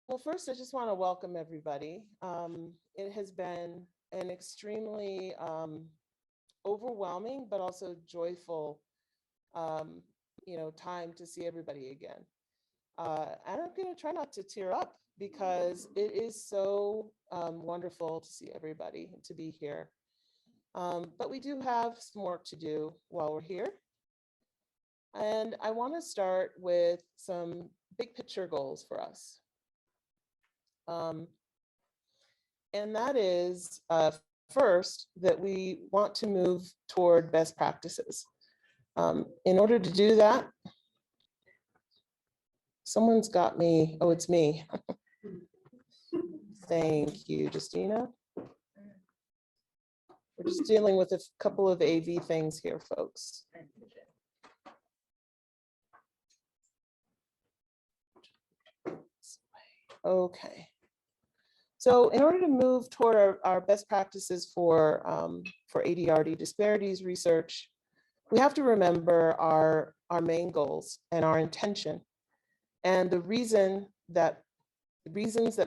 Well, first, I just want to welcome everybody. It has been an extremely overwhelming, but also joyful, time to see everybody again. And I'm going to try not to tear up because it is so wonderful to see everybody and to be here. But we do have some work to do while we're here. And I want to start with some big picture goals for us. And that is first, that we want to move toward best practices. In order to do that, someone's got me, oh, it's me. Thank you, Justina. We're just dealing with a couple of AV things here, folks. Okay. So in order to move toward our best practices for ADRD disparities research, we have to remember our main goals and our intention and the reasons that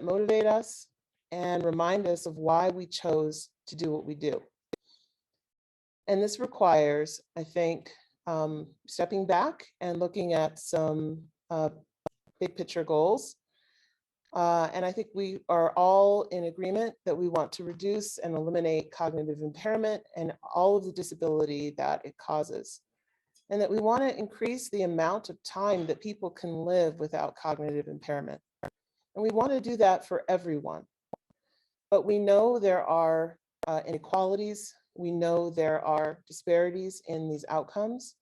motivate us and remind us of why we chose to do what we do. And this requires, I think, stepping back and looking at some big picture goals. And I think we are all in agreement that we want to reduce and eliminate cognitive impairment and all of the disability that it causes. And that we want to increase the amount of time that people can live without cognitive impairment. And we want to do that for everyone. But we know there are inequalities. We know there are disparities in these outcomes.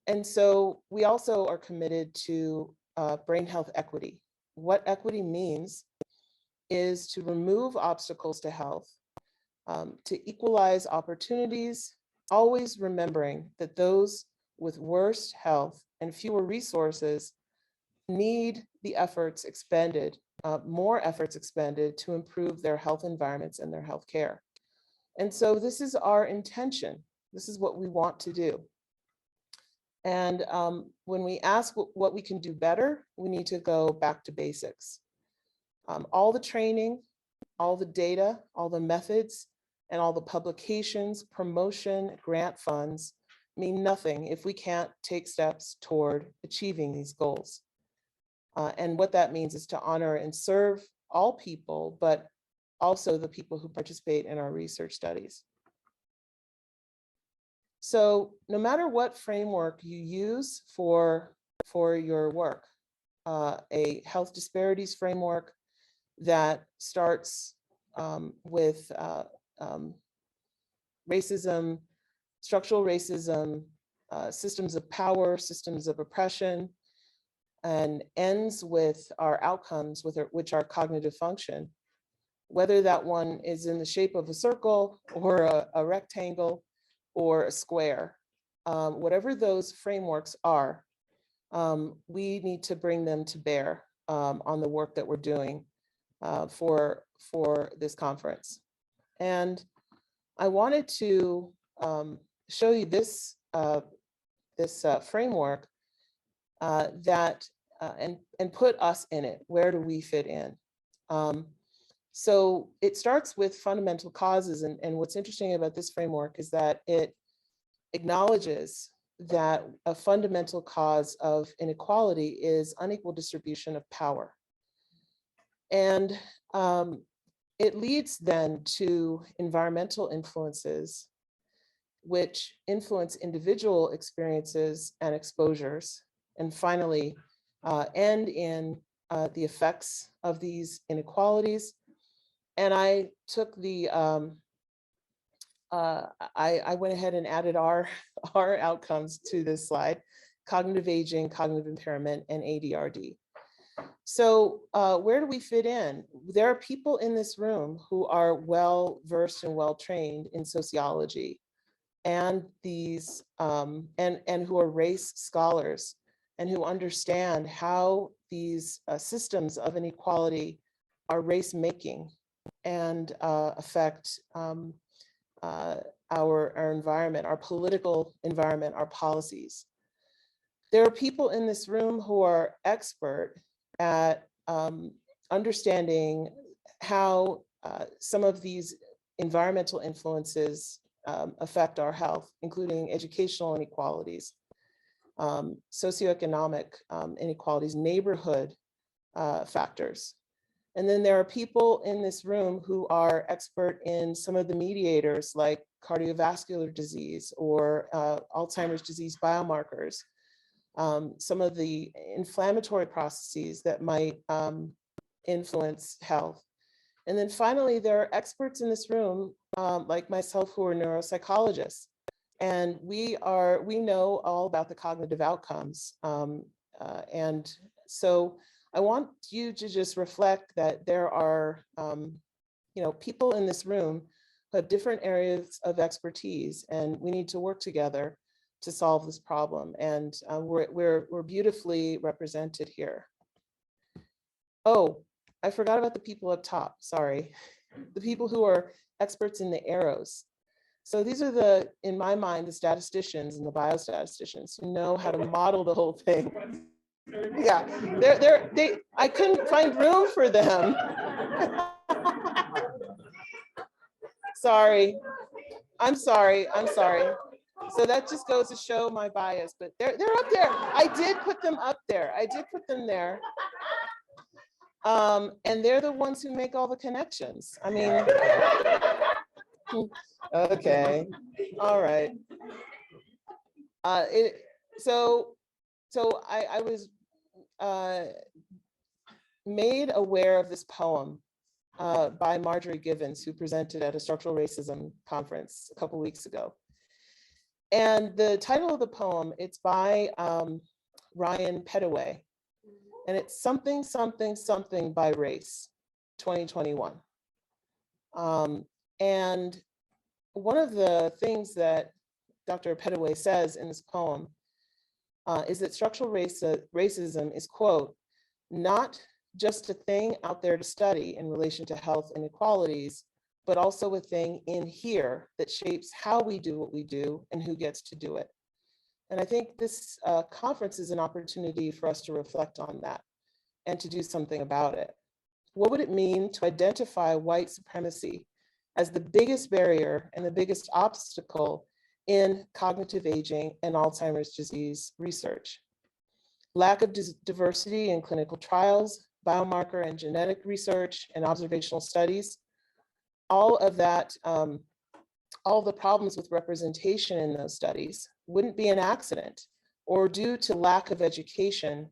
And so we also are committed to brain health equity. What equity means is to remove obstacles to health, to equalize opportunities, always remembering that those with worse health and fewer resources need the efforts expended, more efforts expended to improve their health environments and their health care. And so this is our intention. This is what we want to do. And when we ask what we can do better, we need to go back to basics. All the training, all the data, all the methods, and all the publications, promotion, grant funds mean nothing if we can't take steps toward achieving these goals. And what that means is to honor and serve all people, but also the people who participate in our research studies. So no matter what framework you use for your work, a health disparities framework that starts with racism, structural racism, systems of power, systems of oppression, and ends with our outcomes, which are cognitive function, whether that one is in the shape of a circle or a rectangle, or a square, whatever those frameworks are, we need to bring them to bear on the work that we're doing for this conference. And I wanted to show you this framework and put us in it. Where do we fit in? So it starts with fundamental causes. And what's interesting about this framework is that it acknowledges that a fundamental cause of inequality is unequal distribution of power. And it leads then to environmental influences, which influence individual experiences and exposures. And finally, end in the effects of these inequalities. And I took the, I went ahead and added our outcomes to this slide: cognitive aging, cognitive impairment, and ADRD. So where do we fit in? There are people in this room who are well-versed and well-trained in sociology, and these and who are race scholars, and who understand how these systems of inequality are race-making and affect our environment, our political environment, our policies. There are people in this room who are expert at understanding how some of these environmental influences affect our health, including educational inequalities, socioeconomic inequalities, neighborhood factors. And then there are people in this room who are expert in some of the mediators like cardiovascular disease or Alzheimer's disease biomarkers, some of the inflammatory processes that might influence health. And then finally, there are experts in this room like myself who are neuropsychologists. And we know all about the cognitive outcomes. And so I want you to just reflect that there are people in this room who have different areas of expertise, and we need to work together to solve this problem. And we're beautifully represented here. Oh, I forgot about the people up top, sorry. The people who are experts in the arrows. So these are in my mind, the statisticians and the biostatisticians who know how to model the whole thing. Yeah, I couldn't find room for them. Sorry, I'm sorry. So that just goes to show my bias, but they're up there. I did put them up there. I did put them there. And they're the ones who make all the connections. I mean, okay, all right. So I was made aware of this poem by Marjorie Givens, who presented at a structural racism conference a couple weeks ago. And the title of the poem, it's by Ryan Pettaway, and it's something, something, something by race, 2021. And one of the things that Dr. Pettaway says in this poem is that structural racism is, quote, not just a thing out there to study in relation to health inequalities, but also a thing in here that shapes how we do what we do and who gets to do it. And I think this conference is an opportunity for us to reflect on that and to do something about it. What would it mean to identify white supremacy as the biggest barrier and the biggest obstacle in cognitive aging and Alzheimer's disease research? Lack of diversity in clinical trials, biomarker and genetic research, and observational studies, all of that, all the problems with representation in those studies wouldn't be an accident or due to lack of education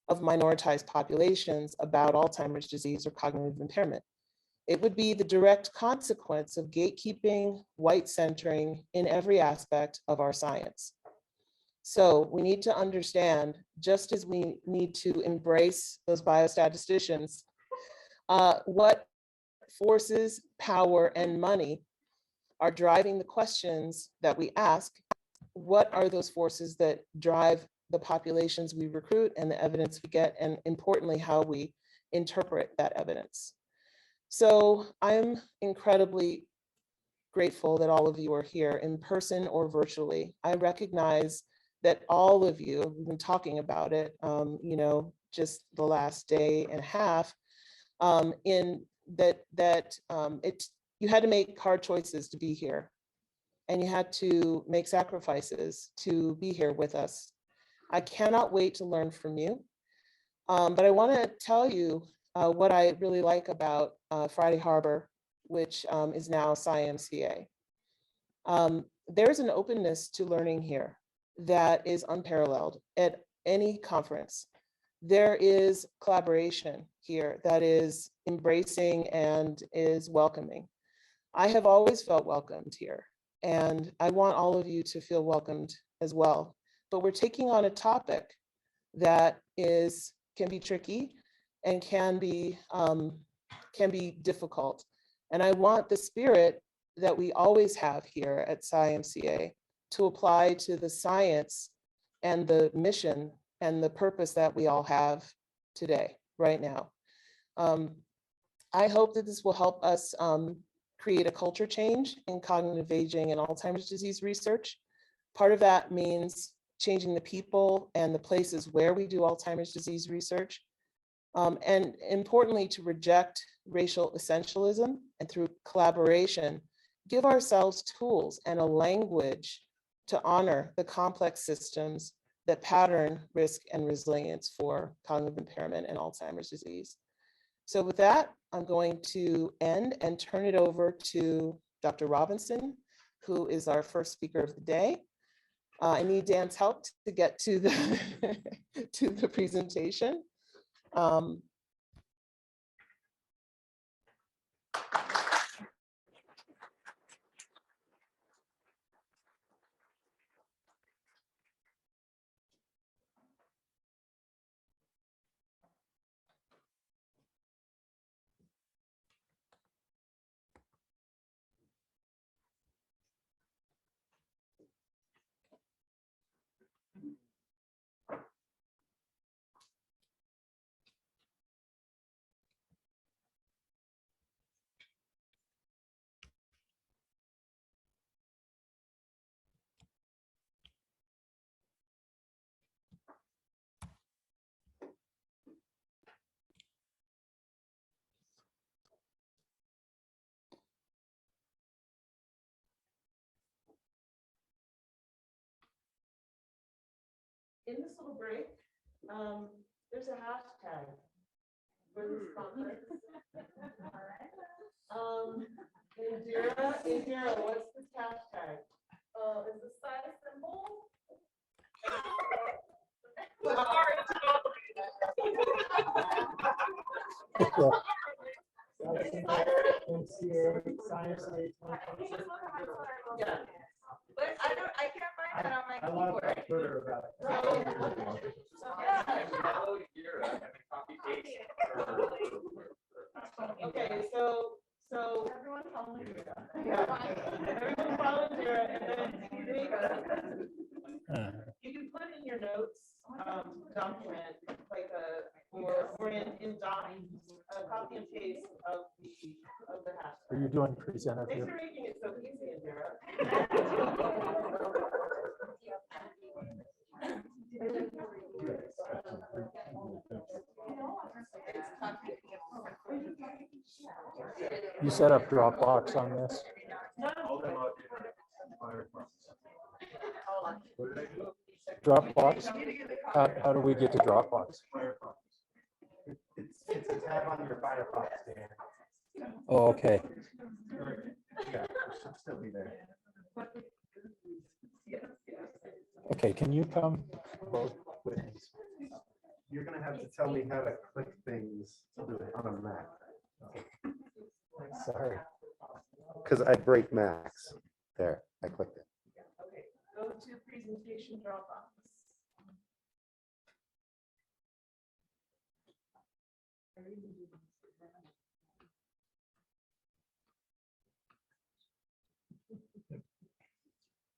of minoritized populations about Alzheimer's disease or cognitive impairment. It would be the direct consequence of gatekeeping, white centering in every aspect of our science. So we need to understand, just as we need to embrace those biostatisticians, what forces, power, and money are driving the questions that we ask. What are those forces that drive the populations we recruit and the evidence we get, and importantly, how we interpret that evidence? So I'm incredibly grateful that all of you are here in person or virtually. I recognize that all of you, we've been talking about it, just the last day and a half, you had to make hard choices to be here, and you had to make sacrifices to be here with us. I cannot wait to learn from you, but I want to tell you what I really like about Friday Harbor, which is now ÇMCA. There's an openness to learning here that is unparalleled at any conference. There is collaboration here that is embracing and is welcoming. I have always felt welcomed here, and I want all of you to feel welcomed as well. But we're taking on a topic that can be tricky and can be difficult. And I want the spirit that we always have here at ÇMCA to apply to the science and the mission and the purpose that we all have today, right now. I hope that this will help us create a culture change in cognitive aging and Alzheimer's disease research. Part of that means changing the people and the places where we do Alzheimer's disease research. And importantly, to reject racial essentialism and through collaboration, give ourselves tools and a language to honor the complex systems that pattern risk and resilience for cognitive impairment and Alzheimer's disease. So with that, I'm going to end and turn it over to Dr. Robinson, who is our first speaker of the day. I need Dan's help to get to the, to the presentation. In this little break, there's a hashtag for this conference. Indira, what's this hashtag? Is the size symbol? Yeah. But I can't find that on my keyboard. Okay, so everyone follow Indira. Everyone follow Indira, and then you can put in your notes document like or in docs a copy and paste of the hashtag. Are you doing presenter Thanks here? for making it so easy, Indira. You set up Dropbox on this? Dropbox? How do we get to Dropbox? It's a tab on your Firefox, Dan. Oh, okay. Yeah, it should still be there. Okay, can you come? You're gonna have to tell me how to click things on a Mac. Sorry. Because I break Macs. There, I clicked it. Okay, go to presentation Dropbox.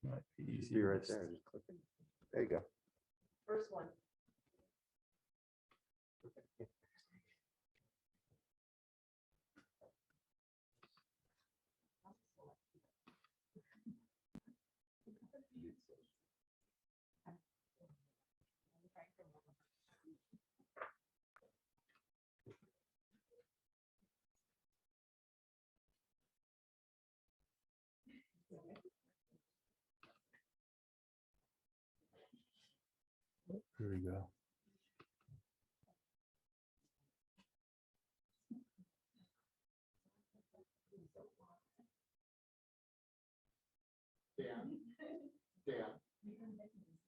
Might be See easier right there. Just click it. There you go. First one. Here we go. Dan,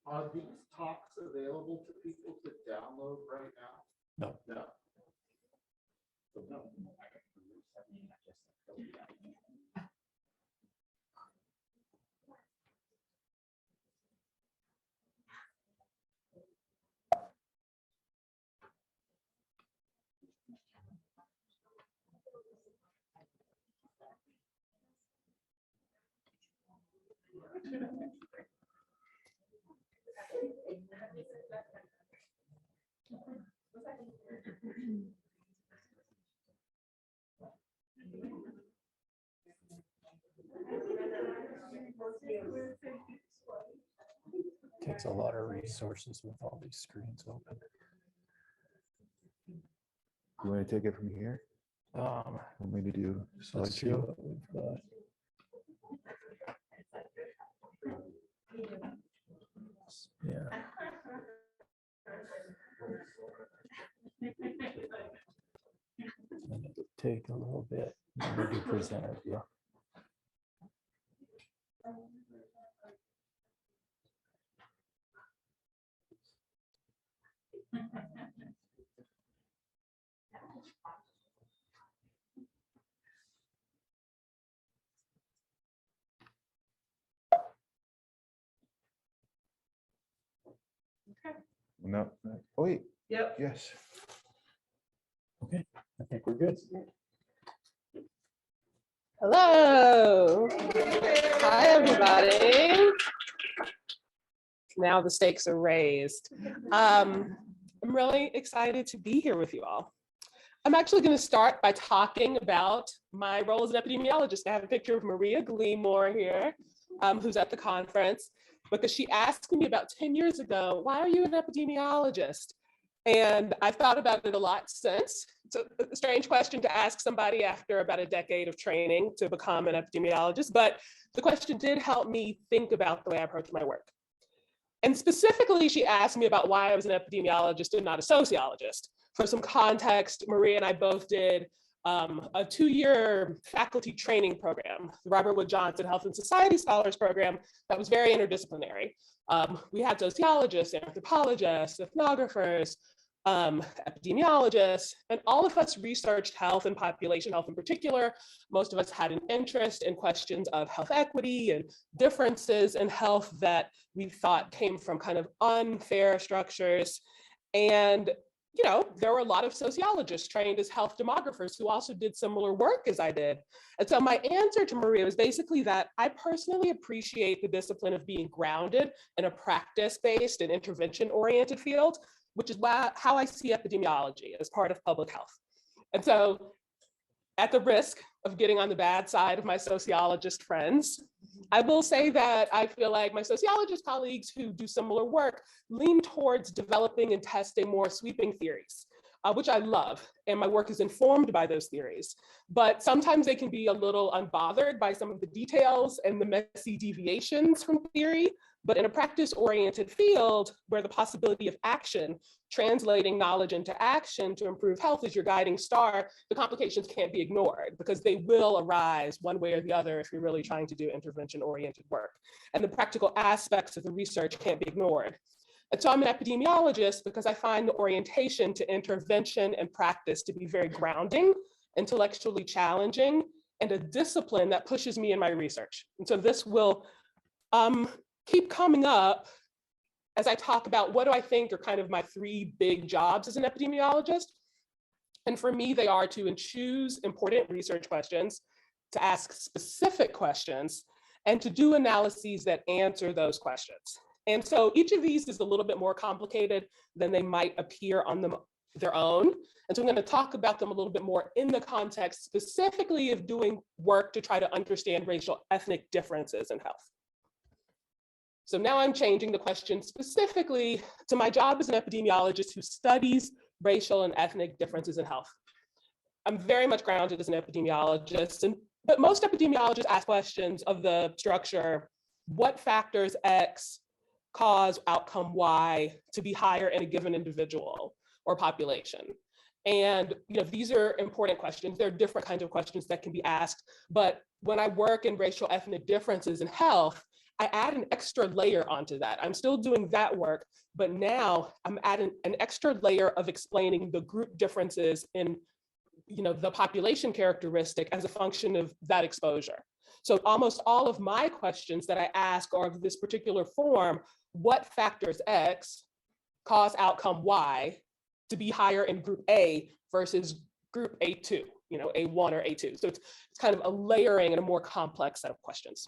are these talks available to people to download right now? No. No. So no. Takes a lot of resources with all these screens open. You want to take it from here? Um, Or maybe do let's see slideshow? what we've got. Yeah. And it'll take a little bit. Maybe present it, yeah. No. Oh, wait. Yep. Yes. Okay, I think we're good. Hello. Hi, everybody. Now the stakes are raised. I'm really excited to be here with you all. I'm actually going to start by talking about my role as an epidemiologist. I have a picture of Maria Gleamore here, who's at the conference, because she asked me about 10 years ago, why are you an epidemiologist? And I've thought about it a lot since. It's a strange question to ask somebody after about a decade of training to become an epidemiologist, but the question did help me think about the way I approach my work. And specifically, she asked me about why I was an epidemiologist and not a sociologist. For some context, Maria and I both did a 2-year faculty training program, the Robert Wood Johnson Health and Society Scholars Program, that was very interdisciplinary. We had sociologists, anthropologists, ethnographers, epidemiologists, and all of us researched health and population health in particular. Most of us had an interest in questions of health equity and differences in health that we thought came from kind of unfair structures. And you know, there were a lot of sociologists trained as health demographers who also did similar work as I did. And so my answer to Maria was basically that I personally appreciate the discipline of being grounded in a practice-based and intervention-oriented field, which is how I see epidemiology as part of public health. And so at the risk of getting on the bad side of my sociologist friends, I will say that I feel like my sociologist colleagues who do similar work lean towards developing and testing more sweeping theories, which I love, and my work is informed by those theories. But sometimes they can be a little unbothered by some of the details and the messy deviations from theory. But in a practice-oriented field where the possibility of action, translating knowledge into action to improve health is your guiding star, the complications can't be ignored because they will arise one way or the other if you're really trying to do intervention-oriented work. And the practical aspects of the research can't be ignored. And so I'm an epidemiologist because I find the orientation to intervention and practice to be very grounding, intellectually challenging, and a discipline that pushes me in my research. And so this will keep coming up as I talk about what do I think are kind of my 3 big jobs as an epidemiologist. And for me, they are to choose important research questions, to ask specific questions, and to do analyses that answer those questions. And so each of these is a little bit more complicated than they might appear on their own. And so I'm going to talk about them a little bit more in the context specifically of doing work to try to understand racial ethnic differences in health. So now I'm changing the question specifically to my job as an epidemiologist who studies racial and ethnic differences in health. I'm very much grounded as an epidemiologist, but most epidemiologists ask questions of the structure, what factors X cause outcome Y to be higher in a given individual or population? And these are important questions. There are different kinds of questions that can be asked, but when I work in racial ethnic differences in health, I add an extra layer onto that. I'm still doing that work, but now I'm adding an extra layer of explaining the group differences in the population characteristic as a function of that exposure. So almost all of my questions that I ask are of this particular form: what factors X cause outcome Y to be higher in group A versus group A2, A1 or A2. So it's kind of a layering and a more complex set of questions.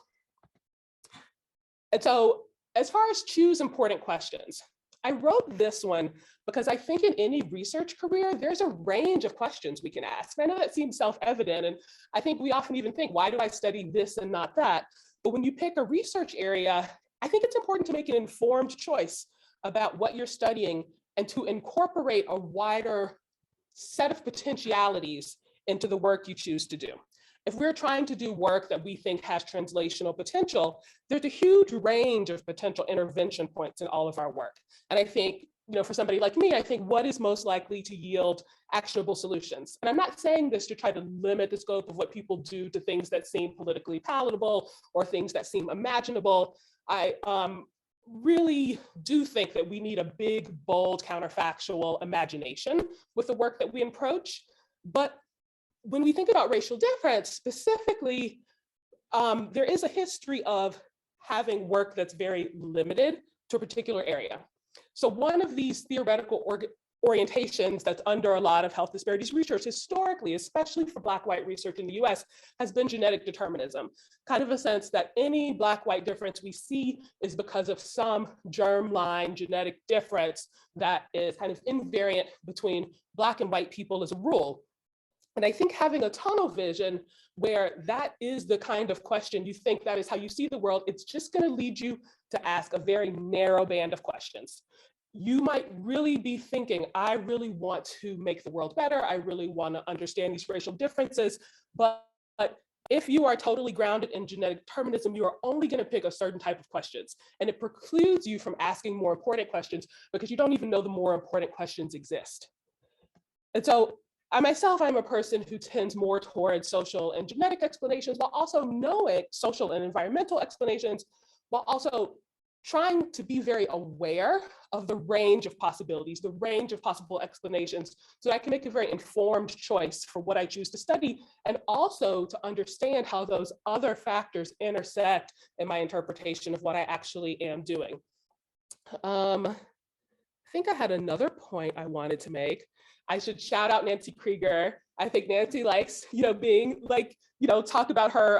And so as far as choose important questions, I wrote this one because I think in any research career, there's a range of questions we can ask. I know that seems self-evident, and I think we often even think, why do I study this and not that? But when you pick a research area, I think it's important to make an informed choice about what you're studying and to incorporate a wider set of potentialities into the work you choose to do. If we're trying to do work that we think has translational potential, there's a huge range of potential intervention points in all of our work. And I think, for somebody like me, I think what is most likely to yield actionable solutions. And I'm not saying this to try to limit the scope of what people do to things that seem politically palatable or things that seem imaginable. I really do think that we need a big, bold, counterfactual imagination with the work that we approach. But when we think about racial difference specifically, there is a history of having work that's very limited to a particular area. So one of these theoretical orientations that's under a lot of health disparities research historically, especially for Black-white research in the US, has been genetic determinism, kind of a sense that any Black-white difference we see is because of some germline genetic difference that is kind of invariant between Black and white people as a rule. And I think having a tunnel vision where that is the kind of question you think that is how you see the world, it's just going to lead you to ask a very narrow band of questions. You might really be thinking, I really want to make the world better. I really want to understand these racial differences. But if you are totally grounded in genetic determinism, you are only going to pick a certain type of questions. And it precludes you from asking more important questions because you don't even know the more important questions exist. And so I myself, I'm a person who tends more towards social and genetic explanations while also knowing social and environmental explanations, while also trying to be very aware of the range of possibilities, the range of possible explanations, so that I can make a very informed choice for what I choose to study, and also to understand how those other factors intersect in my interpretation of what I actually am doing. I think I had another point I wanted to make. I should shout out Nancy Krieger. I think Nancy likes, being like, talk about her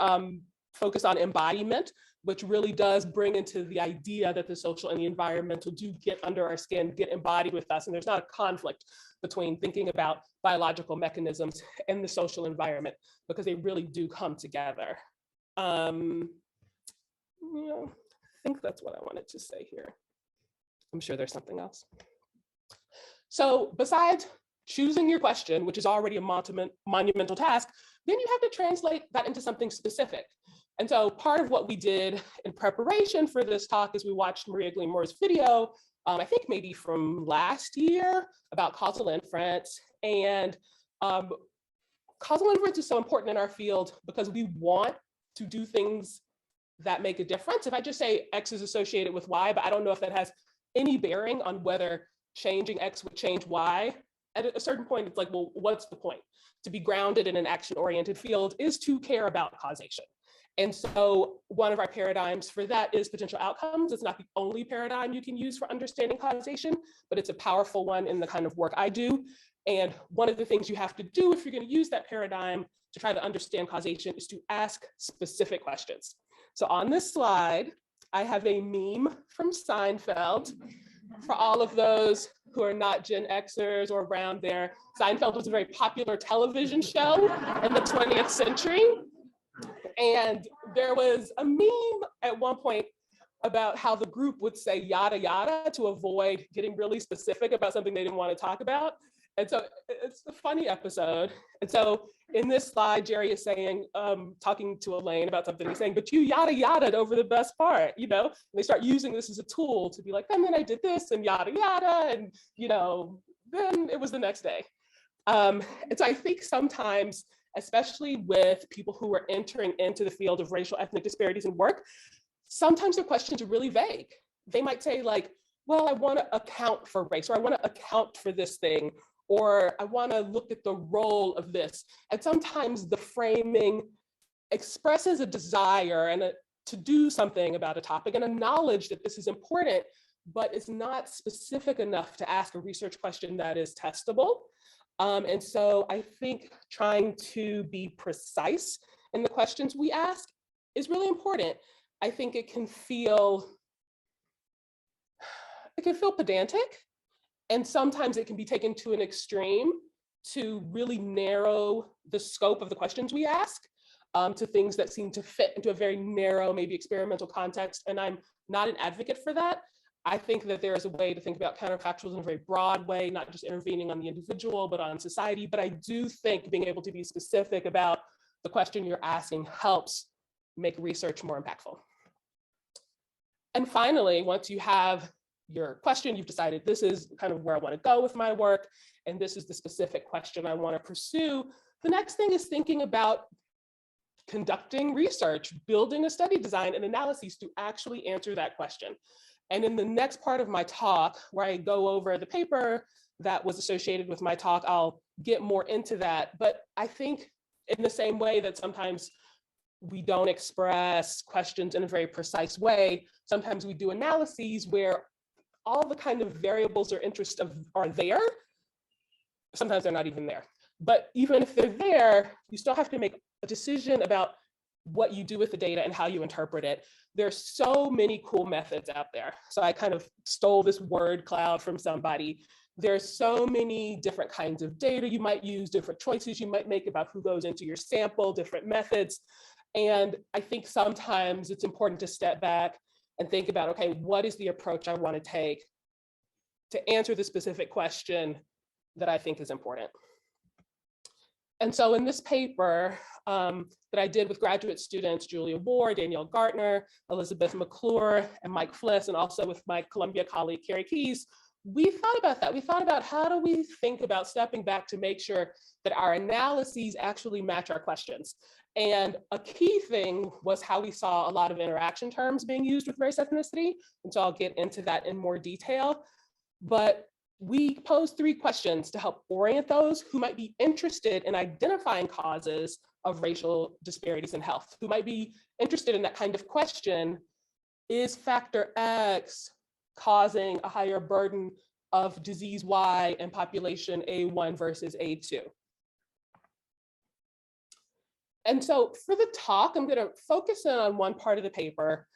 focus on embodiment, which really does bring into the idea that the social and the environmental do get under our skin, get embodied with us. And there's not a conflict between thinking about biological mechanisms and the social environment, because they really do come together. I think that's what I wanted to say here. I'm sure there's something else. So besides choosing your question, which is already a monumental task, then you have to translate that into something specific. And so part of what we did in preparation for this talk is we watched Maria Gleamore's video, I think maybe from last year, about causal inference. And causal inference is so important in our field because we want to do things that make a difference. If I just say X is associated with Y, but I don't know if that has any bearing on whether changing X would change Y, at a certain point, it's like, well, what's the point? To be grounded in an action-oriented field is to care about causation. And so one of our paradigms for that is potential outcomes. It's not the only paradigm you can use for understanding causation, but it's a powerful one in the kind of work I do. And one of the things you have to do if you're going to use that paradigm to try to understand causation is to ask specific questions. So on this slide, I have a meme from Seinfeld. For all of those who are not Gen Xers or around there, Seinfeld was a very popular television show in the 20th century. And there was a meme at one point about how the group would say yada yada to avoid getting really specific about something they didn't want to talk about. And so it's a funny episode. And so in this slide, Jerry is saying, talking to Elaine about something, he's saying, but you yada yada over the best part, And they start using this as a tool to be like, and then I did this and yada yada, and then it was the next day. And so I think sometimes, especially with people who are entering into the field of racial ethnic disparities in work, sometimes the questions are really vague. They might say like, well, I want to account for race, or I want to account for this thing, or I want to look at the role of this. And sometimes the framing expresses a desire to do something about a topic and a knowledge that this is important, but it's not specific enough to ask a research question that is testable. And so I think trying to be precise in the questions we ask is really important. I think it can feel pedantic, and sometimes it can be taken to an extreme to really narrow the scope of the questions we ask to things that seem to fit into a very narrow, maybe experimental context. And I'm not an advocate for that. I think that there is a way to think about counterfactuals in a very broad way, not just intervening on the individual, but on society. But I do think being able to be specific about the question you're asking helps make research more impactful. And finally, once you have your question, you've decided this is kind of where I want to go with my work, and this is the specific question I want to pursue. The next thing is thinking about conducting research, building a study design and analyses to actually answer that question. And in the next part of my talk, where I go over the paper that was associated with my talk, I'll get more into that. But I think in the same way that sometimes we don't express questions in a very precise way, sometimes we do analyses where all the kind of variables or interests are there. Sometimes they're not even there. But even if they're there, you still have to make a decision about what you do with the data and how you interpret it. There's so many cool methods out there. So I kind of stole this word cloud from somebody. There's so many different kinds of data you might use, different choices you might make about who goes into your sample, different methods. And I think sometimes it's important to step back and think about, okay, what is the approach I want to take to answer the specific question that I think is important? And so in this paper that I did with graduate students, Julia Ward, Danielle Gartner, Elizabeth McClure, and Mike Fliss, and also with my Columbia colleague, Carrie Keyes, we thought about that. We thought about how do we think about stepping back to make sure that our analyses actually match our questions. And a key thing was how we saw a lot of interaction terms being used with race ethnicity. And so I'll get into that in more detail. But we posed 3 questions to help orient those who might be interested in identifying causes of racial disparities in health, who might be interested in that kind of question. Is factor X causing a higher burden of disease Y in population A1 versus A2? And so for the talk, I'm going to focus in on one part of the paper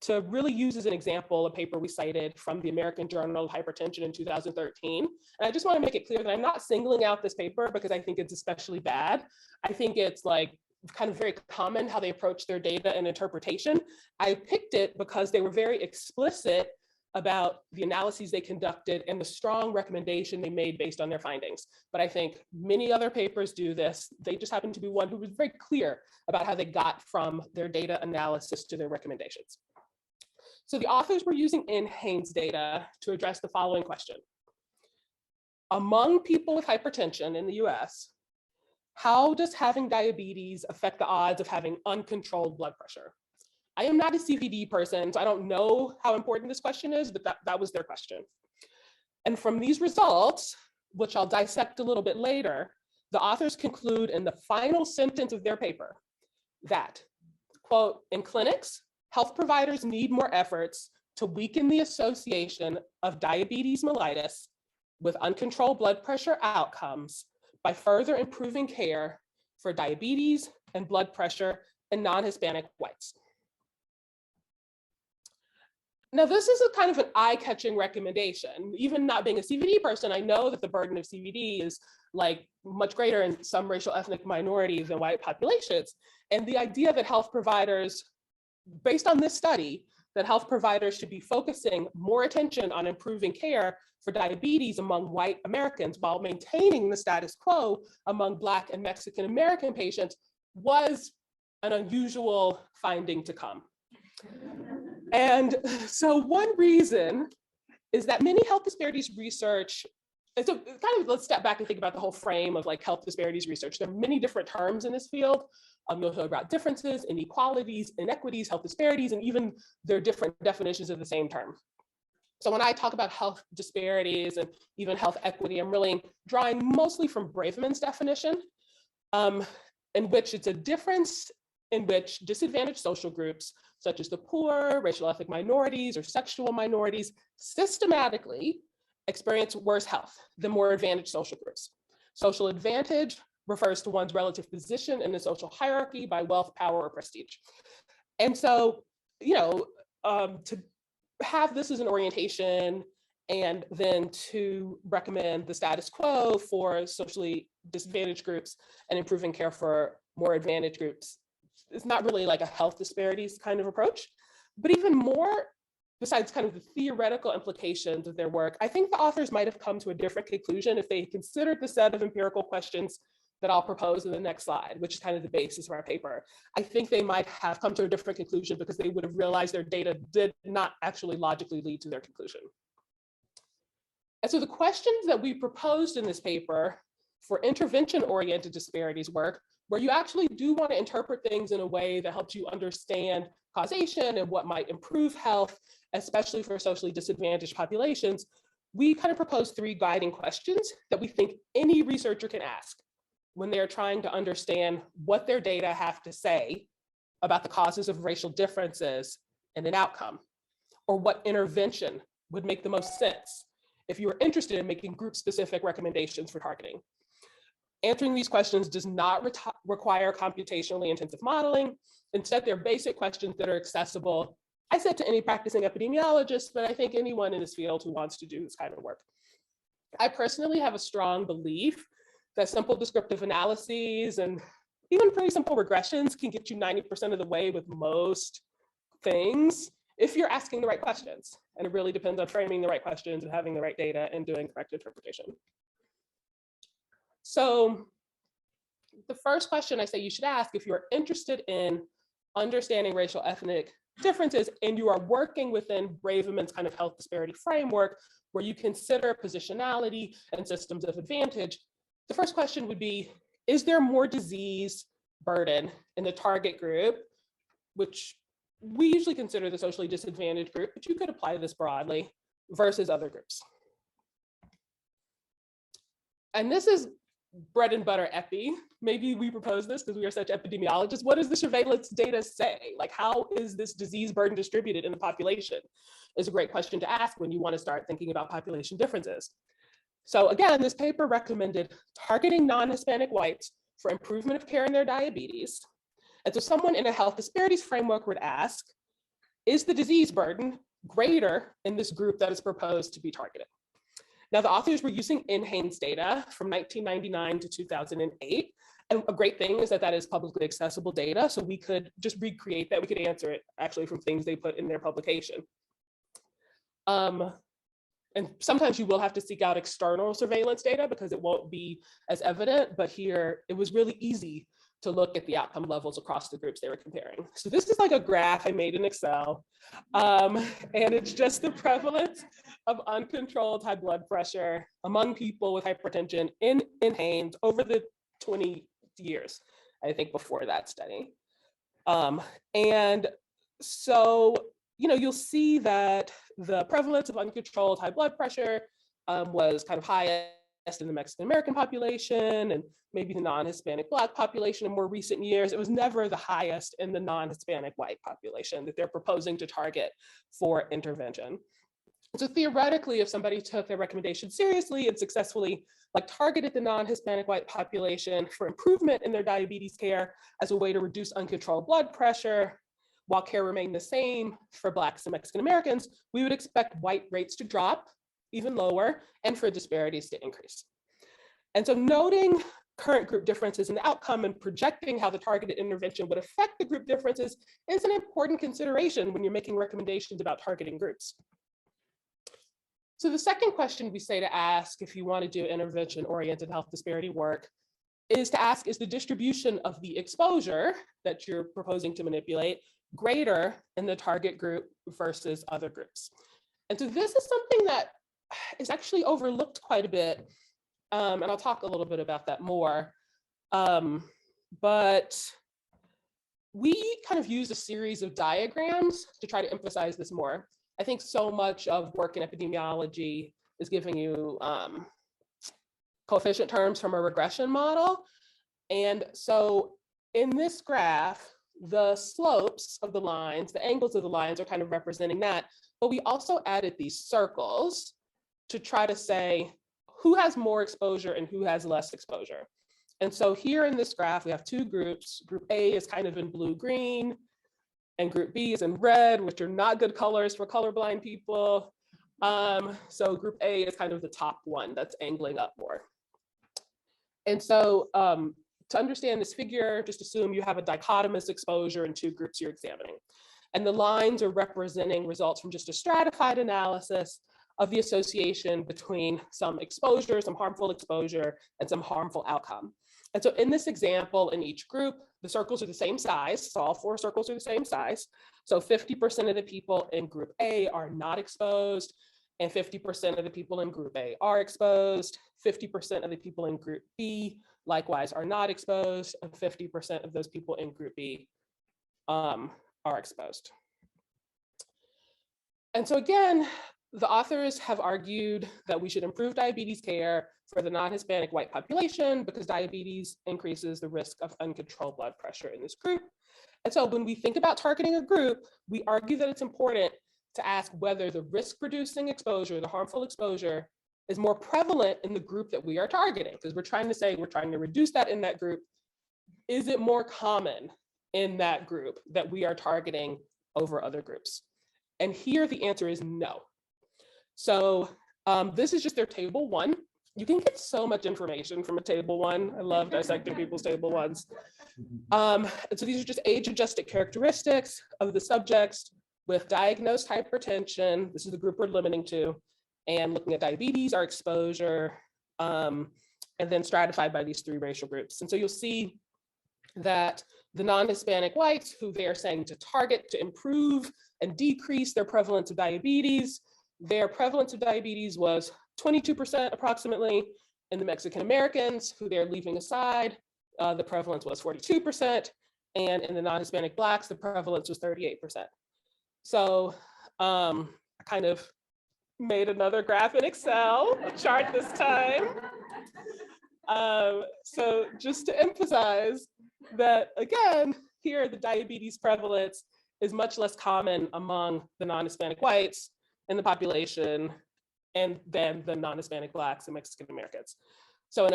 to really use as an example a paper we cited from the American Journal of Hypertension in 2013. And I just want to make it clear that I'm not singling out this paper because I think it's especially bad. I think it's like kind of very common how they approach their data and interpretation. I picked it because they were very explicit about the analyses they conducted and the strong recommendation they made based on their findings. But I think many other papers do this. They just happen to be one who was very clear about how they got from their data analysis to their recommendations. So the authors were using NHANES data to address the following question. Among people with hypertension in the US, how does having diabetes affect the odds of having uncontrolled blood pressure? I am not a CVD person, so I don't know how important this question is, but that was their question. And from these results, which I'll dissect a little bit later, the authors conclude in the final sentence of their paper that, quote, in clinics, health providers need more efforts to weaken the association of diabetes mellitus with uncontrolled blood pressure outcomes by further improving care for diabetes and blood pressure in non-Hispanic whites. Now, this is a kind of an eye-catching recommendation. Even not being a CVD person, I know that the burden of CVD is like much greater in some racial ethnic minorities than white populations. And the idea that health providers, based on this study, that health providers should be focusing more attention on improving care for diabetes among white Americans while maintaining the status quo among Black and Mexican American patients was an unusual finding to come. And so one reason is that many health disparities research, and so kind of let's step back and think about the whole frame of like health disparities research. There are many different terms in this field. You'll hear about differences, inequalities, inequities, health disparities, and even their different definitions of the same term. So when I talk about health disparities and even health equity, I'm really drawing mostly from Braverman's definition, in which it's a difference in which disadvantaged social groups, such as the poor, racial ethnic minorities, or sexual minorities, systematically experience worse health than more advantaged social groups. Social advantage refers to one's relative position in the social hierarchy by wealth, power, or prestige. And so, you know, to have this as an orientation and then to recommend the status quo for socially disadvantaged groups and improving care for more advantaged groups, it's not really like a health disparities kind of approach. But even more besides kind of the theoretical implications of their work, I think the authors might have come to a different conclusion if they considered the set of empirical questions that I'll propose in the next slide, which is kind of the basis of our paper. I think they might have come to a different conclusion because they would have realized their data did not actually logically lead to their conclusion. And so the questions that we proposed in this paper for intervention-oriented disparities work, where you actually do want to interpret things in a way that helps you understand causation and what might improve health, especially for socially disadvantaged populations, we kind of propose 3 guiding questions that we think any researcher can ask when they're trying to understand what their data have to say about the causes of racial differences in an outcome, or what intervention would make the most sense if you are interested in making group-specific recommendations for targeting. Answering these questions does not require computationally intensive modeling. Instead, they're basic questions that are accessible, I said, to any practicing epidemiologist, but I think anyone in this field who wants to do this kind of work. I personally have a strong belief that simple descriptive analyses and even pretty simple regressions can get you 90% of the way with most things if you're asking the right questions. And it really depends on framing the right questions and having the right data and doing correct interpretation. So the first question I say you should ask if you're interested in understanding racial ethnic differences and you are working within Braverman's kind of health disparity framework where you consider positionality and systems of advantage, the first question would be, is there more disease burden in the target group, which we usually consider the socially disadvantaged group, but you could apply this broadly, versus other groups? And this is bread and butter epi. Maybe we propose this because we are such epidemiologists. What does the surveillance data say? Like, how is this disease burden distributed in the population? Is a great question to ask when you want to start thinking about population differences. So again, this paper recommended targeting non-Hispanic whites for improvement of care in their diabetes. And so someone in a health disparities framework would ask, is the disease burden greater in this group that is proposed to be targeted? Now, the authors were using NHANES data from 1999 to 2008. And a great thing is that that is publicly accessible data. So we could just recreate that. We could answer it actually from things they put in their publication. And sometimes you will have to seek out external surveillance data because it won't be as evident. But here, it was really easy to look at the outcome levels across the groups they were comparing. So this is like a graph I made in Excel. And it's just the prevalence of uncontrolled high blood pressure among people with hypertension in NHANES over the 20 years, I think, before that study. And so, you'll see that the prevalence of uncontrolled high blood pressure was kind of highest in the Mexican American population and maybe the non-Hispanic Black population in more recent years. It was never the highest in the non-Hispanic white population that they're proposing to target for intervention. So theoretically, if somebody took their recommendation seriously and successfully targeted the non-Hispanic white population for improvement in their diabetes care as a way to reduce uncontrolled blood pressure, while care remained the same for Blacks and Mexican Americans, we would expect white rates to drop even lower and for disparities to increase. And so noting current group differences in the outcome and projecting how the targeted intervention would affect the group differences is an important consideration when you're making recommendations about targeting groups. So the second question we say to ask if you want to do intervention-oriented health disparity work is to ask, is the distribution of the exposure that you're proposing to manipulate greater in the target group versus other groups? And so this is something that is actually overlooked quite a bit. And I'll talk a little bit about that more. But we kind of use a series of diagrams to try to emphasize this more. I think so much of work in epidemiology is giving you coefficient terms from a regression model. And so in this graph, the slopes of the lines, the angles of the lines are kind of representing that. But we also added these circles to try to say who has more exposure and who has less exposure. And so here in this graph, we have two groups. Group A is kind of in blue-green, and group B is in red, which are not good colors for colorblind people. So group A is kind of the top one that's angling up more. And so to understand this figure, just assume you have a dichotomous exposure in two groups you're examining. And the lines are representing results from just a stratified analysis of the association between some exposure, some harmful exposure, and some harmful outcome. And so in this example, in each group, the circles are the same size. So all 4 circles are the same size. So 50% of the people in group A are not exposed, and 50% of the people in group A are exposed. 50% of the people in group B likewise are not exposed, and 50% of those people in group B are exposed. And so again, the authors have argued that we should improve diabetes care for the non-Hispanic white population because diabetes increases the risk of uncontrolled blood pressure in this group. And so when we think about targeting a group, we argue that it's important to ask whether the risk-producing exposure, the harmful exposure, is more prevalent in the group that we are targeting, because we're trying to reduce that in that group. Is it more common in that group that we are targeting over other groups? And here the answer is no. So this is just their table 1. You can get so much information from a table 1. I love dissecting people's table 1s. And so these are just age-adjusted characteristics of the subjects with diagnosed hypertension. This is the group we're limiting to, and looking at diabetes, our exposure, and then stratified by these 3 racial groups. And so you'll see that the non-Hispanic whites, who they are saying to target to improve and decrease their prevalence of diabetes, their prevalence of diabetes was 22% approximately. In the Mexican Americans, who they're leaving aside, the prevalence was 42%. And in the non-Hispanic Blacks, the prevalence was 38%. So I kind of made another graph in Excel, a chart this time. So just to emphasize that, again, here the diabetes prevalence is much less common among the non-Hispanic whites in the population and then the non-Hispanic Blacks and Mexican Americans. So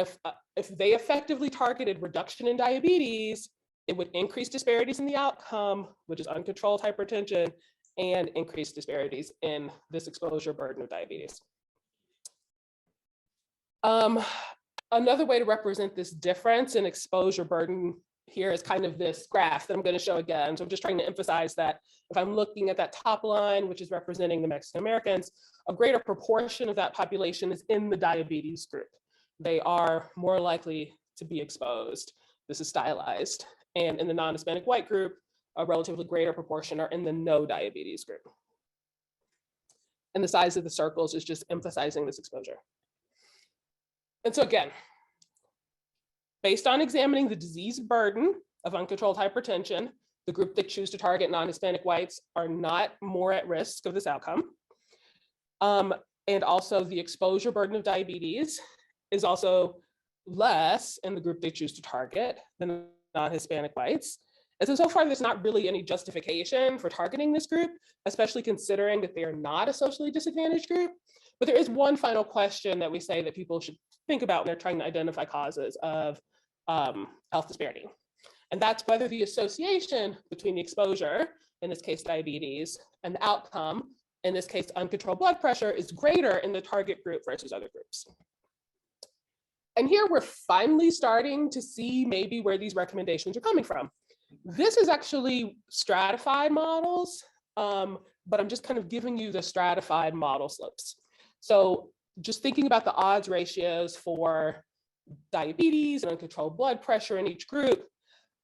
if they effectively targeted reduction in diabetes, it would increase disparities in the outcome, which is uncontrolled hypertension, and increase disparities in this exposure burden of diabetes. Another way to represent this difference in exposure burden here is kind of this graph that I'm going to show again. So I'm just trying to emphasize that if I'm looking at that top line, which is representing the Mexican Americans, a greater proportion of that population is in the diabetes group. They are more likely to be exposed. This is stylized. And in the non-Hispanic white group, a relatively greater proportion are in the no diabetes group. And the size of the circles is just emphasizing this exposure. And so again, based on examining the disease burden of uncontrolled hypertension, the group that choose to target non-Hispanic whites are not more at risk of this outcome. And also the exposure burden of diabetes is also less in the group they choose to target than non-Hispanic whites. And so far, there's not really any justification for targeting this group, especially considering that they are not a socially disadvantaged group. But there is one final question that we say that people should think about when they're trying to identify causes of health disparity. And that's whether the association between the exposure, in this case diabetes, and the outcome, in this case uncontrolled blood pressure, is greater in the target group versus other groups. And here we're finally starting to see maybe where these recommendations are coming from. This is actually stratified models, but I'm just kind of giving you the stratified model slopes. So just thinking about the odds ratios for diabetes and uncontrolled blood pressure in each group,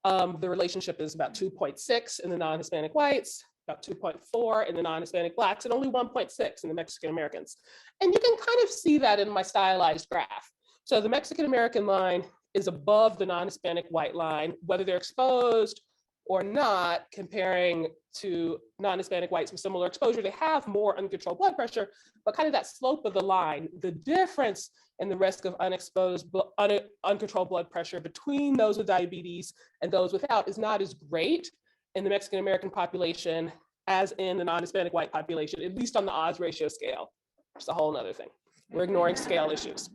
the relationship is about 2.6 in the non-Hispanic whites, about 2.4 in the non-Hispanic Blacks, and only 1.6 in the Mexican Americans. And you can kind of see that in my stylized graph. So the Mexican American line is above the non-Hispanic white line, whether they're exposed or not, comparing to non-Hispanic whites with similar exposure. They have more uncontrolled blood pressure, but kind of that slope of the line, the difference in the risk of uncontrolled blood pressure between those with diabetes and those without is not as great in the Mexican American population as in the non-Hispanic white population, at least on the odds ratio scale. It's a whole nother thing. We're ignoring scale issues.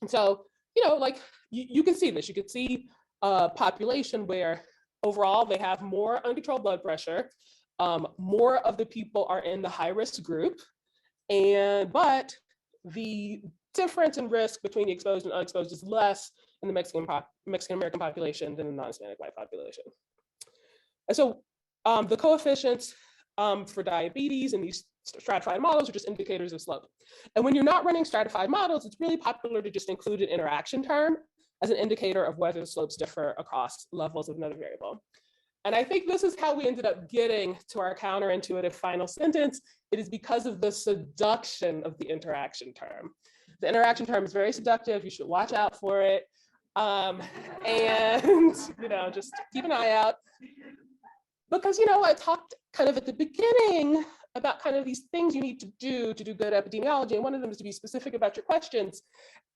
And so, you know, like you can see this. You can see a population where overall they have more uncontrolled blood pressure. More of the people are in the high-risk group, but the difference in risk between the exposed and unexposed is less in the Mexican American population than the non-Hispanic white population. And so The coefficients for diabetes and these stratified models are just indicators of slope. And when you're not running stratified models, it's really popular to just include an interaction term as an indicator of whether the slopes differ across levels of another variable. And I think this is how we ended up getting to our counterintuitive final sentence. It is because of the seduction of the interaction term. The interaction term is very seductive. You should watch out for it. And just keep an eye out. Because, I talked kind of at the beginning about kind of these things you need to do good epidemiology. And one of them is to be specific about your questions.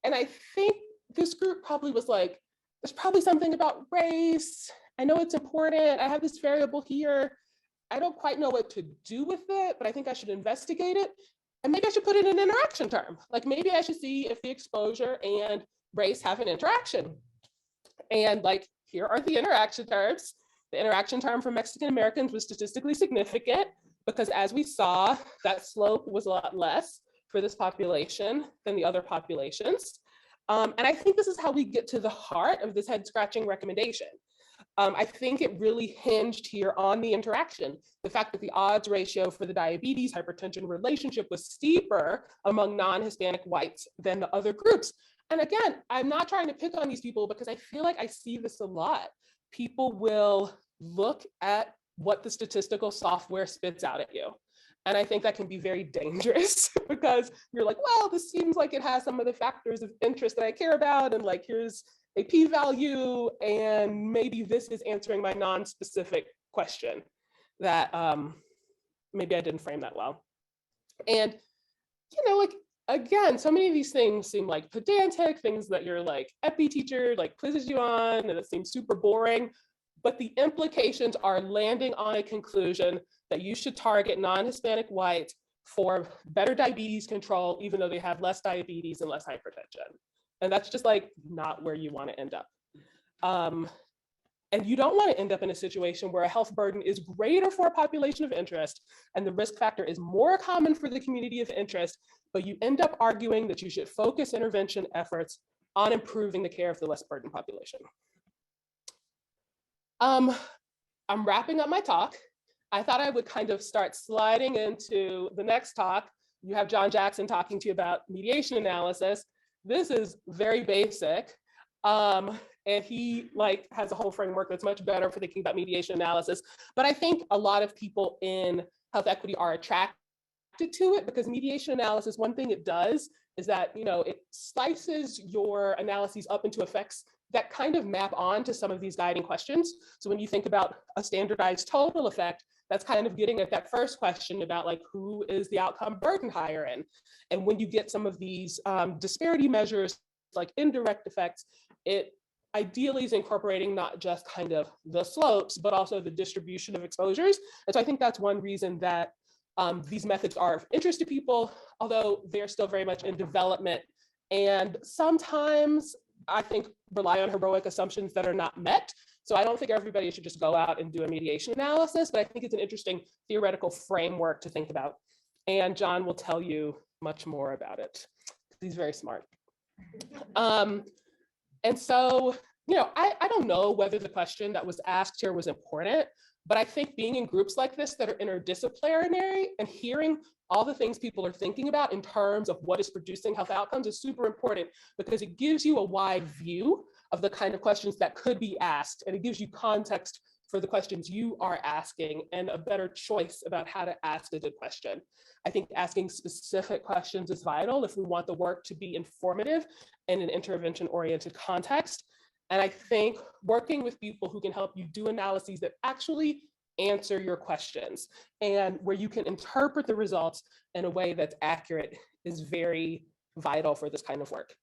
And I think this group probably was like, there's probably something about race. I know it's important. I have this variable here. I don't quite know what to do with it, but I think I should investigate it. And maybe I should put it in an interaction term. Like maybe I should see if the exposure and race have an interaction. And like, here are the interaction terms. The interaction term for Mexican Americans was statistically significant because as we saw, that slope was a lot less for this population than the other populations. And I think this is how we get to the heart of this head scratching recommendation. I think it really hinged here on the interaction. The fact that the odds ratio for the diabetes hypertension relationship was steeper among non-Hispanic whites than the other groups. And again, I'm not trying to pick on these people because I feel like I see this a lot. People will look at what the statistical software spits out at you. And I think that can be very dangerous because you're like, well, this seems like it has some of the factors of interest that I care about. And like, here's a p-value, and maybe this is answering my non-specific question that maybe I didn't frame that well. And, like, again, so many of these things seem like pedantic, things that your like epi teacher like quizzes you on, and it seems super boring, but the implications are landing on a conclusion that you should target non-Hispanic whites for better diabetes control, even though they have less diabetes and less hypertension. And that's just like not where you want to end up. And you don't want to end up in a situation where a health burden is greater for a population of interest and the risk factor is more common for the community of interest, but you end up arguing that you should focus intervention efforts on improving the care of the less burdened population. I'm wrapping up my talk. I thought I would kind of start sliding into the next talk. You have John Jackson talking to you about mediation analysis. This is very basic. And he like has a whole framework that's much better for thinking about mediation analysis. But I think a lot of people in health equity are attracted to it because mediation analysis, one thing it does is that, it slices your analyses up into effects that kind of map on to some of these guiding questions. So when you think about a standardized total effect, that's kind of getting at that first question about like, who is the outcome burden higher in? And when you get some of these disparity measures, like indirect effects, it ideally is incorporating not just kind of the slopes, but also the distribution of exposures. And so I think that's one reason that these methods are of interest to people, although they're still very much in development. And sometimes I think rely on heroic assumptions that are not met. So I don't think everybody should just go out and do a mediation analysis, but I think it's an interesting theoretical framework to think about. And John will tell you much more about it. He's very smart. And so, I don't know whether the question that was asked here was important, but I think being in groups like this that are interdisciplinary and hearing all the things people are thinking about in terms of what is producing health outcomes is super important because it gives you a wide view of the kind of questions that could be asked, and it gives you context for the questions you are asking and a better choice about how to ask a good question. I think asking specific questions is vital if we want the work to be informative in an intervention-oriented context. And I think working with people who can help you do analyses that actually answer your questions and where you can interpret the results in a way that's accurate is very vital for this kind of work.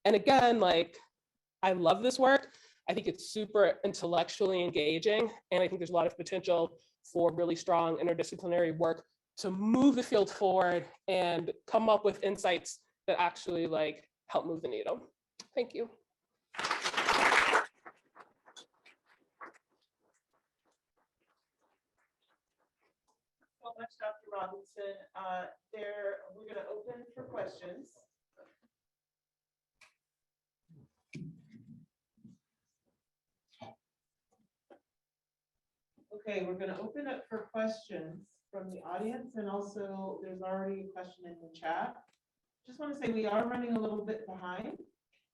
And again, like, I love this work. I think it's super intellectually engaging, and I think there's a lot of potential for really strong interdisciplinary work to move the field forward and come up with insights that actually like help move the needle. Thank you. So much, Dr. Robinson. We're going to open for questions. Okay, we're gonna open up for questions from the audience, and also there's already a question in the chat. Just want to say we are running a little bit behind,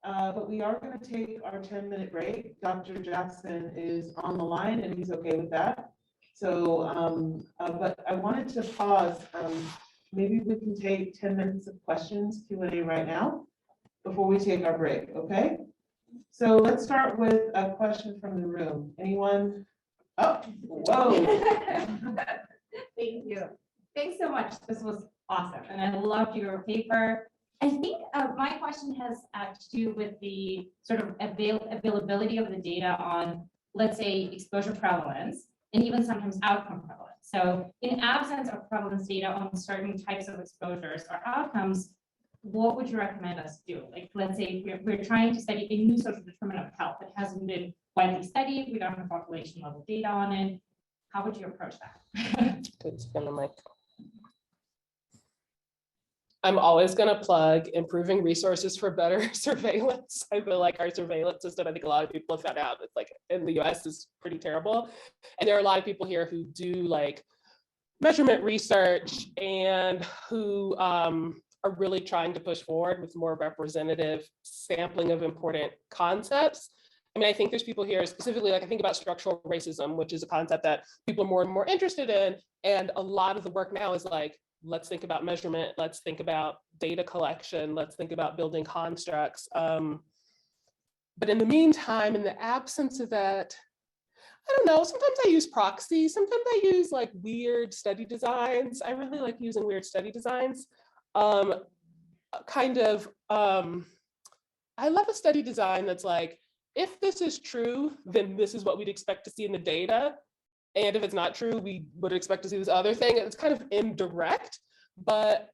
but we are going to take our 10-minute break. Dr. Jackson is on the line and he's okay with that. So, but I wanted to pause. Maybe we can take 10 minutes of questions, Q&A right now before we take our break, okay? So let's start with a question from the room. Anyone? Oh, whoa. Thank you. Thanks so much. This was awesome. And I loved your paper. I think my question has to do with the sort of availability of the data on, let's say, exposure prevalence and even sometimes outcome prevalence. So in absence of prevalence data on certain types of exposures or outcomes, what would you recommend us do? Like, let's say we're trying to study a new social determinant of health that hasn't been widely studied. We don't have population level data on it. How would you approach that? I'm always going to plug improving resources for better surveillance. I feel like our surveillance system, I think a lot of people have found out, it's like in the US is pretty terrible. And there are a lot of people here who do like measurement research and who are really trying to push forward with more representative sampling of important concepts. I mean, I think there's people here specifically, like I think about structural racism, which is a concept that people are more and more interested in. And a lot of the work now is like, let's think about measurement, let's think about data collection, let's think about building constructs. But in the meantime, in the absence of that, I don't know, sometimes I use proxies, sometimes I use like weird study designs. I really like using weird study designs. I love a study design that's like, if this is true, then this is what we'd expect to see in the data. And if it's not true, we would expect to see this other thing. It's kind of indirect, but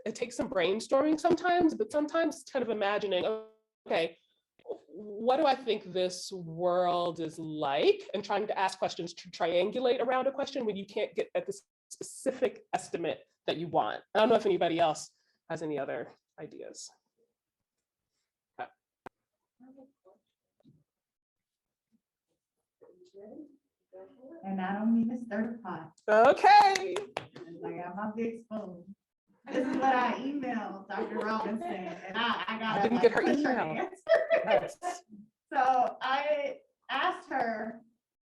it takes some brainstorming sometimes, but sometimes it's kind of imagining, okay, what do I think this world is like? And trying to ask questions to triangulate around a question when you can't get at the specific estimate that you want. I don't know if anybody else has any other ideas. And I don't mean to stir the pot. Okay. I got my big spoon. This is what I emailed Dr. Robinson, and I didn't get her email. So I asked her,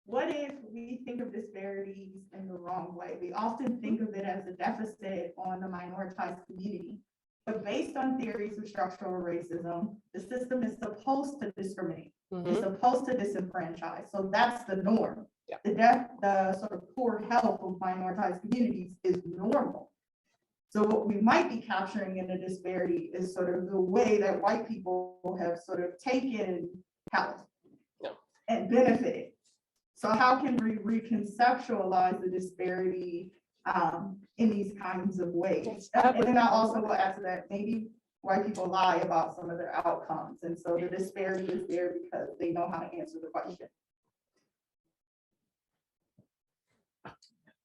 what if we think of disparities in the wrong way? We often think of it as a deficit on the minoritized community. But based on theories of structural racism, the system is supposed to discriminate. It's supposed to disenfranchise. So that's the norm. Yeah. The sort of poor health of minoritized communities is normal. So what we might be capturing in a disparity is sort of the way that white people have sort of taken health and benefited. So how can we reconceptualize the disparity in these kinds of ways? And then I also will add to that, maybe white people lie about some of their outcomes. And so the disparity is there because they know how to answer the question.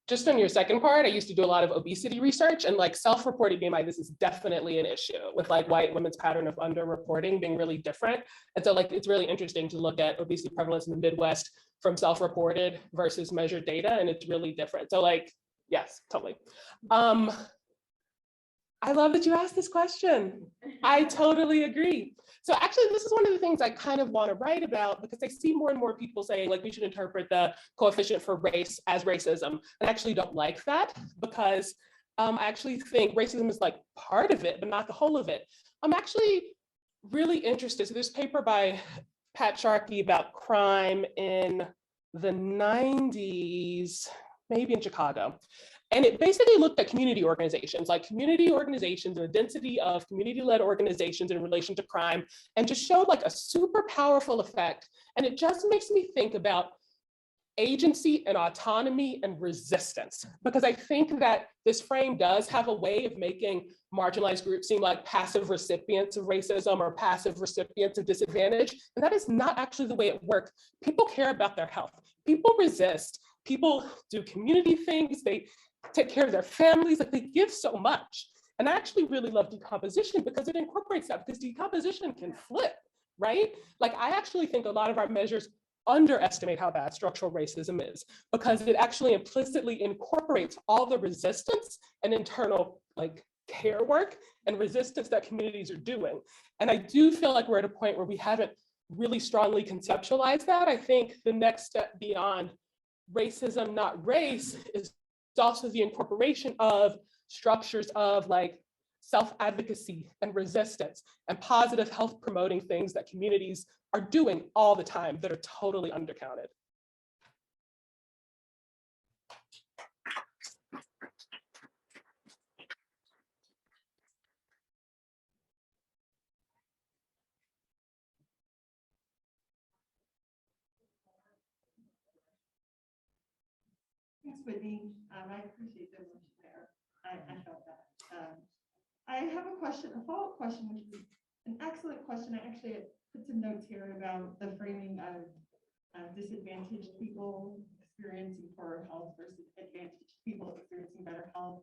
Just on your second part, I used to do a lot of obesity research, and like self-reporting BMI, this is definitely an issue with like white women's pattern of underreporting being really different. And so like, it's really interesting to look at obesity prevalence in the Midwest from self-reported versus measured data, and it's really different. So like, yes, totally. I love that you asked this question. I totally agree. So actually, this is one of the things I kind of want to write about, because I see more and more people saying like we should interpret the coefficient for race as racism. And I actually don't like that, because I actually think racism is like part of it, but not the whole of it. I'm actually really interested. So there's a paper by Pat Sharkey about crime in the 90s, maybe in Chicago. And it basically looked at community organizations, and the density of community-led organizations in relation to crime, and just showed like a super powerful effect. And it just makes me think about agency and autonomy and resistance, because I think that this frame does have a way of making marginalized groups seem like passive recipients of racism or passive recipients of disadvantage. And that is not actually the way it works. People care about their health. People resist. People do community things. They take care of their families, like they give so much. And I actually really love decomposition because it incorporates that, because decomposition can flip, right? Like I actually think a lot of our measures underestimate how bad structural racism is, because it actually implicitly incorporates all the resistance and internal like care work and resistance that communities are doing. And I do feel like we're at a point where we haven't really strongly conceptualized that. I think the next step beyond racism, not race, is also the incorporation of structures of like self-advocacy and resistance and positive health promoting things that communities are doing all the time that are totally undercounted. Thanks, Whitney. I appreciate the work there. I felt that. I have a question, a follow-up question, which is an excellent question. I actually put some notes here about the framing of disadvantaged people experiencing poorer health versus advantaged people experiencing better health.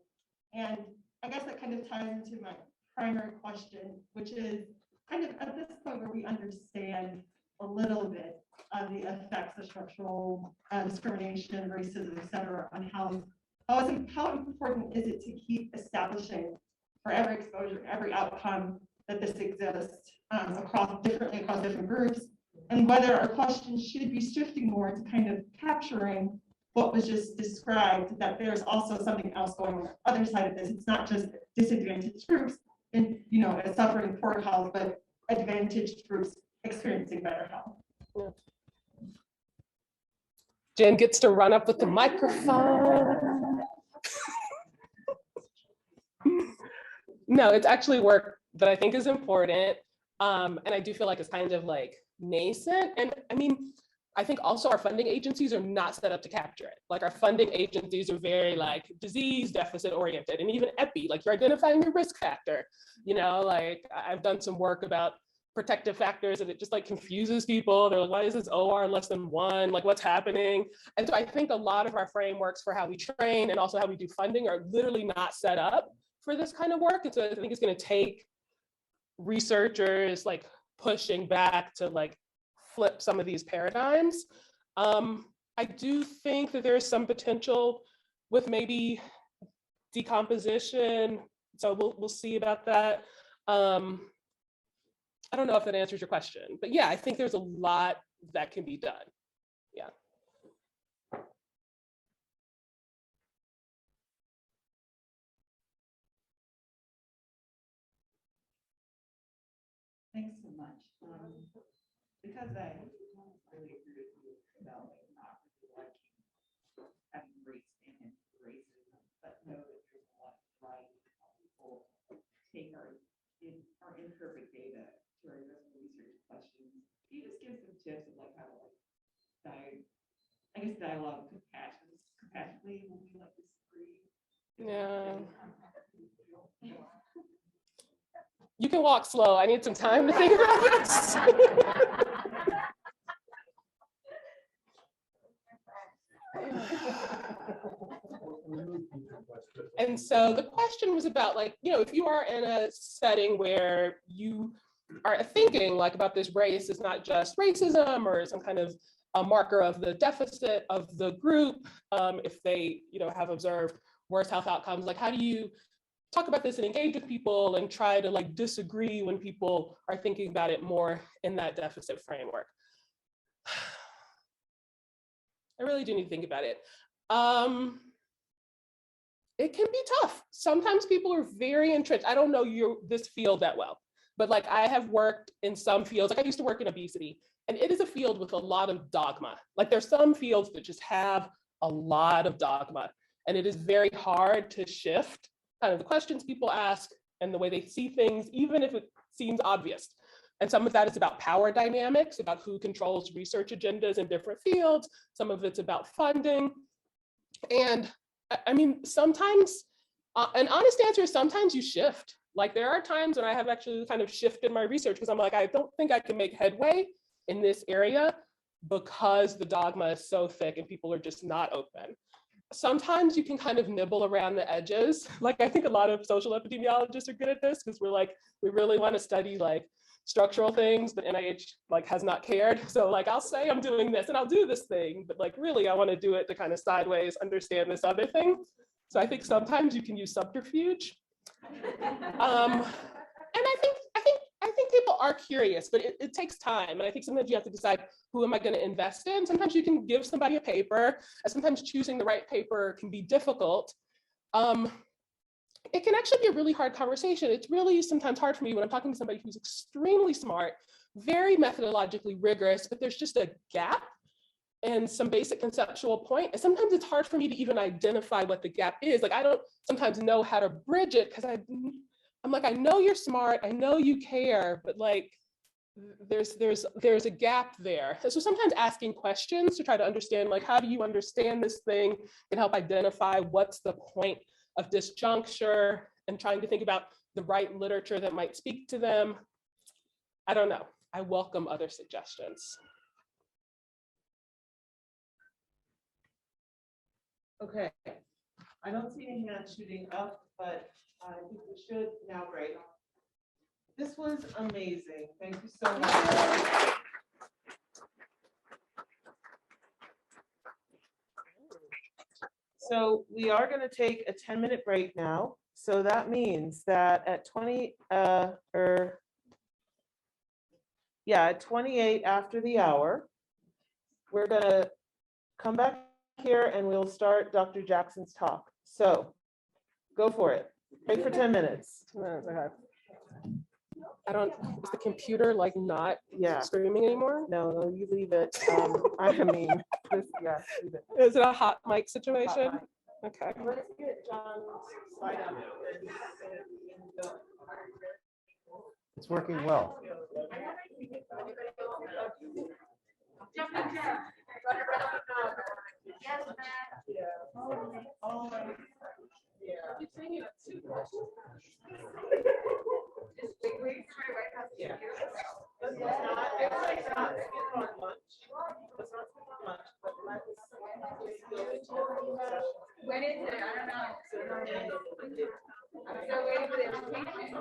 And I guess that kind of ties into my primary question, which is kind of at this point where we understand a little bit of the effects of structural discrimination, racism, et cetera, on health. How important is it to keep establishing for every exposure, every outcome that this exists across different groups, and whether our questions should be shifting more to kind of capturing what was just described, that there's also something else going on the other side of this. It's not just disadvantaged groups and suffering poor health, but advantaged groups experiencing better health. Yeah. Jen gets to run up with the microphone. No, it's actually work that I think is important. And I do feel like it's kind of like nascent. And I mean, I think also our funding agencies are not set up to capture it. Like our funding agencies are very like disease deficit oriented, and even epi, like you're identifying your risk factor. Like I've done some work about protective factors and it just like confuses people. They're like, why is this OR less than 1? Like what's happening? And so I think a lot of our frameworks for how we train and also how we do funding are literally not set up for this kind of work. And so I think it's going to take researchers like pushing back to like flip some of these paradigms. I do think that there's some potential with maybe decomposition. So we'll see about that. I don't know if that answers your question, but yeah, I think there's a lot that can be done. Yeah. Thanks so much. Because I really agree with you about not really liking having race and racism, but know that there's a lot of variety in how people take our imperfect data to our research questions. Can you just give some tips of like how to dialogue compassionately when we like disagree? Yeah. You can walk slow. I need some time to think about this. And so the question was about like, if you are in a setting where you are thinking like about this race is not just racism or some kind of a marker of the deficit of the group, if they, have observed worse health outcomes, like how do you talk about this and engage with people and try to like disagree when people are thinking about it more in that deficit framework? I really do need to think about it. It can be tough. Sometimes people are very entrenched. I don't know this field that well, but like I have worked in some fields, like I used to work in obesity, and it is a field with a lot of dogma. Like there's some fields that just have a lot of dogma, and it is very hard to shift kind of the questions people ask and the way they see things, even if it seems obvious. And some of that is about power dynamics, about who controls research agendas in different fields. Some of it's about funding. And I mean, sometimes, an honest answer is sometimes you shift. Like there are times when I have actually kind of shifted my research because I'm like, I don't think I can make headway in this area because the dogma is so thick and people are just not open. Sometimes you can kind of nibble around the edges. Like I think a lot of social epidemiologists are good at this because we're like, we really want to study like structural things, but NIH like has not cared. So like I'll say I'm doing this and I'll do this thing, but like really I want to do it to kind of sideways understand this other thing. So I think sometimes you can use subterfuge. And I think people are curious, but it takes time. And I think sometimes you have to decide, who am I going to invest in? Sometimes you can give somebody a paper, and sometimes choosing the right paper can be difficult. It can actually be a really hard conversation. It's really sometimes hard for me when I'm talking to somebody who's extremely smart, very methodologically rigorous, but there's just a gap and some basic conceptual point. And sometimes it's hard for me to even identify what the gap is. Like I don't sometimes know how to bridge it because I'm like, I know you're smart, I know you care, but like there's a gap there. And so sometimes asking questions to try to understand, like, how do you understand this thing, can help identify what's the point of disjuncture, and trying to think about the right literature that might speak to them. I don't know. I welcome other suggestions. Okay, I don't see any hands shooting up, but I think we should now break. This was amazing. Thank you so much. So we are going to take a 10-minute break now. So that means that at 28 after the hour, we're going to come back here and we'll start Dr. Jackson's talk. So go for it. Break for 10 minutes. I don't, is the computer like not streaming anymore? No, you leave it. I mean, leave it. Is it a hot mic situation? Hot mic. Okay. Let's get John's slide up. It's working well. When is it? I don't know. I'm still waiting for the invitation.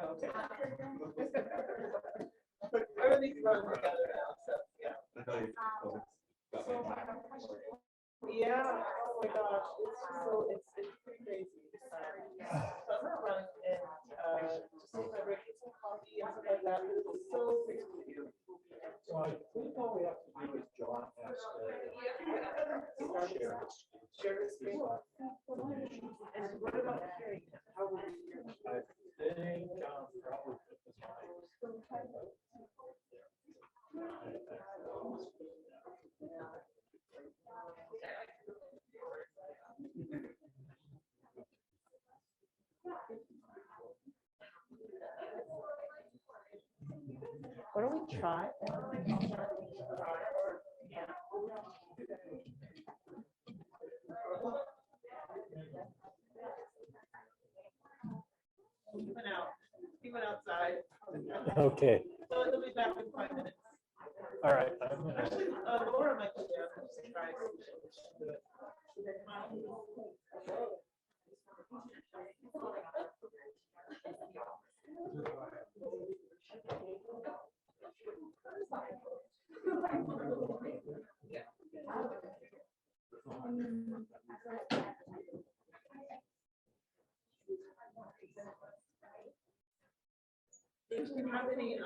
Okay. Everything's running together now, so yeah. Yeah, oh my gosh, it's pretty crazy. So I'm gonna run and just take my break, get some coffee and stuff like that. It's so great to meet you. So I think all we have to do is John has to Share the screen. And what about hearing? How would you hear? I think probably put this Why don't we try? He went outside. Okay. So he'll be back in 5 minutes. All right. Actually, Laura might be there. Just try. If you have any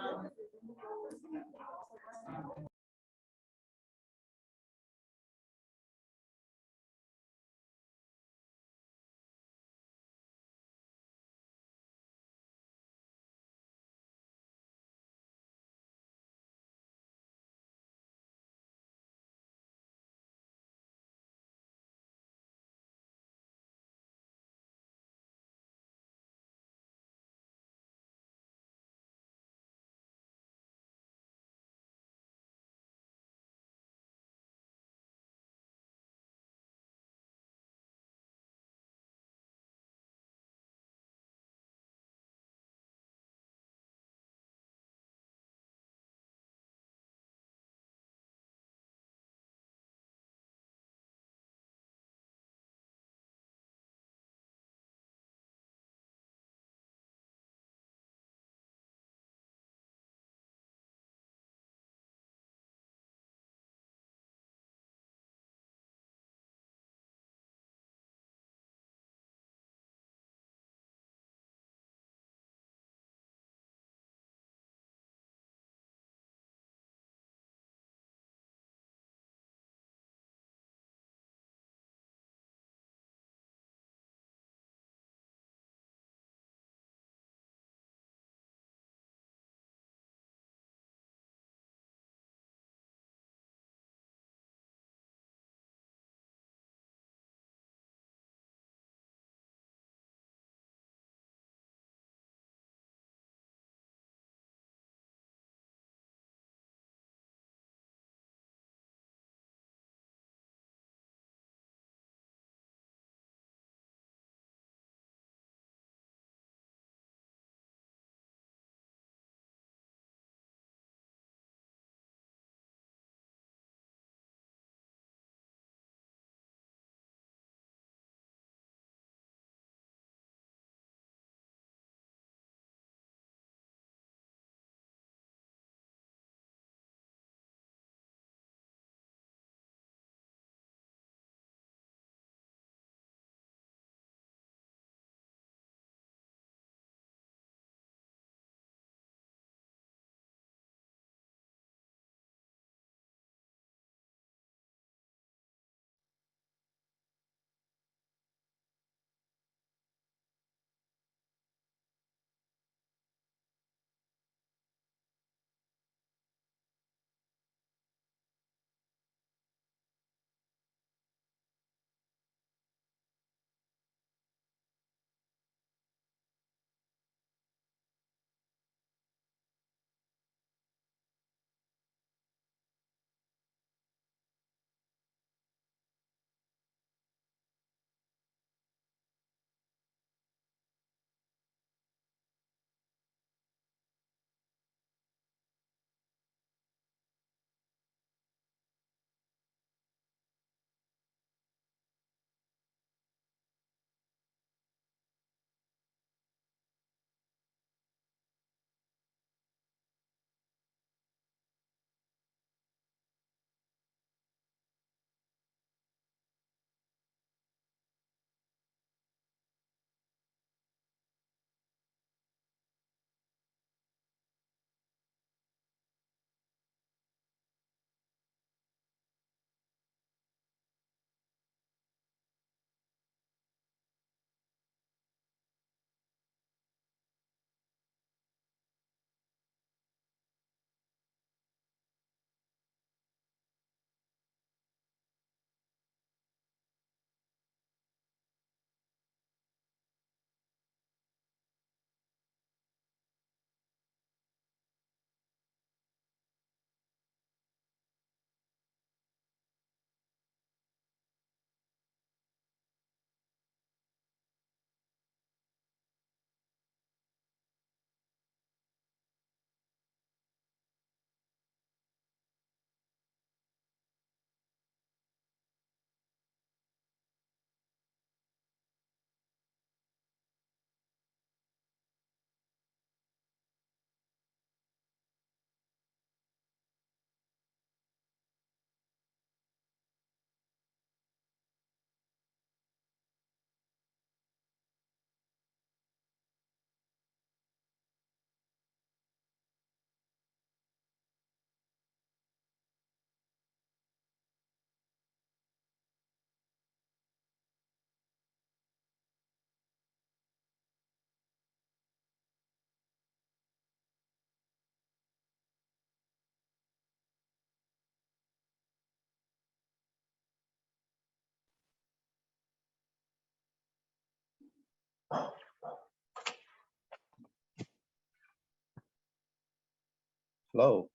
Hello.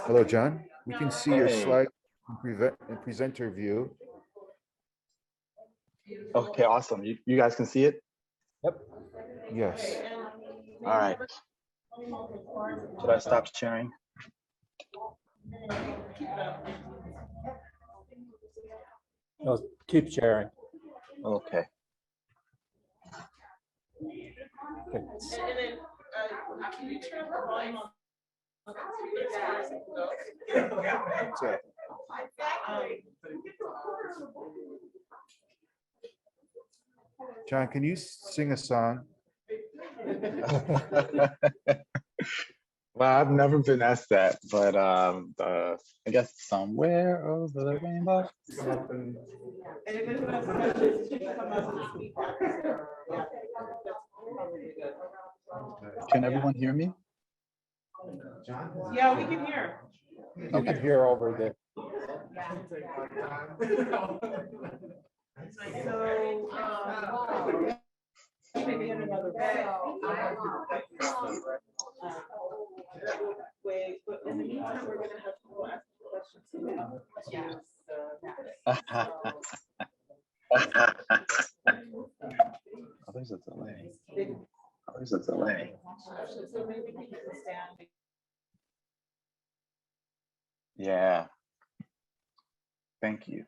Hello, John. We can see your Hey. slide in presenter view. Okay, awesome. You guys can see it? Yep. Yes. All right. Should I stop sharing? No, keep sharing. Okay. Okay. Can you turn the volume on? John, can you sing a song? Well, I've never been asked that, but I guess somewhere over the rainbow. Can everyone hear me? Yeah, we can hear. You can hear over there. Maybe in another way, but in the meantime, we're gonna have to ask questions. Oh, there's a delay. Oh, there's a delay. So maybe we can stand. Yeah. Thank you.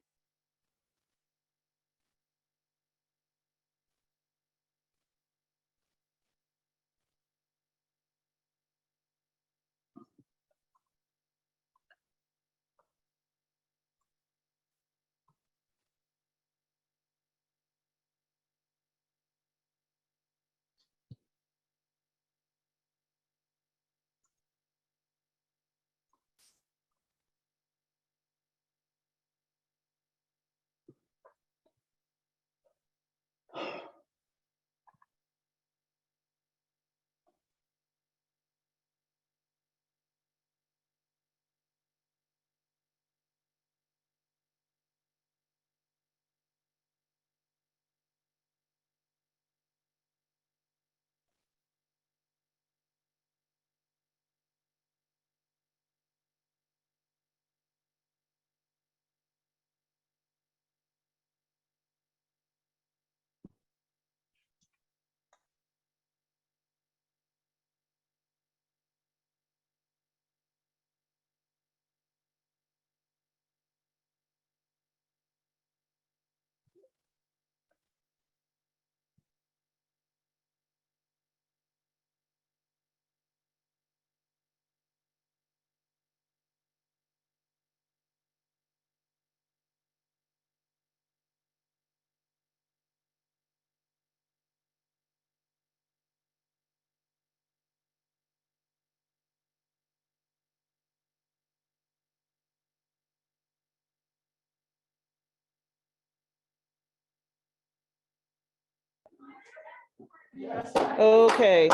Okay.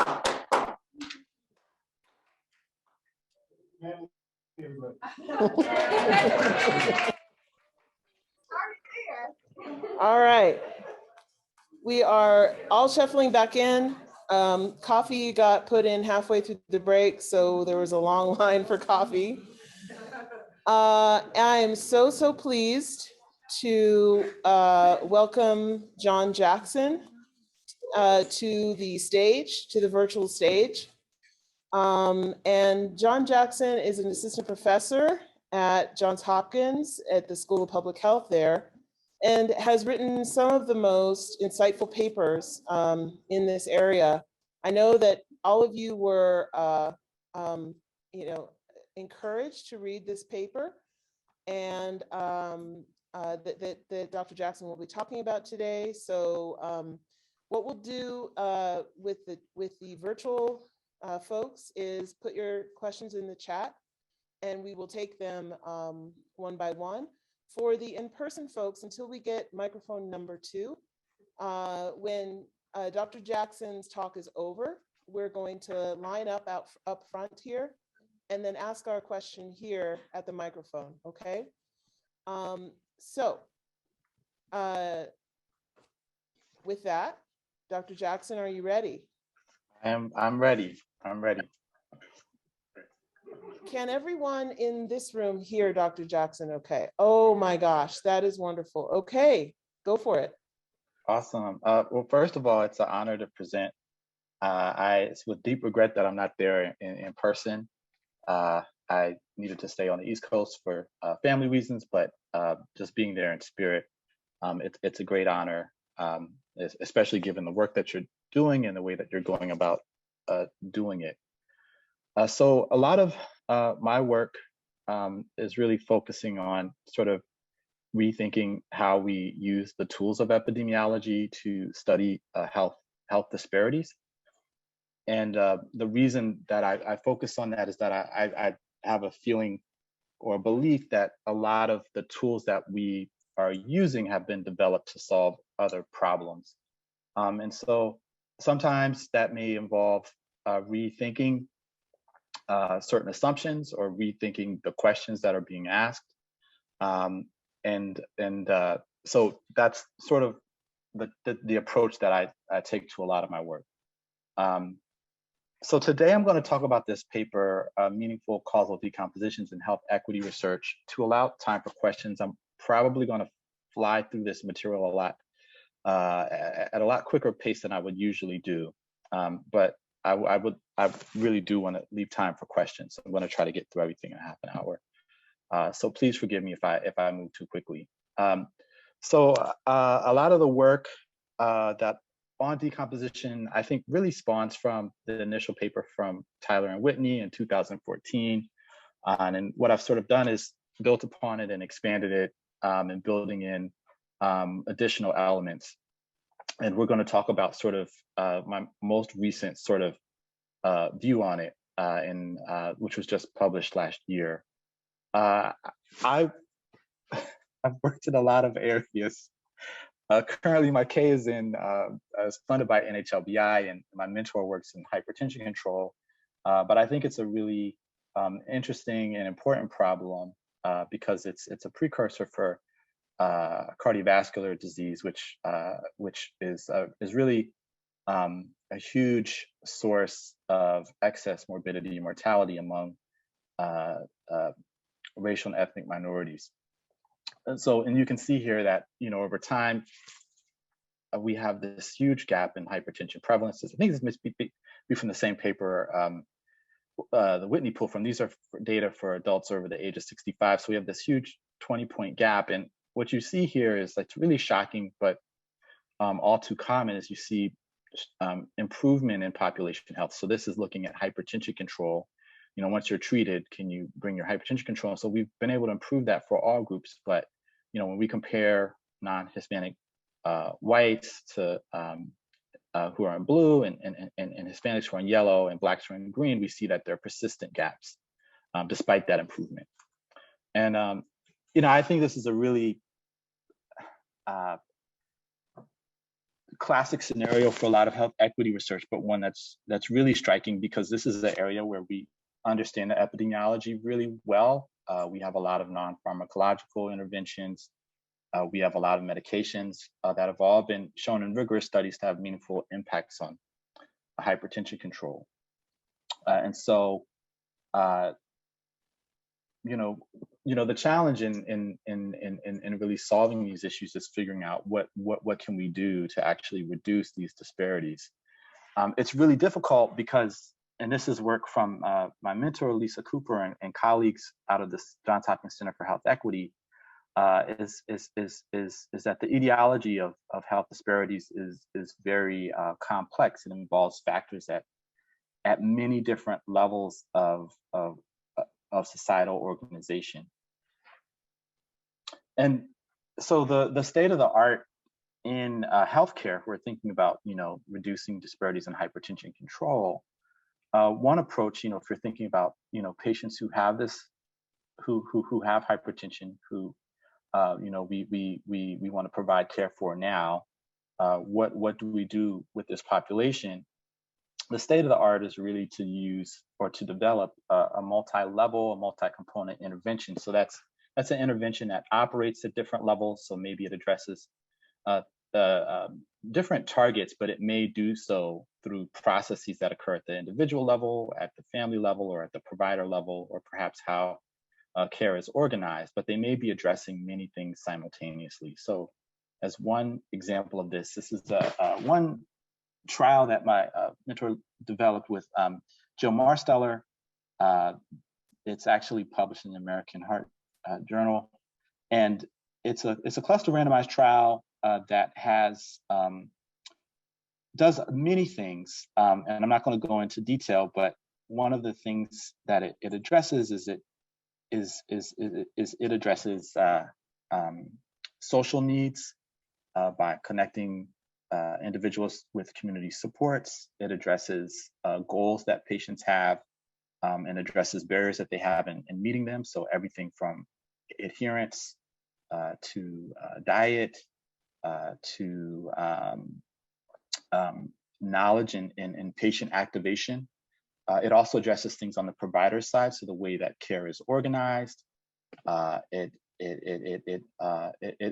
All right. We are all shuffling back in. Coffee got put in halfway through the break, so there was a long line for coffee. I am so pleased to welcome John Jackson to the stage, to the virtual stage. And John Jackson is an assistant professor at Johns Hopkins at the School of Public Health there, and has written some of the most insightful papers in this area. I know that all of you were encouraged to read this paper, and that Dr. Jackson will be talking about today. So what we'll do with the virtual folks is put your questions in the chat, and we will take them one by one. For the in-person folks, until we get microphone number 2, when Dr. Jackson's talk is over, we're going to line up up front here, and then ask our question here at the microphone, okay? So with that, Dr. Jackson, are you ready? I'm ready. I'm ready. Can everyone in this room hear Dr. Jackson okay? Oh my gosh, that is wonderful. Okay, go for it. Awesome. Well, first of all, it's an honor to present. It's with deep regret that I'm not there in person. I needed to stay on the East Coast for family reasons, but just being there in spirit, it's a great honor, especially given the work that you're doing and the way that you're going about doing it. So a lot of my work is really focusing on sort of rethinking how we use the tools of epidemiology to study health disparities. And the reason that I focus on that is that I have a feeling or belief that a lot of the tools that we are using have been developed to solve other problems. And so sometimes that may involve rethinking certain assumptions or rethinking the questions that are being asked. So that's sort of the approach that I take to a lot of my work. So today I'm going to talk about this paper, Meaningful Causal Decompositions in Health Equity Research. To allow time for questions, I'm probably going to fly through this material a lot at a lot quicker pace than I would usually do. But I really do want to leave time for questions. So I'm going to try to get through everything in half an hour. So please forgive me if I move too quickly. So a lot of the work that on decomposition, I think really spawns from the initial paper from Tyler and Whitney in 2014. And what I've sort of done is built upon it and expanded it and building in additional elements. And we're going to talk about sort of my most recent sort of view on it, which was just published last year. I've worked in a lot of areas. Currently, my K is funded by NHLBI, and my mentor works in hypertension control. But I think it's a really interesting and important problem because it's a precursor for cardiovascular disease, which is really a huge source of excess morbidity and mortality among racial and ethnic minorities. And you can see here that, over time, we have this huge gap in hypertension prevalences. I think this must be from the same paper the Whitney pulled from. These are data for adults over the age of 65. So we have this huge 20-point gap. And what you see here is like really shocking, but all too common is you see improvement in population health. So this is looking at hypertension control. Once you're treated, can you bring your hypertension control? So we've been able to improve that for all groups. But, when we compare non-Hispanic whites to who are in blue and Hispanics who are in yellow and Blacks who are in green, we see that there are persistent gaps despite that improvement. And, I think this is a really classic scenario for a lot of health equity research, but one that's really striking because this is the area where we understand the epidemiology really well. We have a lot of non-pharmacological interventions. We have a lot of medications that have all been shown in rigorous studies to have meaningful impacts on hypertension control. And so, the challenge in really solving these issues is figuring out what can we do to actually reduce these disparities. It's really difficult because, and this is work from my mentor, Lisa Cooper, and colleagues out of the Johns Hopkins Center for Health Equity, is that the etiology of health disparities is very complex and involves factors at many different levels of societal organization. And so the state of the art in healthcare, we're thinking about reducing disparities in hypertension control. One approach, if you're thinking about patients who have this, who have hypertension, who we want to provide care for now. What do we do with this population? the state of the art is really to use or to develop a multi-level, a multi-component intervention. So that's an intervention that operates at different levels. So maybe it addresses different targets, but it may do so through processes that occur at the individual level, at the family level, or at the provider level, or perhaps how care is organized, but they may be addressing many things simultaneously. So as one example of this, this is one trial that my mentor developed with Jill Marsteller. It's actually published in the American Heart Journal, and it's a cluster randomized trial that has does many things, and I'm not going to go into detail, but one of the things that it addresses is it addresses social needs by connecting individuals with community supports. It addresses goals that patients have and addresses barriers that they have in meeting them. So everything from adherence to diet to knowledge and patient activation. It also addresses things on the provider side, so the way that care is organized. It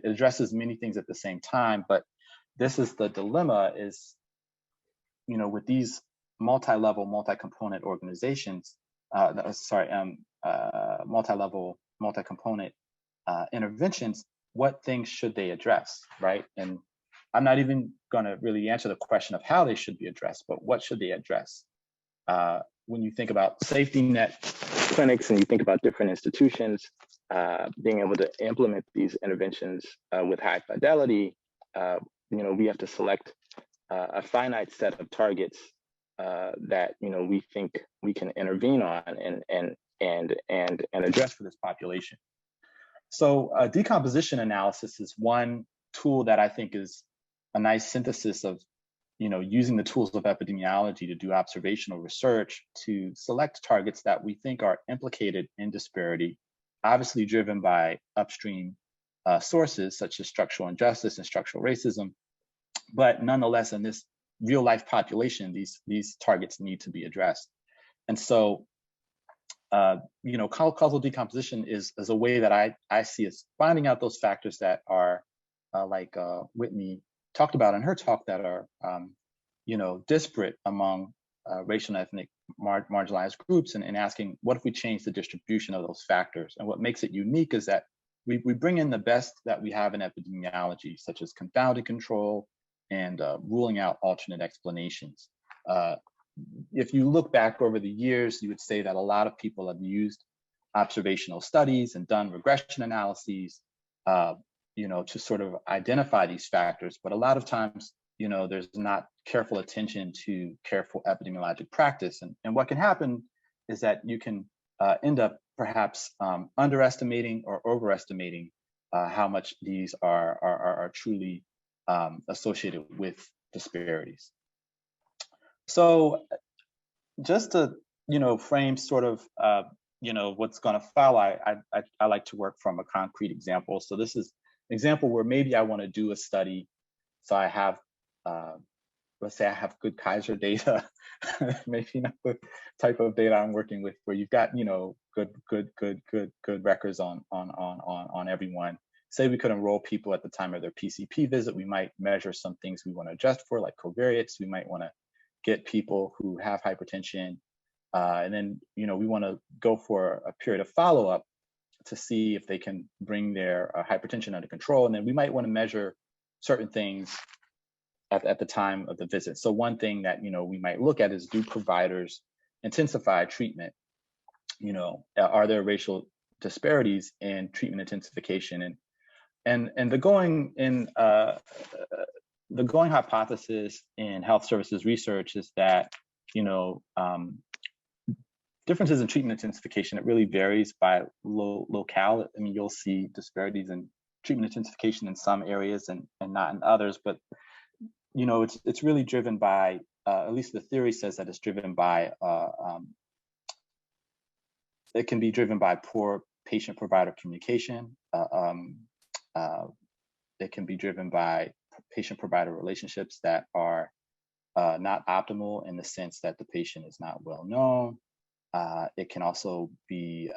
addresses many things at the same time, but this is the dilemma: is, you know, with these multi-level, multi-component organizations, multi-level, multi-component interventions, what things should they address, right? And I'm not even going to really answer the question of how they should be addressed, but what should they address? When you think about safety net clinics and you think about different institutions, being able to implement these interventions with high fidelity, you know, we have to select a finite set of targets that, you know, we think we can intervene on and address for this population. So decomposition analysis is one tool that I think is a nice synthesis of, you know, using the tools of epidemiology to do observational research to select targets that we think are implicated in disparity, obviously driven by upstream sources such as structural injustice and structural racism. But nonetheless, in this real life population, these targets need to be addressed. And so, you know, causal decomposition is a way that I see as finding out those factors that are like Whitney talked about in her talk, that are, you know, disparate among racial and ethnic marginalized groups, and asking, what if we change the distribution of those factors? And what makes it unique is that we bring in the best that we have in epidemiology, such as confounded control and ruling out alternate explanations. If you look back over the years, you would say that a lot of people have used observational studies and done regression analyses, you know, to sort of identify these factors. But a lot of times, you know, there's not careful attention to careful epidemiologic practice. And what can happen is that you can end up perhaps underestimating or overestimating how much these are truly associated with disparities. So just to, you know, frame sort of, you know, what's going to follow, I like to work from a concrete example. So this is an example where maybe I want to do a study. So I have, let's say I have good Kaiser data, maybe not the type of data I'm working with, where you've got, you know, good records on everyone. Say we could enroll people at the time of their PCP visit. We might measure some things we want to adjust for, like covariates. We might want to get people who have hypertension, and then, you know, we want to go for a period of follow-up to see if they can bring their hypertension under control. And then we might want to measure certain things at the time of the visit. So one thing that, you know, we might look at is, do providers intensify treatment? You know, are there racial disparities in treatment intensification? And the going hypothesis in health services research is that, you know, differences in treatment intensification, it really varies by locale. I mean, you'll see disparities in treatment intensification in some areas and not in others. But, you know, it's really driven by, at least the theory says that it's driven by, it can be driven by poor patient-provider communication. It can be driven by patient-provider relationships that are not optimal in the sense that the patient is not well known. It can also be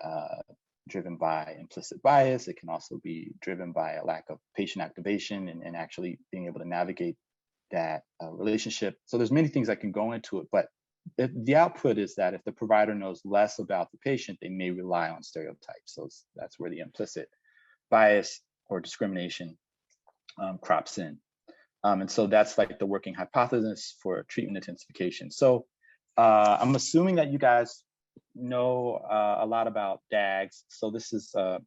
driven by implicit bias. It can also be driven by a lack of patient activation and actually being able to navigate that relationship. So there's many things that can go into it, but the output is that if the provider knows less about the patient, they may rely on stereotypes. So that's where the implicit bias or discrimination crops in. And so that's like the working hypothesis for treatment intensification. So I'm assuming that you guys know a lot about DAGs. So this is a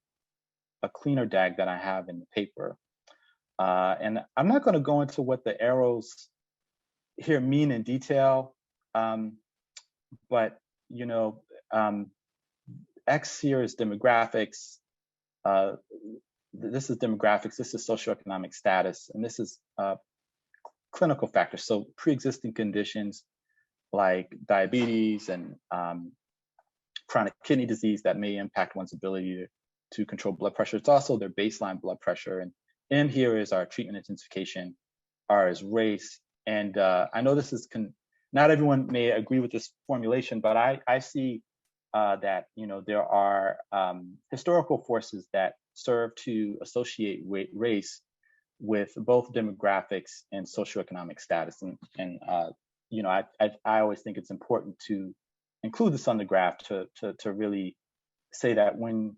cleaner DAG that I have in the paper. And I'm not going to go into what the arrows here mean in detail, but you know, X here is demographics. This is demographics. This is socioeconomic status, and this is clinical factors. So pre-existing conditions like diabetes and chronic kidney disease that may impact one's ability to control blood pressure. It's also their baseline blood pressure. And in here is our treatment intensification, R is race. And I know this is, not everyone may agree with this formulation, but I see that, you know, there are historical forces that serve to associate race with both demographics and socioeconomic status. And you know, I always think it's important to include this on the graph to really say that when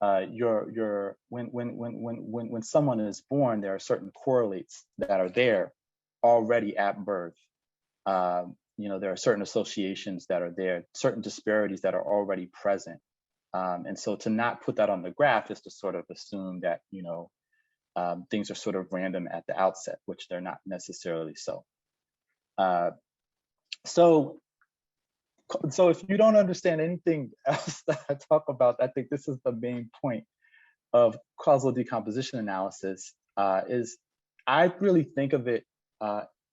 when someone is born, there are certain correlates that are there already at birth. You know, there are certain associations that are there, certain disparities that are already present. And so to not put that on the graph is to sort of assume that, you know, things are sort of random at the outset, which they're not necessarily so. So if you don't understand anything else that I talk about, I think this is the main point of causal decomposition analysis, is I really think of it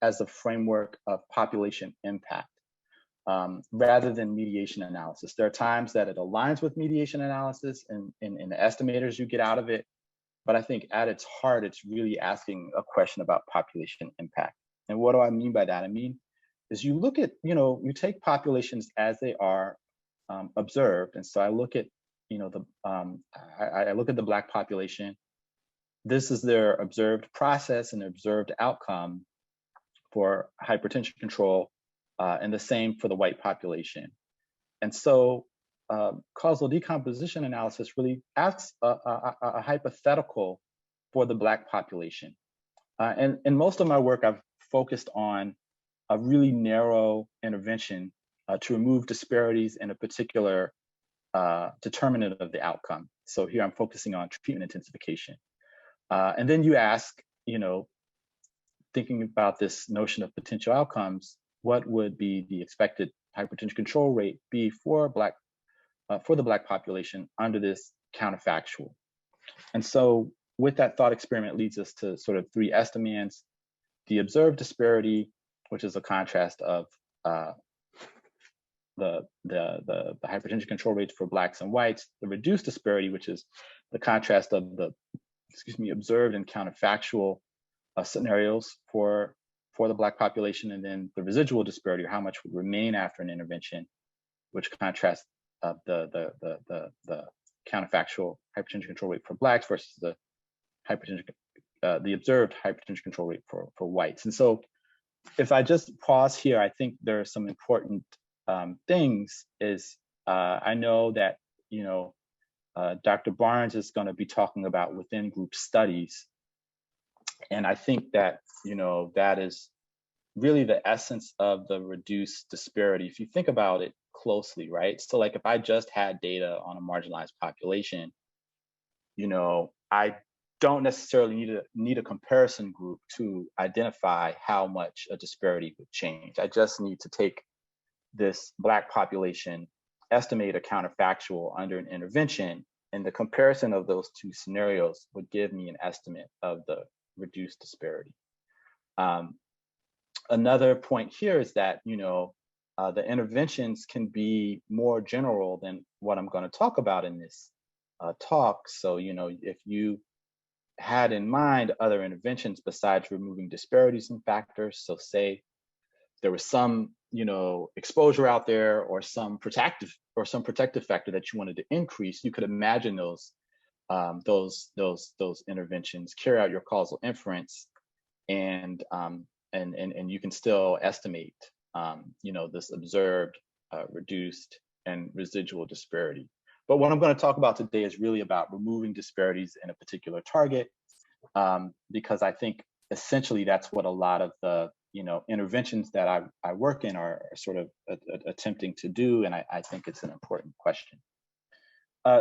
as a framework of population impact rather than mediation analysis. There are times that it aligns with mediation analysis and the estimators you get out of it, but I think at its heart, it's really asking a question about population impact. And what do I mean by that? I mean, is you look at, you know, you take populations as they are observed. And so I look at, you know, I look at the Black population. This is their observed process and their observed outcome for hypertension control, and the same for the white population. And so causal decomposition analysis really asks a hypothetical for the Black population. And in most of my work, I've focused on a really narrow intervention to remove disparities in a particular determinant of the outcome. So here I'm focusing on treatment intensification. And then you ask, you know, thinking about this notion of potential outcomes, what would be the expected hypertension control rate be for the Black population under this counterfactual? And so with that thought experiment leads us to sort of three estimates: the observed disparity, which is a contrast of the hypertension control rates for Blacks and whites; the reduced disparity, which is the contrast of the, observed and counterfactual scenarios for the Black population; and then the residual disparity, or how much would remain after an intervention, which contrasts the counterfactual hypertension control rate for Blacks versus the observed hypertension control rate for whites. And so if I just pause here, I think there are some important things. I know that, you know, Dr. Barnes is going to be talking about within group studies. And I think that, you know, that is really the essence of the reduced disparity. If you think about it closely, right? So like if I just had data on a marginalized population, you know, I don't necessarily need a comparison group to identify how much a disparity would change. I just need to take this Black population, estimate a counterfactual under an intervention, and the comparison of those two scenarios would give me an estimate of the reduced disparity. Another point here is that, you know, the interventions can be more general than what I'm going to talk about in this talk. So, you know, if you had in mind other interventions besides removing disparities in factors, so say there was some, exposure out there, or some protective factor that you wanted to increase, you could imagine those interventions, carry out your causal inference, and you can still estimate, this observed, reduced, and residual disparity. But what I'm going to talk about today is really about removing disparities in a particular target, because I think essentially that's what a lot of the interventions that I work in are sort of attempting to do, and I think it's an important question.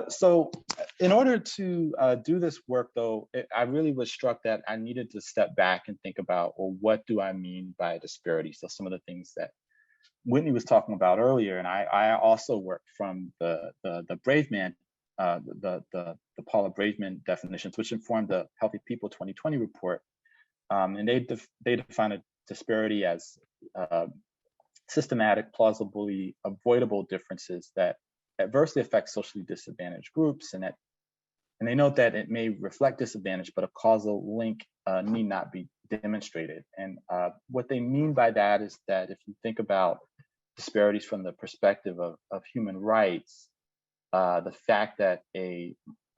So in order to do this work, though, I really was struck that I needed to step back and think about, well, what do I mean by disparity? So some of the things that Whitney was talking about earlier, and I also work from the Braveman, the Paula Braveman definitions, which informed the Healthy People 2020 report, and they define a disparity as systematic, plausibly avoidable differences that adversely affect socially disadvantaged groups, and they note that it may reflect disadvantage, but a causal link need not be demonstrated. And what they mean by that is that if you think about disparities from the perspective of human rights, the fact that a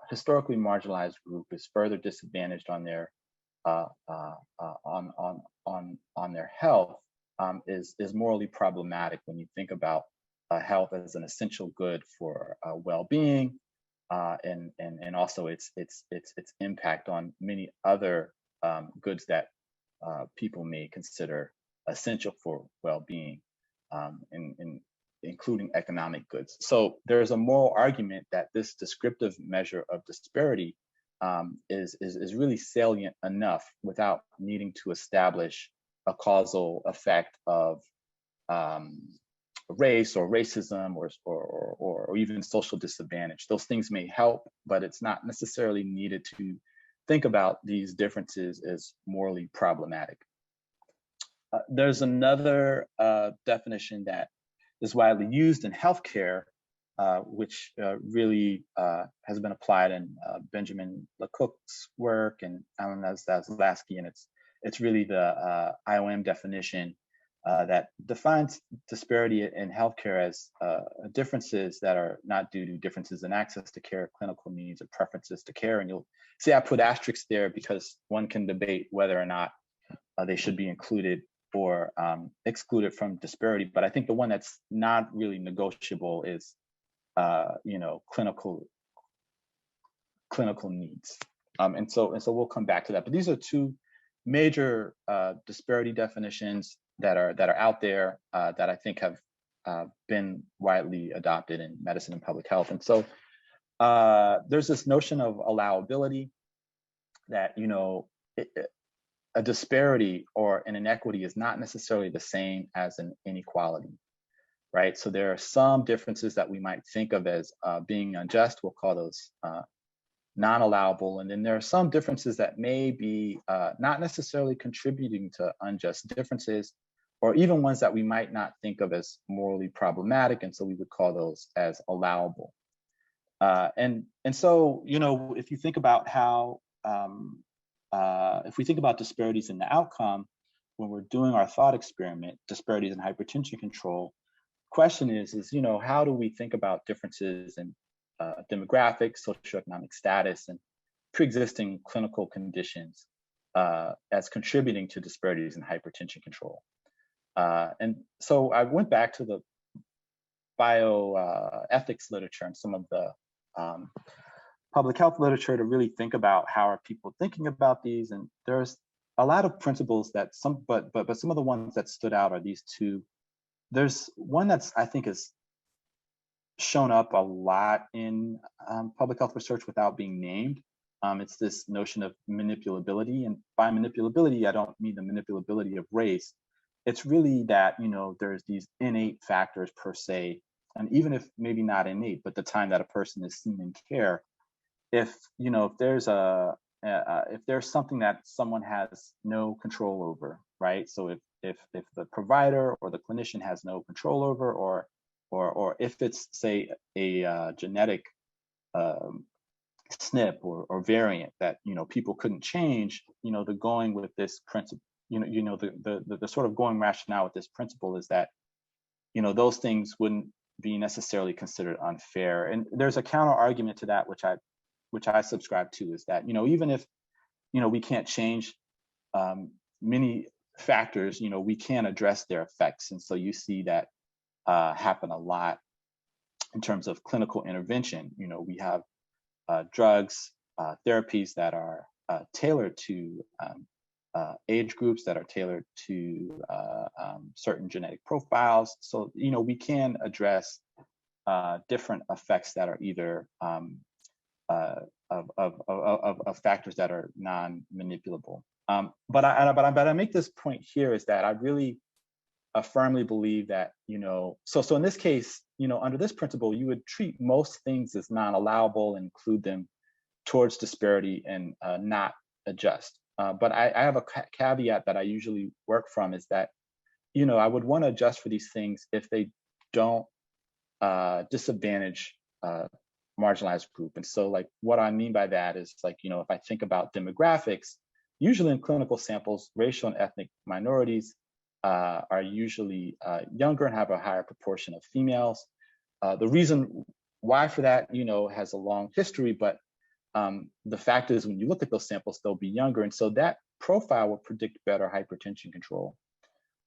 historically marginalized group is further disadvantaged on their on their health is morally problematic when you think about health as an essential good for well-being, and also its impact on many other goods that people may consider essential for well-being, including economic goods. So there's a moral argument that this descriptive measure of disparity is really salient enough without needing to establish a causal effect of race or racism or even social disadvantage. Those things may help, but it's not necessarily needed to think about these differences as morally problematic. There's another definition that is widely used in healthcare, which really has been applied in Benjamin LeCook's work and Alan Zaslavsky, and it's really the IOM definition that defines disparity in healthcare as differences that are not due to differences in access to care, clinical needs, or preferences to care. And you'll see I put asterisks there because one can debate whether or not they should be included or excluded from disparity. But I think the one that's not really negotiable is clinical needs. And so we'll come back to that. But these are two major disparity definitions that are out there that I think have been widely adopted in medicine and public health. And so there's this notion of allowability that a disparity or an inequity is not necessarily the same as an inequality, right? So there are some differences that we might think of as being unjust. We'll call those non-allowable. And then there are some differences that may be not necessarily contributing to unjust differences, or even ones that we might not think of as morally problematic. And so we would call those as allowable. And so, if you think about how, if we think about disparities in the outcome, when we're doing our thought experiment, disparities in hypertension control, question is, how do we think about differences in demographics, socioeconomic status, and pre-existing clinical conditions as contributing to disparities in hypertension control? And so I went back to the bioethics literature and some of the public health literature to really think about how are people thinking about these. And there's a lot of principles that but some of the ones that stood out are these two. There's one that's, I think, is shown up a lot in public health research without being named. It's this notion of manipulability. And by manipulability, I don't mean the manipulability of race. It's really that, there's these innate factors per se, and even if maybe not innate, but the time that a person is seen in care, if there's something that someone has no control over, right? So if the provider or the clinician has no control over, or if it's, say, a genetic SNP or variant that people couldn't change, the going with this principle, the sort of going rationale with this principle is that, those things wouldn't be necessarily considered unfair. And there's a counter argument to that, which I subscribe to, is that, even if, we can't change many factors, we can address their effects. And so you see that happen a lot in terms of clinical intervention. We have drugs, therapies that are tailored to age groups, that are tailored to certain genetic profiles. So, we can address different effects that are either of factors that are non-manipulable. But I make this point here is that I really firmly believe that, so in this case, under this principle, you would treat most things as non-allowable and include them towards disparity and not adjust. But I have a caveat that I usually work from, is that, I would want to adjust for these things if they don't disadvantage marginalized group. And so, like, what I mean by that is, like, if I think about demographics, usually in clinical samples, racial and ethnic minorities are usually younger and have a higher proportion of females. The reason why for that, has a long history, but the fact is, when you look at those samples, they'll be younger. And so that profile will predict better hypertension control.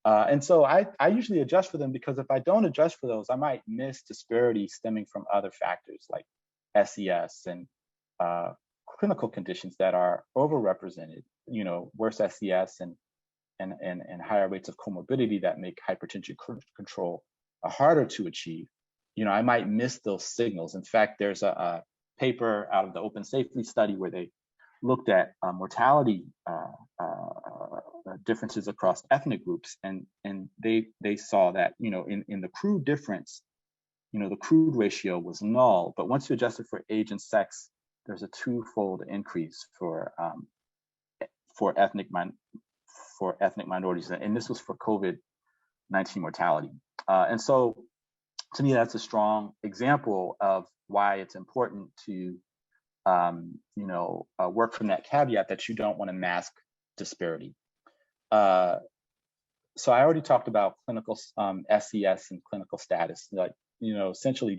And so I usually adjust for them, because if I don't adjust for those, I might miss disparities stemming from other factors like SES and clinical conditions that are overrepresented, worse SES and higher rates of comorbidity that make hypertension control harder to achieve. I might miss those signals. In fact, there's a paper out of the Open Safety study where they looked at mortality differences across ethnic groups, and they saw that, in the crude difference, the crude ratio was null, but once you adjust it for age and sex, there's a twofold increase for ethnic minorities, and this was for COVID-19 mortality. And so, to me, that's a strong example of why it's important to work from that caveat that you don't want to mask disparity. So I already talked about clinical SES and clinical status. Like, essentially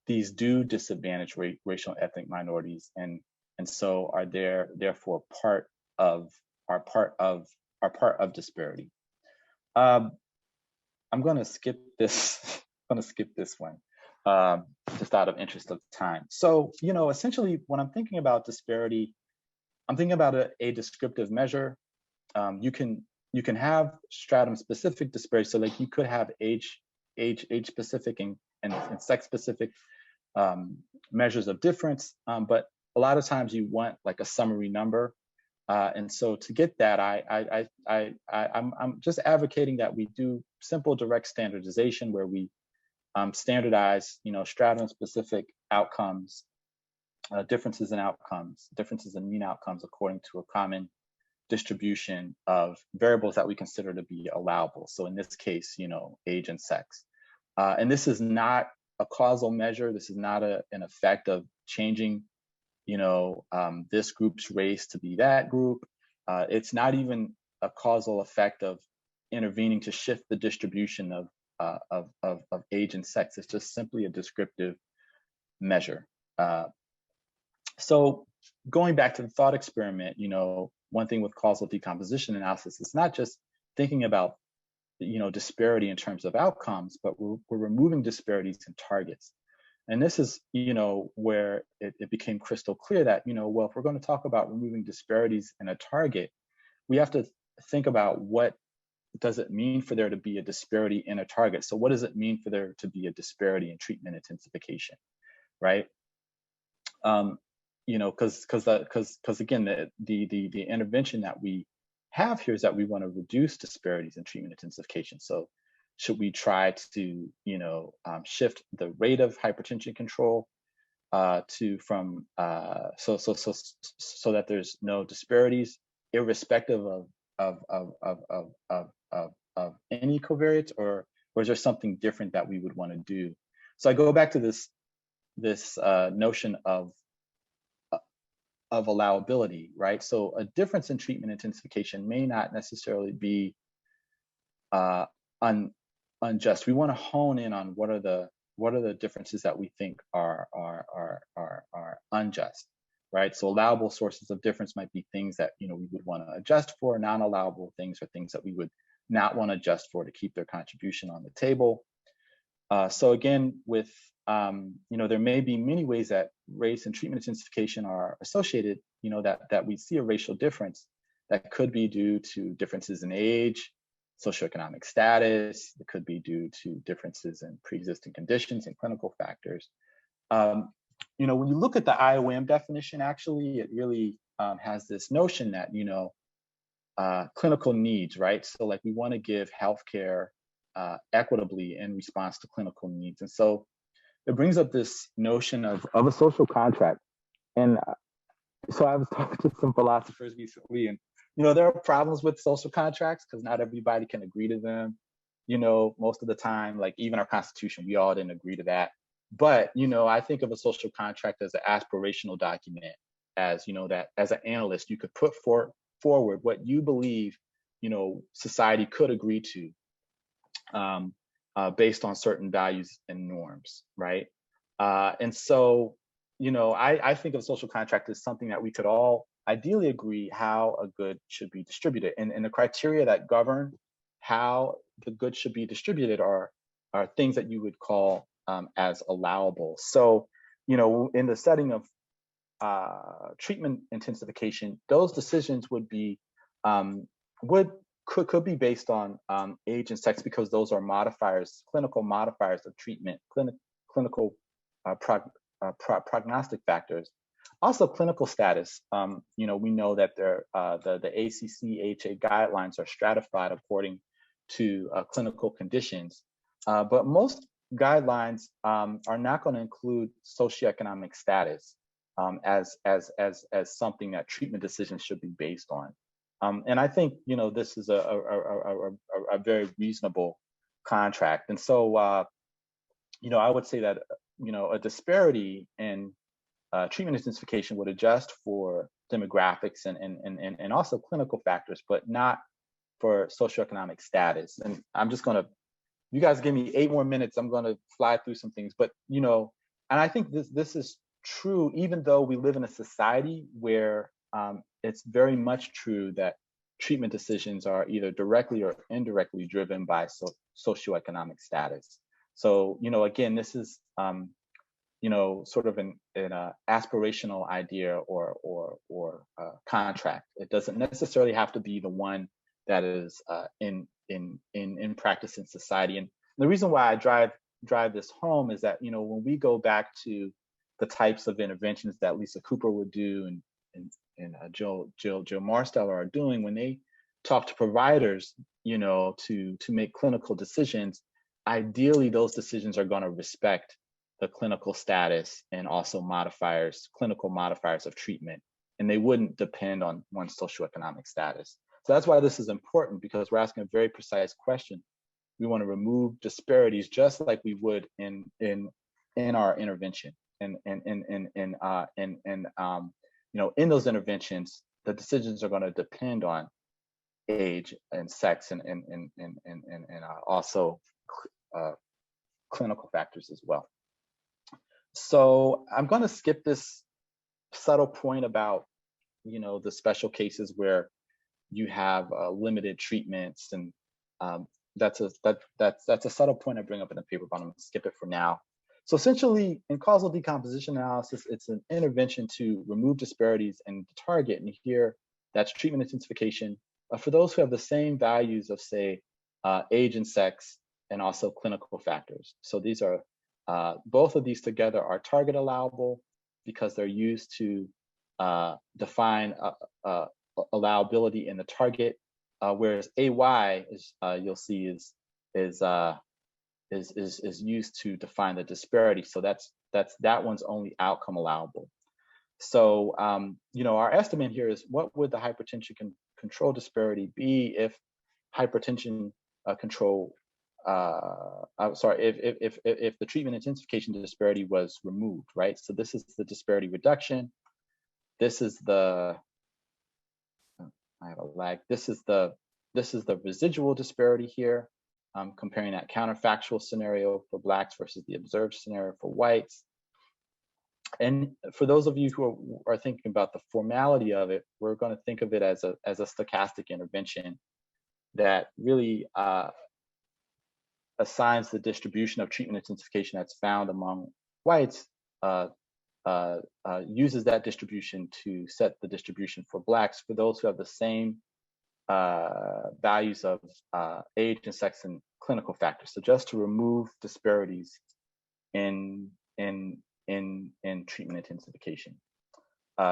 these do disadvantage racial and ethnic minorities, and so are therefore part of disparity. I'm going to skip this. I'm going to skip this one, just out of interest of time. So, essentially, when I'm thinking about disparity, I'm thinking about a descriptive measure. You can have stratum-specific disparity. So, like, you could have age-specific and sex-specific measures of difference, but a lot of times you want like a summary number. And so to get that, I'm just advocating that we do simple direct standardization, where we standardize, stratum-specific outcomes, differences in mean outcomes according to a common distribution of variables that we consider to be allowable. So in this case, age and sex. And this is not a causal measure. This is not an effect of changing, this group's race to be that group. It's not even a causal effect of intervening to shift the distribution of age and sex. It's just simply a descriptive measure. So going back to the thought experiment, one thing with causal decomposition analysis, it's not just thinking about disparity in terms of outcomes, but we're removing disparities in targets. And this is, where it became crystal clear that, well, if we're going to talk about removing disparities in a target, we have to think about what does it mean for there to be a disparity in a target. So what does it mean for there to be a disparity in treatment intensification, right? Because again, the intervention that we have here is that we want to reduce disparities in treatment intensification. So should we try to, shift the rate of hypertension control so that there's no disparities, irrespective of any covariates, or is there something different that we would want to do? So I go back to this notion of of allowability, right? So a difference in treatment intensification may not necessarily be unjust. We want to hone in on what are the differences that we think are unjust, right? So allowable sources of difference might be things that we would want to adjust for. Non-allowable things are things that we would not want to adjust for to keep their contribution on the table. So again, with there may be many ways that race and treatment intensification are associated. That we see a racial difference that could be due to differences in age, socioeconomic status. It could be due to differences in pre-existing conditions and clinical factors. When you look at the IOM definition, actually, it really has this notion that clinical needs, right? So like we want to give healthcare equitably in response to clinical needs, and so it brings up this notion of a social contract. And so I was talking to some philosophers recently, and there are problems with social contracts because not everybody can agree to them. Most of the time, like even our Constitution, we all didn't agree to that. But I think of a social contract as an aspirational document, as that as an analyst, you could put forward what you believe society could agree to. Based on certain values and norms, right? And so, I think of social contract as something that we could all ideally agree how a good should be distributed. And the criteria that govern how the good should be distributed are things that you would call as allowable. So, in the setting of treatment intensification, those decisions would be could be based on age and sex, because those are modifiers, clinical modifiers of treatment, clinical prognostic factors. Also, clinical status. We know that the ACC/AHA guidelines are stratified according to clinical conditions, but most guidelines are not going to include socioeconomic status as something that treatment decisions should be based on. And I think this is a very reasonable contract. And so I would say that a disparity in treatment intensification would adjust for demographics and also clinical factors, but not for socioeconomic status. And I'm just going to, you guys give me 8 more minutes, I'm going to fly through some things. But and I think this is true, even though we live in a society where it's very much true that treatment decisions are either directly or indirectly driven by socioeconomic status. So, again, this is, sort of an aspirational idea or contract. It doesn't necessarily have to be the one that is in practice in society. And the reason why I drive this home is that, when we go back to the types of interventions that Lisa Cooper would do and Jill Marsteller are doing when they talk to providers, to make clinical decisions, ideally those decisions are going to respect the clinical status and also clinical modifiers of treatment, and they wouldn't depend on one's socioeconomic status. So that's why this is important, because we're asking a very precise question. We want to remove disparities just like we would in our intervention. In those interventions, the decisions are going to depend on age and sex and also clinical factors as well. So I'm going to skip this subtle point about the special cases where you have limited treatments, and that's a subtle point I bring up in the paper, but I'm going to skip it for now. So essentially, in causal decomposition analysis, it's an intervention to remove disparities and target, and here that's treatment intensification for those who have the same values of, say, age and sex, and also clinical factors. So these are, both of these together are target allowable because they're used to define allowability in the target, whereas AY is, you'll see, is used to define the disparity. So that one's only outcome allowable. So our estimate here is, what would the hypertension control disparity be if hypertension control, if the treatment intensification disparity was removed, right? So this is the disparity reduction. this is the, I have a lag. This is the residual disparity here, comparing that counterfactual scenario for Blacks versus the observed scenario for whites. And for those of you who are thinking about the formality of it, we're going to think of it as a stochastic intervention that really assigns the distribution of treatment intensification that's found among whites, uses that distribution to set the distribution for Blacks for those who have the same values of age and sex and clinical factors. So just to remove disparities in treatment intensification.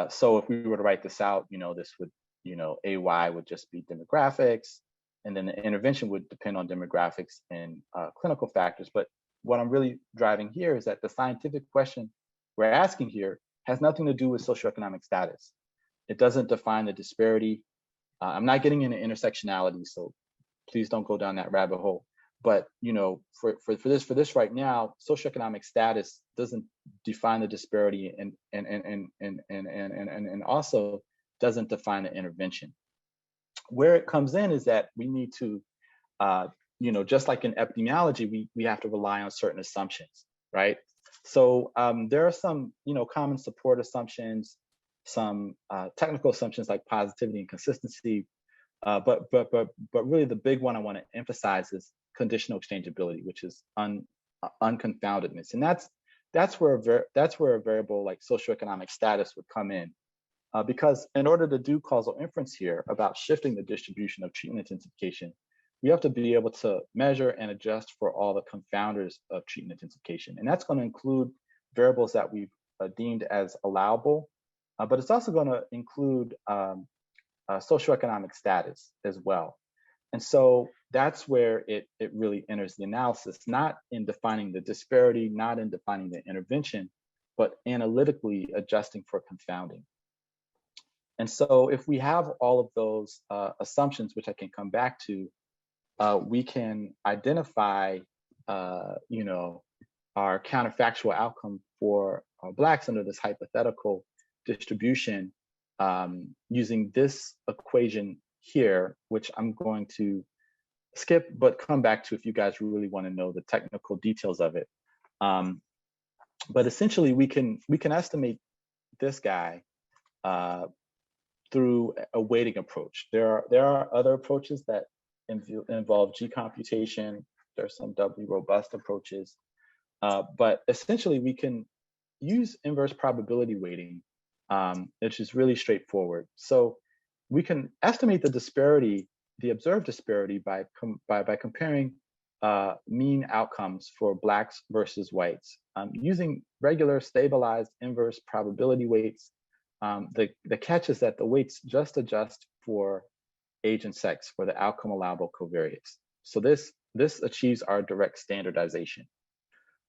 So if we were to write this out, this would, AY would just be demographics, and then the intervention would depend on demographics and clinical factors. But what I'm really driving here is that the scientific question we're asking here has nothing to do with socioeconomic status. It doesn't define the disparity. I'm not getting into intersectionality, so please don't go down that rabbit hole. But for this right now, socioeconomic status doesn't define the disparity, and also doesn't define the intervention. Where it comes in is that we need to, just like in epidemiology, we have to rely on certain assumptions, right? So there are some, common support assumptions, some technical assumptions like positivity and consistency, but really the big one I want to emphasize is conditional exchangeability, which is unconfoundedness, and that's where a variable like socioeconomic status would come in, because in order to do causal inference here about shifting the distribution of treatment intensification, we have to be able to measure and adjust for all the confounders of treatment intensification, and that's going to include variables that we've deemed as allowable, but it's also going to include socioeconomic status as well. And so that's where it really enters the analysis, not in defining the disparity, not in defining the intervention, but analytically adjusting for confounding. And so if we have all of those assumptions, which I can come back to, we can identify, our counterfactual outcome for Blacks under this hypothetical distribution using this equation here, which I'm going to skip, but come back to if you guys really want to know the technical details of it. But essentially, we can estimate this guy through a weighting approach. There are other approaches that involve G computation. There's some doubly robust approaches, but essentially we can use inverse probability weighting, which is really straightforward. So we can estimate the disparity, the observed disparity, by comparing mean outcomes for Blacks versus whites using regular stabilized inverse probability weights. The catch is that the weights just adjust for age and sex for the outcome allowable covariates. So this achieves our direct standardization.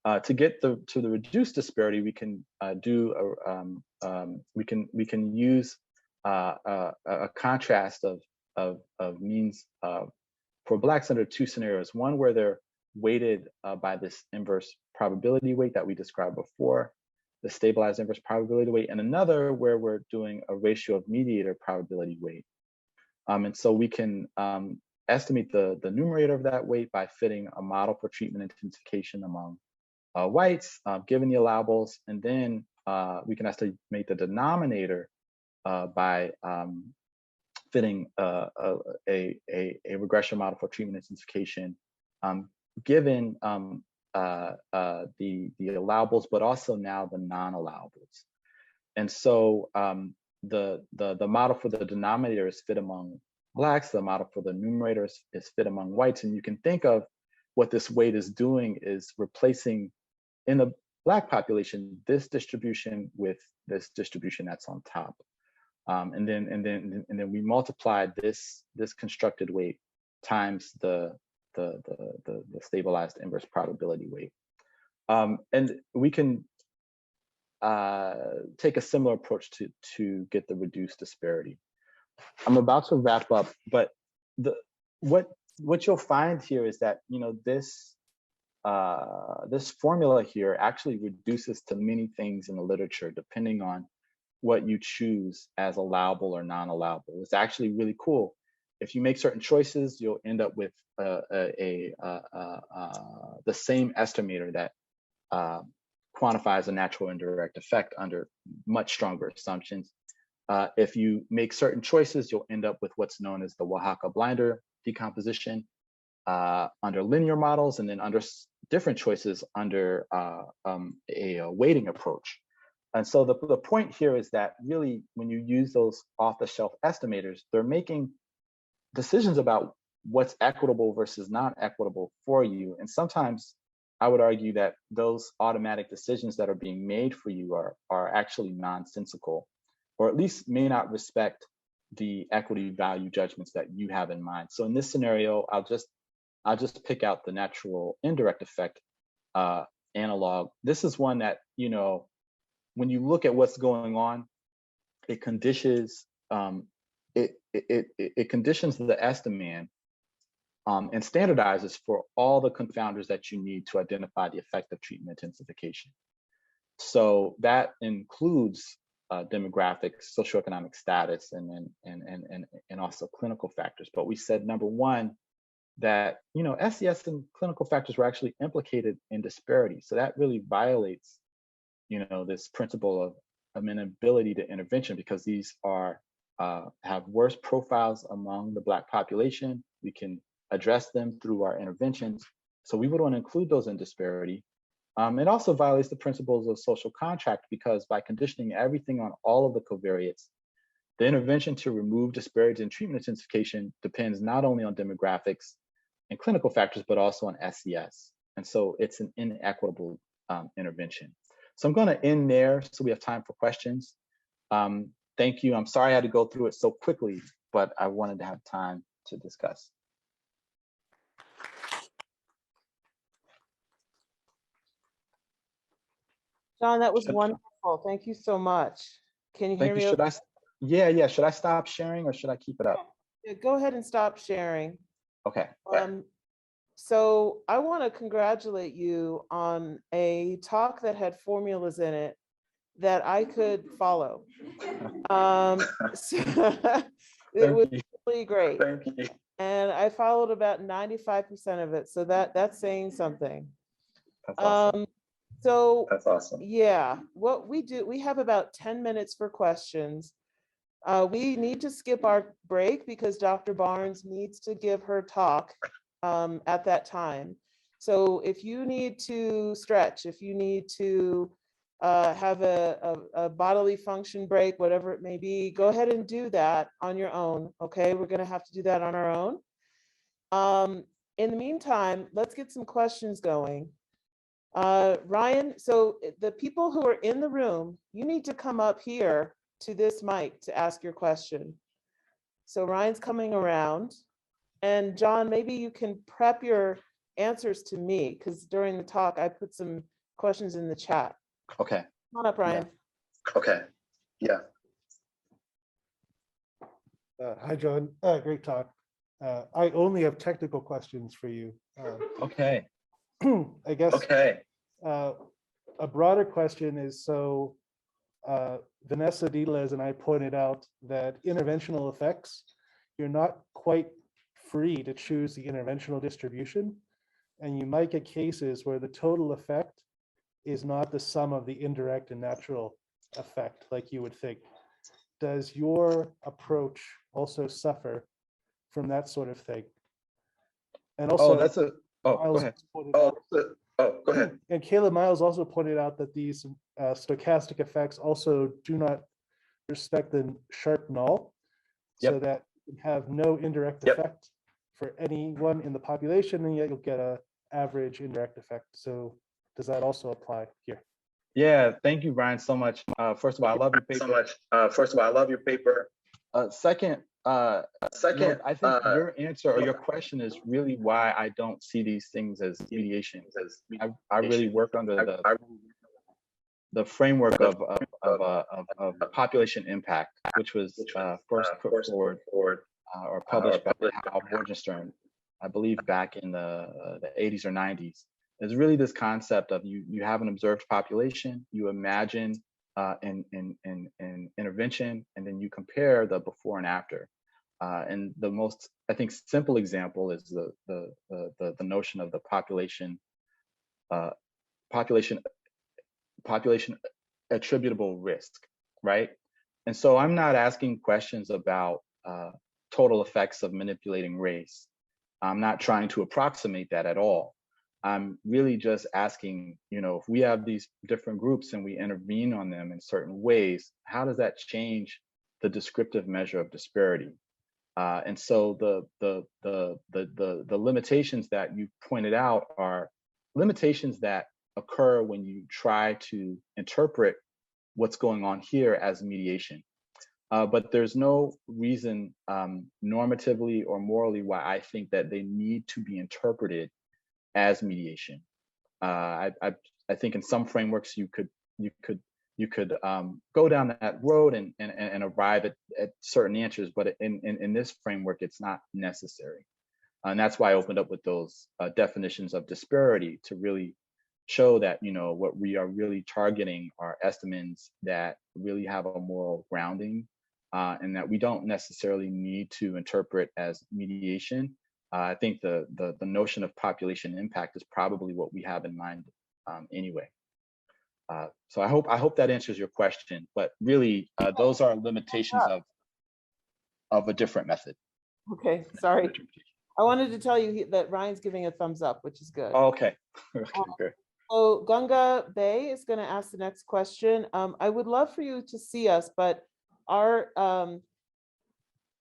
To get to the reduced disparity, we can use a contrast of means for Blacks under two scenarios. One where they're weighted by this inverse probability weight that we described before, the stabilized inverse probability weight, and another where we're doing a ratio of mediator probability weight. And so we can estimate the numerator of that weight by fitting a model for treatment intensification among whites, given the allowables, and then we can estimate the denominator by fitting a regression model for treatment intensification, given the allowables, but also now the non-allowables. And so the model for the denominator is fit among Blacks, the model for the numerator is fit among whites, and you can think of what this weight is doing is replacing in the Black population this distribution with this distribution that's on top, and then we multiply this constructed weight times the stabilized inverse probability weight, and we can take a similar approach to get the reduced disparity. I'm about to wrap up, but what you'll find here is that this formula here actually reduces to many things in the literature, depending on what you choose as allowable or non-allowable. It's actually really cool. If you make certain choices, you'll end up with the same estimator that quantifies a natural indirect effect under much stronger assumptions. If you make certain choices, you'll end up with what's known as the Oaxaca blinder decomposition under linear models, and then under different choices under a weighting approach. And so the point here is that really, when you use those off-the-shelf estimators, they're making decisions about what's equitable versus not equitable for you. And sometimes I would argue that those automatic decisions that are being made for you are actually nonsensical, or at least may not respect the equity value judgments that you have in mind. So in this scenario, I'll just pick out the natural indirect effect analog. This is one that, you know, when you look at what's going on, it conditions it conditions the estimand and standardizes for all the confounders that you need to identify the effect of treatment intensification. So that includes demographics, socioeconomic status, and also clinical factors. But we said, number one, that, you know, SES and clinical factors were actually implicated in disparity. So that really violates, you know, this principle of amenability to intervention, because these are have worse profiles among the Black population. We can address them through our interventions. So we would want to include those in disparity. It also violates the principles of social contract, because by conditioning everything on all of the covariates, the intervention to remove disparities in treatment intensification depends not only on demographics and clinical factors, but also on SES. And so it's an inequitable intervention. So I'm going to end there so we have time for questions. Thank you. I'm sorry I had to go through it so quickly, but I wanted to have time to discuss. John, that was wonderful. Thank you so much. Can you hear me? Should I? Yeah. Should I stop sharing or should I keep it up? Yeah, go ahead and stop sharing. Okay. So I want to congratulate you on a talk that had formulas in it that I could follow. So it was really great. Thank you. And I followed about 95% of it. So that's saying something. That's awesome. So that's awesome. Yeah, what we do, we have about 10 minutes for questions. We need to skip our break because Dr. Barnes needs to give her talk at that time. So if you need to stretch, if you need to have a bodily function break, whatever it may be, go ahead and do that on your own. Okay, we're gonna have to do that on our own. In the meantime, let's get some questions going. Ryan, so the people who are in the room, you need to come up here to this mic to ask your question. So Ryan's coming around. And John, maybe you can prep your answers to me, because during the talk, I put some questions in the chat. Okay. Come on up, Ryan. Yeah. Okay. Yeah. Hi, John. Great talk. I only have technical questions for you. Okay. I guess a broader question is, so Vanessa Diles and I pointed out that interventional effects, you're not quite free to choose the interventional distribution, and you might get cases where the total effect is not the sum of the indirect and natural effect like you would think. Does your approach also suffer from that sort of thing? And also, go ahead. Go ahead. And Caleb Miles also pointed out that these stochastic effects also do not respect the sharp null, so that you have no indirect effect for anyone in the population, and yet you'll get an average indirect effect. So does that also apply here? Yeah, thank you, Brian, so much. First of all, I love your paper. Second, I think your answer or your question is really why I don't see these things as mediation. I really work under the framework of population impact, which was first put forward or published by Hal Morgenstern, I believe back in the 80s or 90s. There's really this concept of you have an observed population, you imagine in intervention, and then you compare the before and after. And the most, I think, simple example is the notion of the population attributable risk, right? And so I'm not asking questions about total effects of manipulating race. I'm not trying to approximate that at all. I'm really just asking, if we have these different groups and we intervene on them in certain ways, how does that change the descriptive measure of disparity? And so the limitations that you pointed out are limitations that occur when you try to interpret what's going on here as mediation. But there's no reason normatively or morally why I think that they need to be interpreted as mediation. I think in some frameworks you could go down that road and arrive at certain answers, but in this framework it's not necessary. And that's why I opened up with those definitions of disparity, to really show that what we are really targeting are estimates that really have a moral grounding, and that we don't necessarily need to interpret as mediation. I think the notion of population impact is probably what we have in mind anyway. So I hope that answers your question, but really those are limitations of a different method. Okay, sorry. I wanted to tell you that Ryan's giving a thumbs up, which is good. Oh, okay. Okay, good. So Ganga Bay is going to ask the next question. I would love for you to see us, but our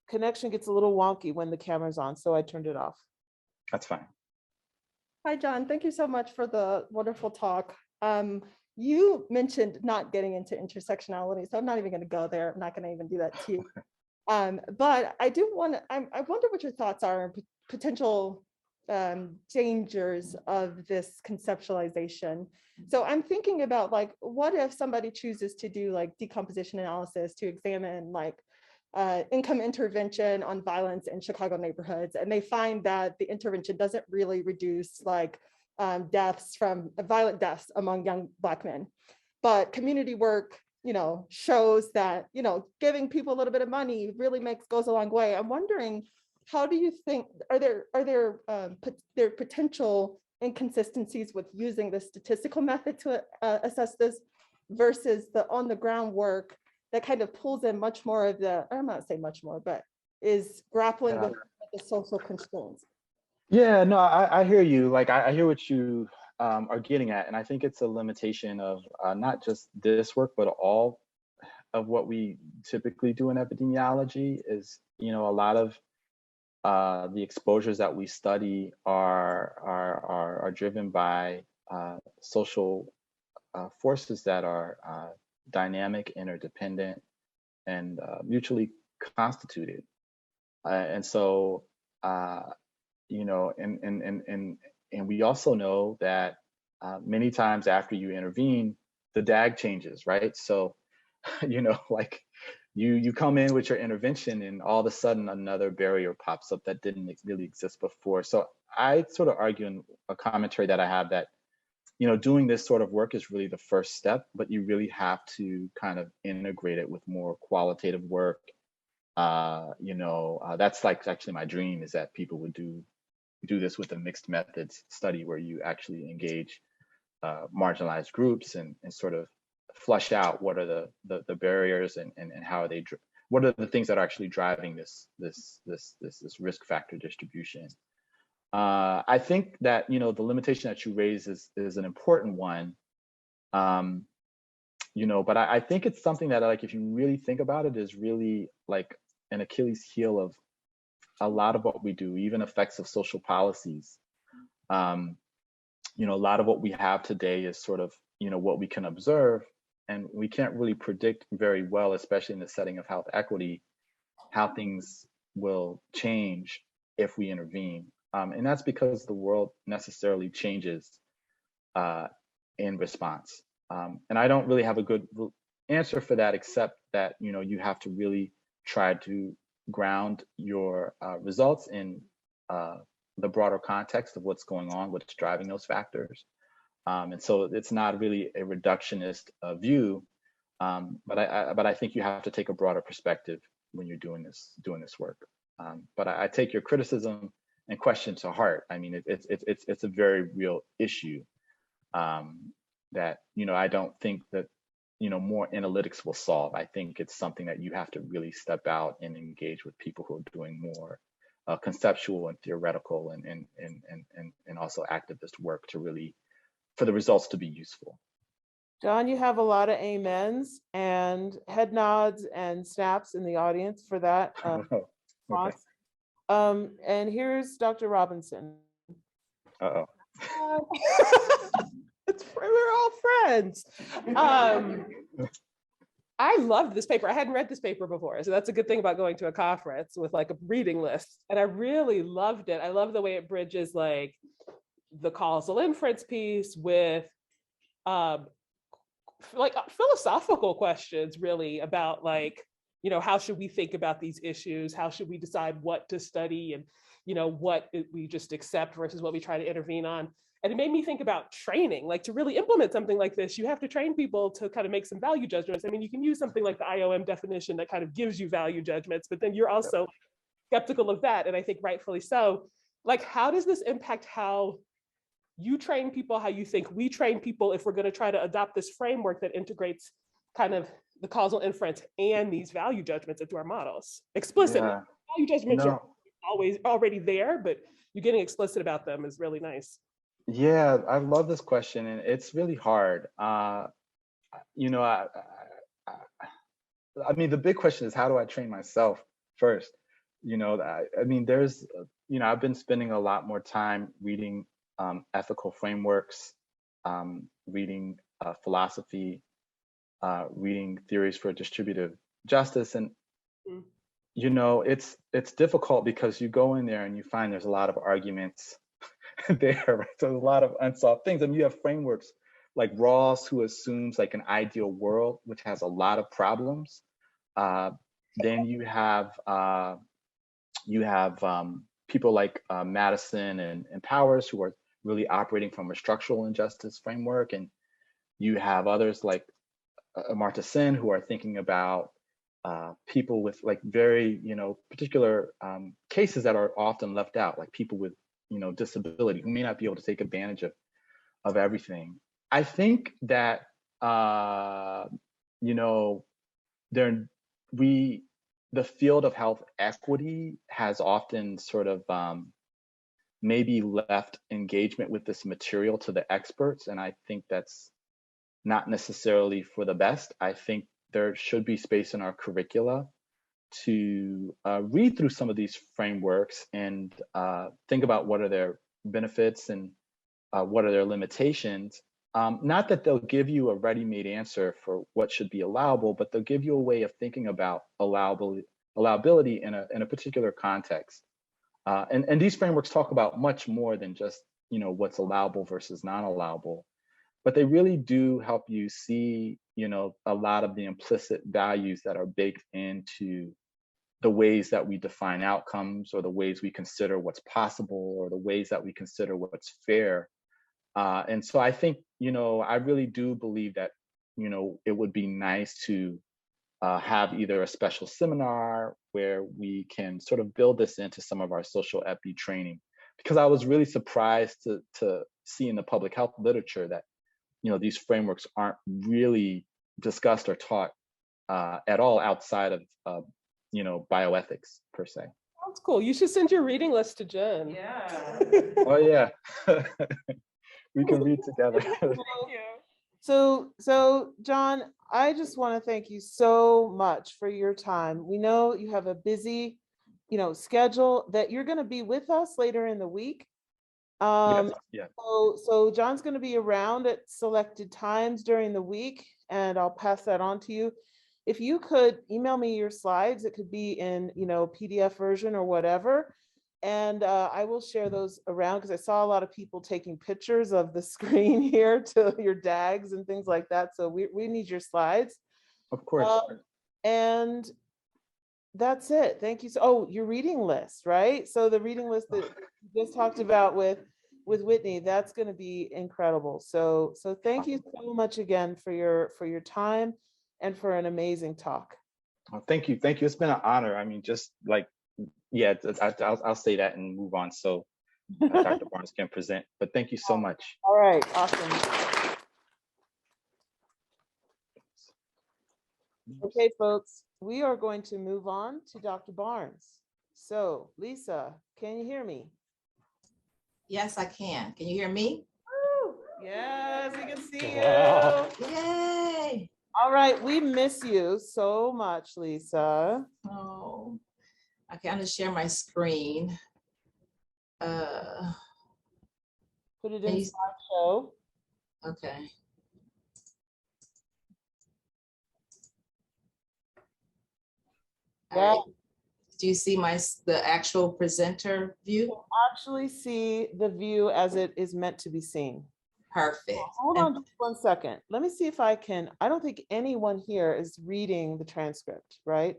connection gets a little wonky when the camera's on, so I turned it off. That's fine. Hi, John. Thank you so much for the wonderful talk. You mentioned not getting into intersectionality, so I'm not even going to go there. I'm not going to even do that to you. But I do want to, I wonder what your thoughts are on potential dangers of this conceptualization. So I'm thinking about, like, what if somebody chooses to do like decomposition analysis to examine like income intervention on violence in Chicago neighborhoods, and they find that the intervention doesn't really reduce like deaths from violent deaths among young Black men, but community work, shows that, giving people a little bit of money really goes a long way. I'm wondering, how do you think, are there potential inconsistencies with using the statistical method to assess this versus the on the ground work that kind of pulls in much more of the, I'm not saying much more, but is grappling with the social constraints? Yeah, no, I hear you. Like, I hear what you are getting at. And I think it's a limitation of not just this work, but all of what we typically do in epidemiology is, a lot of the exposures that we study are driven by social forces that are dynamic, interdependent, and mutually constituted. And so, and we also know that many times after you intervene, the DAG changes, right? So, like you come in with your intervention and all of a sudden another barrier pops up that didn't really exist before. So I sort of argue in a commentary that I have that, doing this sort of work is really the first step, but you really have to kind of integrate it with more qualitative work. That's like actually my dream, is that people would do this with a mixed methods study where you actually engage marginalized groups and sort of flush out what are the barriers and how are they, what are the things that are actually driving this risk factor distribution. I think that the limitation that you raise is an important one, but I think it's something that, like, if you really think about it, is really like an Achilles heel of a lot of what we do, even effects of social policies. A lot of what we have today is sort of what we can observe, and we can't really predict very well, especially in the setting of health equity, how things will change if we intervene. And that's because the world necessarily changes in response. And I don't really have a good answer for that, except that, you have to really try to ground your results in the broader context of what's going on, what's driving those factors. And so it's not really a reductionist view. But I think you have to take a broader perspective when you're doing this work. But I take your criticism and question to heart. I mean, it's a very real issue that, you know, I don't think that, you know, more analytics will solve. I think it's something that you have to really step out and engage with people who are doing more conceptual and theoretical and also activist work to really, for the results to be useful. John, you have a lot of amens and head nods and snaps in the audience for that. Okay. And here's Dr. Robinson. Uh-oh. We're all friends. I loved this paper. I hadn't read this paper before, so that's a good thing about going to a conference with like a reading list. And I really loved it. I love the way it bridges like the causal inference piece with like philosophical questions really about like, you know, how should we think about these issues? How should we decide what to study and, you know, what we just accept versus what we try to intervene on? And it made me think about training, like to really implement something like this, you have to train people to kind of make some value judgments. I mean, you can use something like the IOM definition that kind of gives you value judgments, but then you're also skeptical of that. And I think rightfully so. Like, how does this impact how you train people, how you think we train people if we're going to try to adopt this framework that integrates kind of the causal inference and these value judgments into our models explicitly? Yeah. Value judgments are always already there, but you getting explicit about them is really nice. Yeah, I love this question, and it's really hard. You know, I mean, the big question is, how do I train myself first? You know, I mean, there's, you know, I've been spending a lot more time reading ethical frameworks, reading philosophy, reading theories for distributive justice, and you know, it's difficult because you go in there and you find there's a lot of arguments there, right? So there's a lot of unsolved things. I mean, you have frameworks like Rawls, who assumes like an ideal world, which has a lot of problems. Then you have people like Madison and Powers, who are really operating from a structural injustice framework, and you have others like Amartya Sen, who are thinking about people with like very, you know, particular cases that are often left out, like people with, you know, disability, who may not be able to take advantage of everything. I think that you know, the field of health equity has often sort of maybe left engagement with this material to the experts, and I think that's not necessarily for the best. I think there should be space in our curricula to read through some of these frameworks and think about what are their benefits and what are their limitations. Not that they'll give you a ready-made answer for what should be allowable, but they'll give you a way of thinking about allowability in a particular context. And these frameworks talk about much more than just, you know, what's allowable versus non-allowable, but they really do help you see, you know, a lot of the implicit values that are baked into the ways that we define outcomes, or the ways we consider what's possible, or the ways that we consider what's fair. And so I think, you know, I really do believe that, you know, it would be nice to have either a special seminar where we can sort of build this into some of our social epi training, because I was really surprised to see in the public health literature that, you know, these frameworks aren't really discussed or taught at all outside of you know, bioethics per se. That's cool. You should send your reading list to Jen. Yeah. Oh yeah, we can read together. So John, I just want to thank you so much for your time. We know you have a busy, you know, schedule, that you're going to be with us later in the week. Yeah. So John's going to be around at selected times during the week, and I'll pass that on to you. If you could email me your slides, it could be in, you know, PDF version or whatever. And I will share those around, because I saw a lot of people taking pictures of the screen here to your DAGs and things like that. So we need your slides. Of course. And that's it. Thank you. Oh, your reading list, right? So the reading list that you just talked about with Whitney, that's going to be incredible. So thank you so much again for your time. and for an amazing talk. Oh, thank you. Thank you. It's been an honor. I mean, just like, yeah, I'll say that and move on so Dr. Barnes can present. But thank you so much. All right, awesome. Okay, folks, we are going to move on to Dr. Barnes. So, Lisa, can you hear me? Yes, I can. Can you hear me? Woo! Yes, we can see Wow. you. Yay. All right, we miss you so much, Lisa. Oh, okay, I'm gonna share my screen. Put it in slideshow. Okay. Yeah. All right. Do you see the actual presenter view? You actually see the view as it is meant to be seen. Perfect. Hold on just 1 second. Let me see if I can. I don't think anyone here is reading the transcript, right?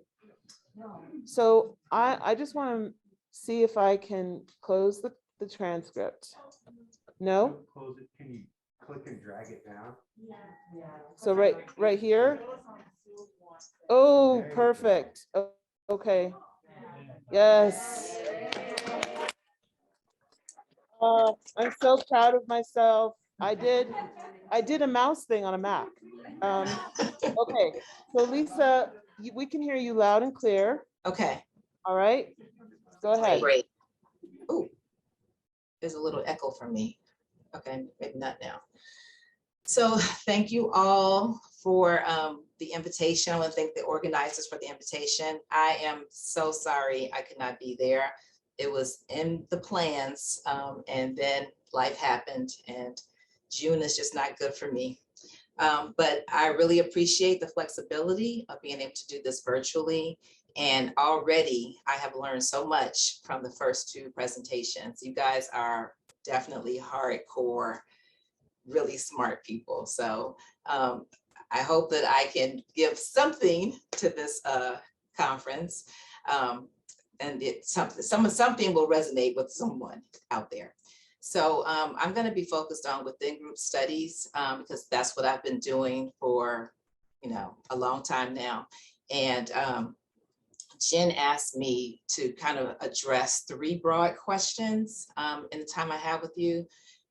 No. So I just want to see if I can close the transcript. No? Close it. Can you click and drag it down? Yeah. So right here. Oh, perfect. Okay. Yes. I'm so proud of myself. I did a mouse thing on a Mac. Okay, so Lisa, we can hear you loud and clear. Okay. All right, go ahead. Great. Oh, there's a little echo from me. Okay, maybe not now. So thank you all for the invitation. I want to thank the organizers for the invitation. I am so sorry I could not be there. It was in the plans, and then life happened, and June is just not good for me. But I really appreciate the flexibility of being able to do this virtually. And already I have learned so much from the first two presentations. You guys are definitely hardcore, really smart people. So I hope that I can give something to this conference. And something will resonate with someone out there. So I'm going to be focused on within group studies because that's what I've been doing for, a long time now. And Jen asked me to kind of address 3 broad questions in the time I have with you.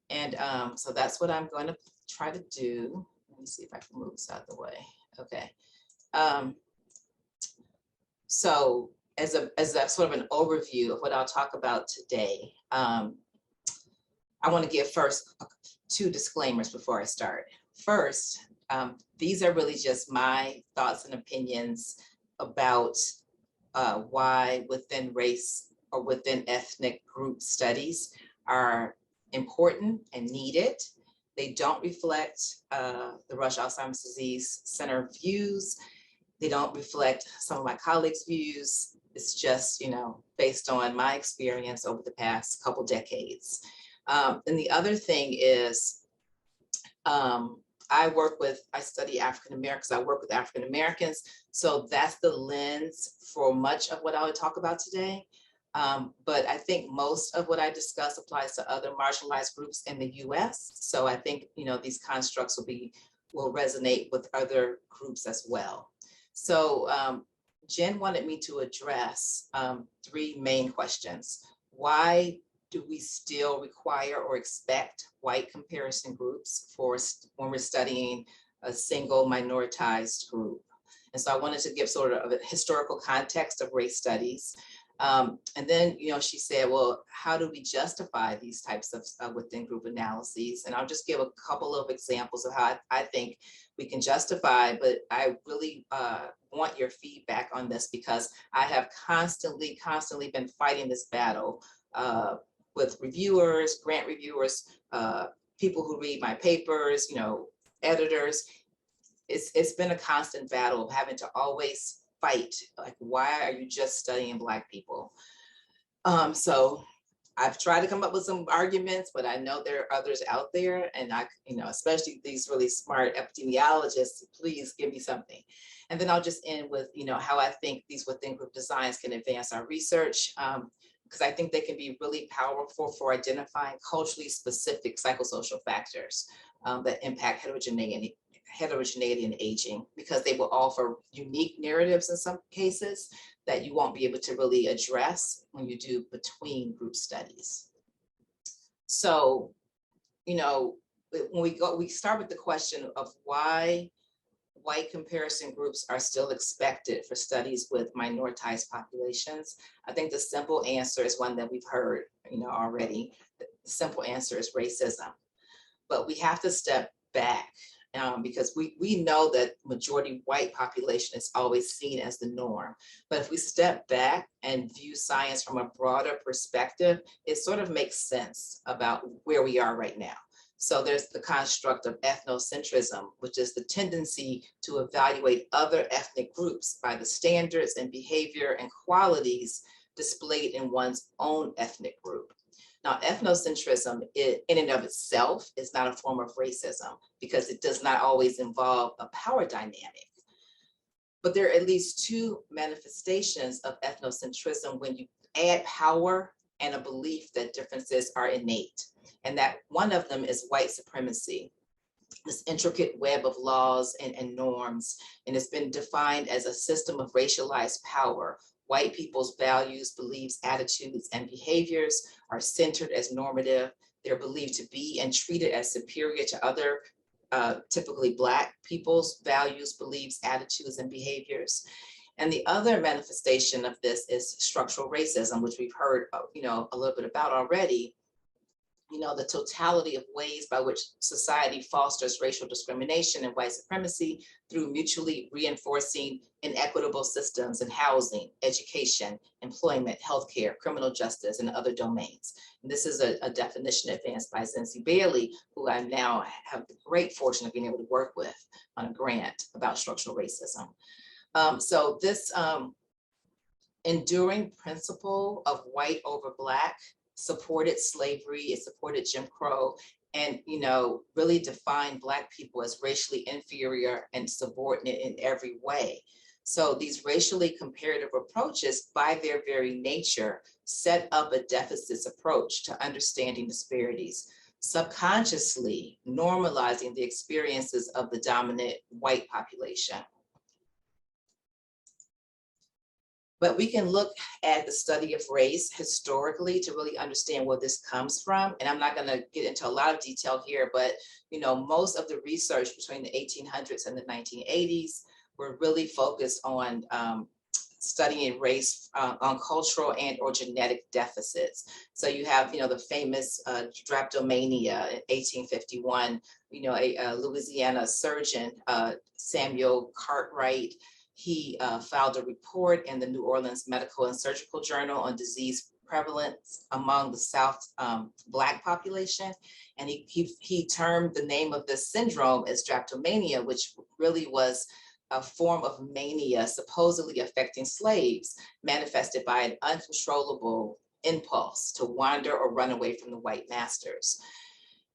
And so that's what I'm going to try to do. Let me see if I can move this out of the way. Okay. So as a sort of an overview of what I'll talk about today, I want to give first 2 disclaimers before I start. First, these are really just my thoughts and opinions about why within race or within ethnic group studies are important and needed. They don't reflect the Rush Alzheimer's Disease Center views. They don't reflect some of my colleagues' views. It's just, based on my experience over the past couple decades. And the other thing is, I study African Americans, I work with African Americans. So that's the lens for much of what I would talk about today. But I think most of what I discuss applies to other marginalized groups in the US. So I think, these constructs will resonate with other groups as well. So Jen wanted me to address 3 main questions. Why do we still require or expect white comparison groups when we're studying a single minoritized group? And so I wanted to give sort of a historical context of race studies. And then, she said, well, how do we justify these types of within group analyses? And I'll just give a couple of examples of how I think we can justify, but I really want your feedback on this because I have constantly been fighting this battle with reviewers, grant reviewers, people who read my papers, editors. It's been a constant battle of having to always fight, like, why are you just studying Black people? So I've tried to come up with some arguments, but I know there are others out there, and especially these really smart epidemiologists, please give me something. And then I'll just end with, how I think these within group designs can advance our research, because I think they can be really powerful for identifying culturally specific psychosocial factors that impact heterogeneity and aging, because they will offer unique narratives in some cases that you won't be able to really address when you do between group studies. So, you know, when we start with the question of why white comparison groups are still expected for studies with minoritized populations. I think the simple answer is one that we've heard, you know, already. The simple answer is racism. But we have to step back because we know that majority white population is always seen as the norm. But if we step back and view science from a broader perspective, it sort of makes sense about where we are right now. So there's the construct of ethnocentrism, which is the tendency to evaluate other ethnic groups by the standards and behavior and qualities displayed in one's own ethnic group. Now, ethnocentrism in and of itself is not a form of racism because it does not always involve a power dynamic. But there are at least two manifestations of ethnocentrism when you add power and a belief that differences are innate. And that one of them is white supremacy, this intricate web of laws and norms, and it's been defined as a system of racialized power. White people's values, beliefs, attitudes, and behaviors are centered as normative. They're believed to be and treated as superior to other, typically Black people's values, beliefs, attitudes, and behaviors. And the other manifestation of this is structural racism, which we've heard, you know, a little bit about already. You know, the totality of ways by which society fosters racial discrimination and white supremacy through mutually reinforcing inequitable systems in housing, education, employment, healthcare, criminal justice, and other domains. And this is a definition advanced by Zinzi Bailey, who I now have the great fortune of being able to work with on a grant about structural racism. So this enduring principle of white over Black supported slavery, it supported Jim Crow, and, you know, really defined Black people as racially inferior and subordinate in every way. So these racially comparative approaches, by their very nature, set up a deficits approach to understanding disparities, subconsciously normalizing the experiences of the dominant white population. But we can look at the study of race historically to really understand where this comes from. And I'm not going to get into a lot of detail here, but, you know, most of the research between the 1800s and the 1980s were really focused on studying race on cultural and or genetic deficits. So you have, you know, the famous Drachtomania in 1851, you know, a Louisiana surgeon, Samuel Cartwright. He filed a report in the New Orleans Medical and Surgical Journal on disease prevalence among the South Black population. And he termed the name of this syndrome as Drachtomania, which really was a form of mania supposedly affecting slaves, manifested by an uncontrollable impulse to wander or run away from the white masters.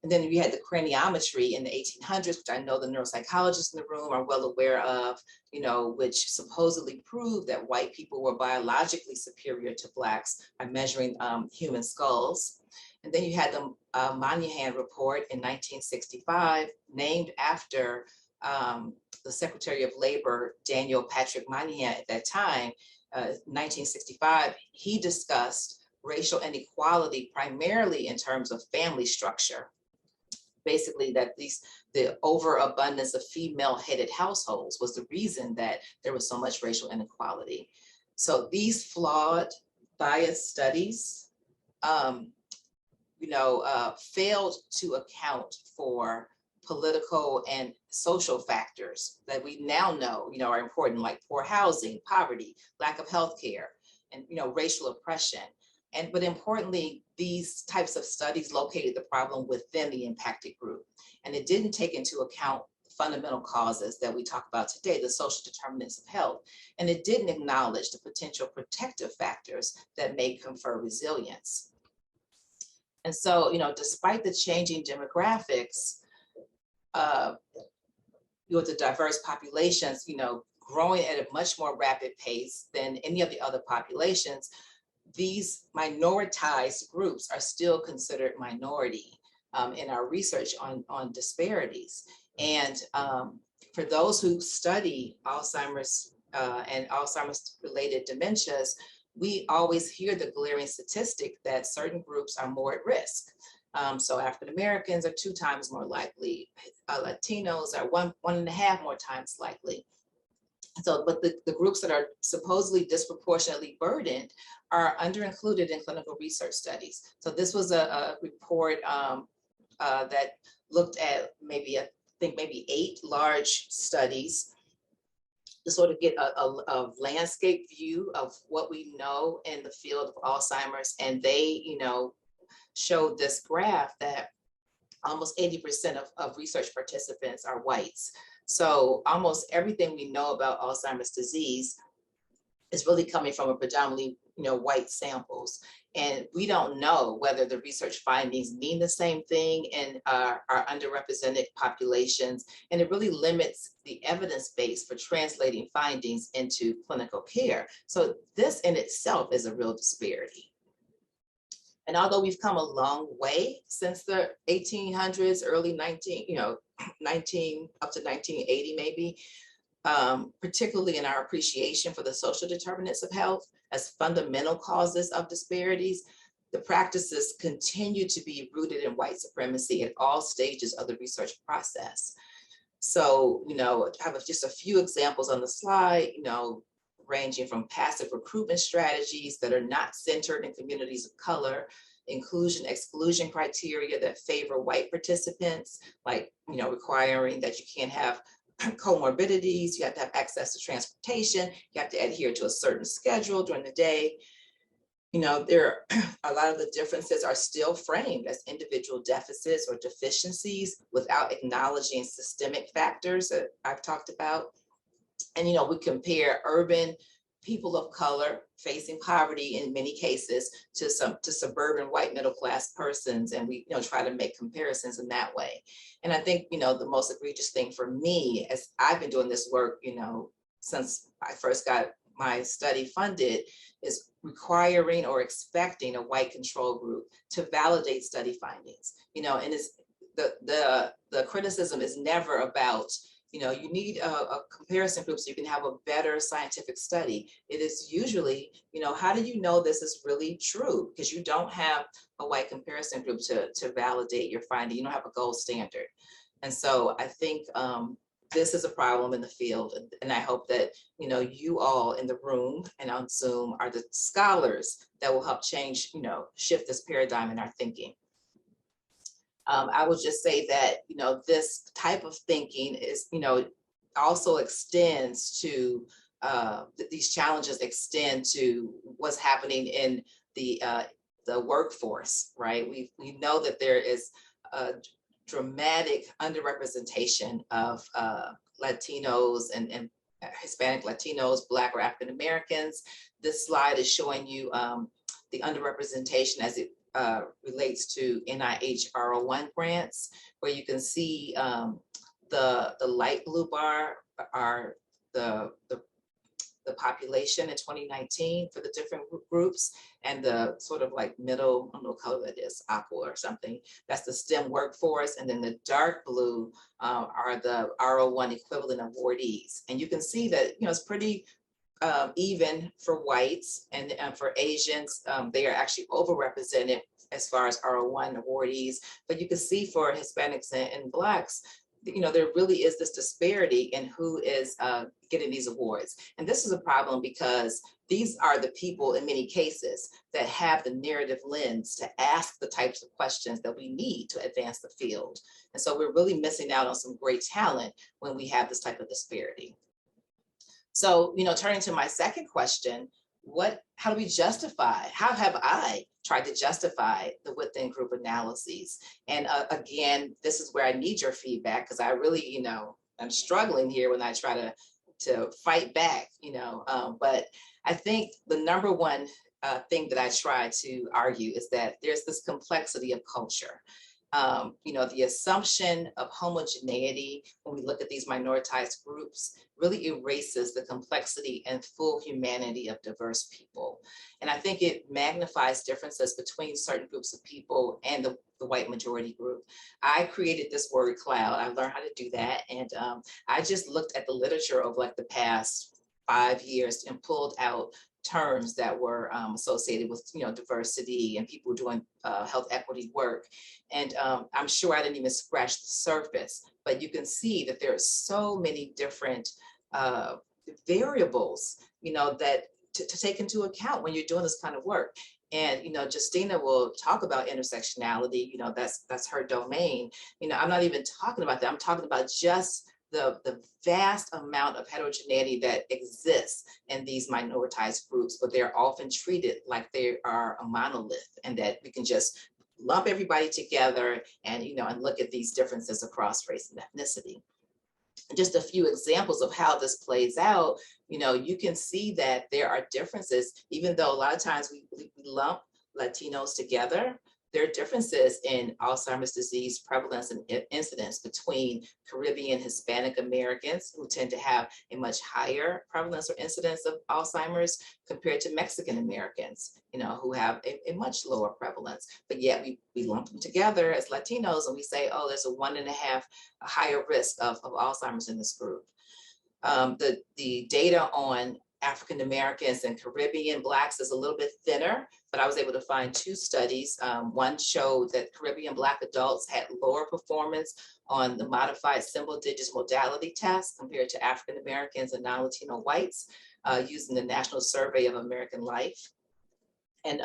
And then we had the craniometry in the 1800s, which I know the neuropsychologists in the room are well aware of, you know, which supposedly proved that white people were biologically superior to Blacks by measuring human skulls. And then you had the Moynihan report in 1965, named after the Secretary of Labor, Daniel Patrick Moynihan at that time, 1965, he discussed racial inequality primarily in terms of family structure. Basically that the overabundance of female-headed households was the reason that there was so much racial inequality. So these flawed, biased studies, you know, failed to account for political and social factors that we now know, you know, are important, like poor housing, poverty, lack of health care, and, you know, racial oppression. But importantly, these types of studies located the problem within the impacted group. And it didn't take into account fundamental causes that we talk about today, the social determinants of health. And it didn't acknowledge the potential protective factors that may confer resilience. And so, you know, despite the changing demographics, with the diverse populations, you know, growing at a much more rapid pace than any of the other populations, these minoritized groups are still considered minority in our research on disparities. And for those who study Alzheimer's and Alzheimer's related dementias, we always hear the glaring statistic that certain groups are more at risk. So African Americans are 2 times more likely, Latinos are 1.5 more times likely. So, but the groups that are supposedly disproportionately burdened are under-included in clinical research studies. So this was a report that looked at maybe, I think maybe 8 large studies to sort of get a landscape view of what we know in the field of Alzheimer's. And they, showed this graph that almost 80% of research participants are whites. So almost everything we know about Alzheimer's disease is really coming from a predominantly, white samples. And we don't know whether the research findings mean the same thing in our underrepresented populations. And it really limits the evidence base for translating findings into clinical care. So this in itself is a real disparity. And although we've come a long way since the 1800s, early 19 up to 1980 maybe, particularly in our appreciation for the social determinants of health as fundamental causes of disparities, the practices continue to be rooted in white supremacy at all stages of the research process. So, I have just a few examples on the slide, ranging from passive recruitment strategies that are not centered in communities of color, inclusion-exclusion criteria that favor white participants, like, requiring that you can't have comorbidities, you have to have access to transportation, you have to adhere to a certain schedule during the day. There are a lot of the differences are still framed as individual deficits or deficiencies without acknowledging systemic factors that I've talked about. And, we compare urban people of color facing poverty in many cases to suburban white middle class persons. And we, try to make comparisons in that way. And I think, the most egregious thing for me, as I've been doing this work, since I first got my study funded, is requiring or expecting a white control group to validate study findings. And it's the criticism is never about, you need a comparison group so you can have a better scientific study. It is usually, how do you know this is really true? Because you don't have a white comparison group to validate your finding. You don't have a gold standard. And so I think this is a problem in the field. And I hope that, you all in the room and on Zoom are the scholars that will help change, shift this paradigm in our thinking. I would just say that, this type of thinking is, also extends to, these challenges extend to what's happening in the workforce, right? We know that there is a dramatic underrepresentation of Latinos and Hispanic Latinos, Black or African Americans. This slide is showing you the underrepresentation as it relates to NIH R01 grants, where you can see the light blue bar are the population in 2019 for the different groups, and the sort of like middle, I don't know what color that is, aqua or something, that's the STEM workforce, and then the dark blue are the R01 equivalent awardees. And you can see that, it's pretty even for whites, and for Asians, they are actually overrepresented as far as R01 awardees. But you can see for Hispanics and Blacks, there really is this disparity in who is getting these awards. And this is a problem because these are the people in many cases that have the narrative lens to ask the types of questions that we need to advance the field. And so we're really missing out on some great talent when we have this type of disparity. So, turning to my second question, how do we justify, how have I tried to justify the within group analyses? And again, this is where I need your feedback, because I really, I'm struggling here when I try to fight back, but I think the number one thing that I try to argue is that there's this complexity of culture. The assumption of homogeneity when we look at these minoritized groups really erases the complexity and full humanity of diverse people. And I think it magnifies differences between certain groups of people and the white majority group. I created this word cloud. I learned how to do that. And I just looked at the literature of like the past 5 years and pulled out terms that were associated with diversity and people doing health equity work. And I'm sure I didn't even scratch the surface, but you can see that there are so many different variables, that to take into account when you're doing this kind of work. And Justina will talk about intersectionality, that's her domain. I'm not even talking about that. I'm talking about just the vast amount of heterogeneity that exists in these minoritized groups, but they're often treated like they are a monolith and that we can just lump everybody together and, and look at these differences across race and ethnicity. Just a few examples of how this plays out, you can see that there are differences, even though a lot of times we lump Latinos together. There are differences in Alzheimer's disease prevalence and incidence between Caribbean Hispanic Americans, who tend to have a much higher prevalence or incidence of Alzheimer's, compared to Mexican Americans, who have a much lower prevalence. But yet we lump them together as Latinos and we say, oh, there's a 1.5 higher risk of Alzheimer's in this group. The data on African Americans and Caribbean Blacks is a little bit thinner, but I was able to find 2 studies. One showed that Caribbean Black adults had lower performance on the modified symbol digits modality test compared to African Americans and non-Latino whites using the National Survey of American Life. And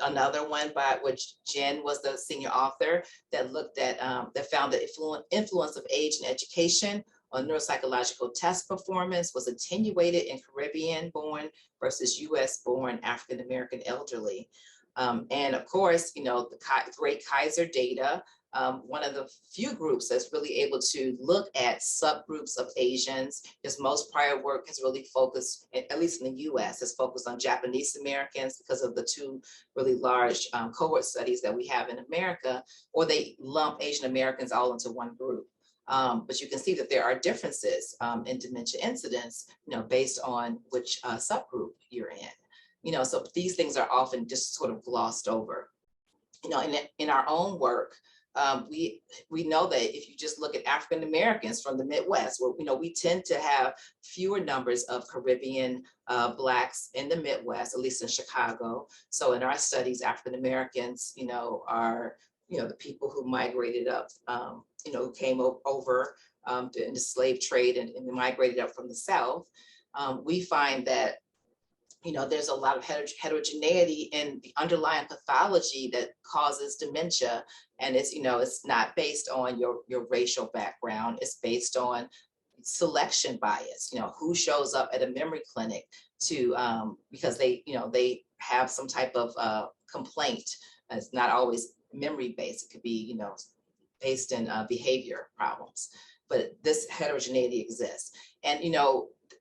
another one by which Jen was the senior author that looked at, that found the influence of age and education on neuropsychological test performance was attenuated in Caribbean-born versus US-born African-American elderly. And of course, the great Kaiser data, one of the few groups that's really able to look at subgroups of Asians, because most prior work has really focused, at least in the US, has focused on Japanese Americans because of the 2 really large cohort studies that we have in America, or they lump Asian Americans all into one group. But you can see that there are differences in dementia incidence, based on which subgroup you're in. So these things are often just sort of glossed over. In our own work, we know that if you just look at African Americans from the Midwest, where we tend to have fewer numbers of Caribbean Blacks in the Midwest, at least in Chicago. So in our studies, African Americans, are the people who migrated up, who came over in the slave trade and migrated up from the South. We find that there's a lot of heterogeneity in the underlying pathology that causes dementia. And it's not based on your racial background. It's based on selection bias, who shows up at a memory clinic because they have some type of complaint. It's not always memory based. It could be, based in behavior problems, but this heterogeneity exists. And,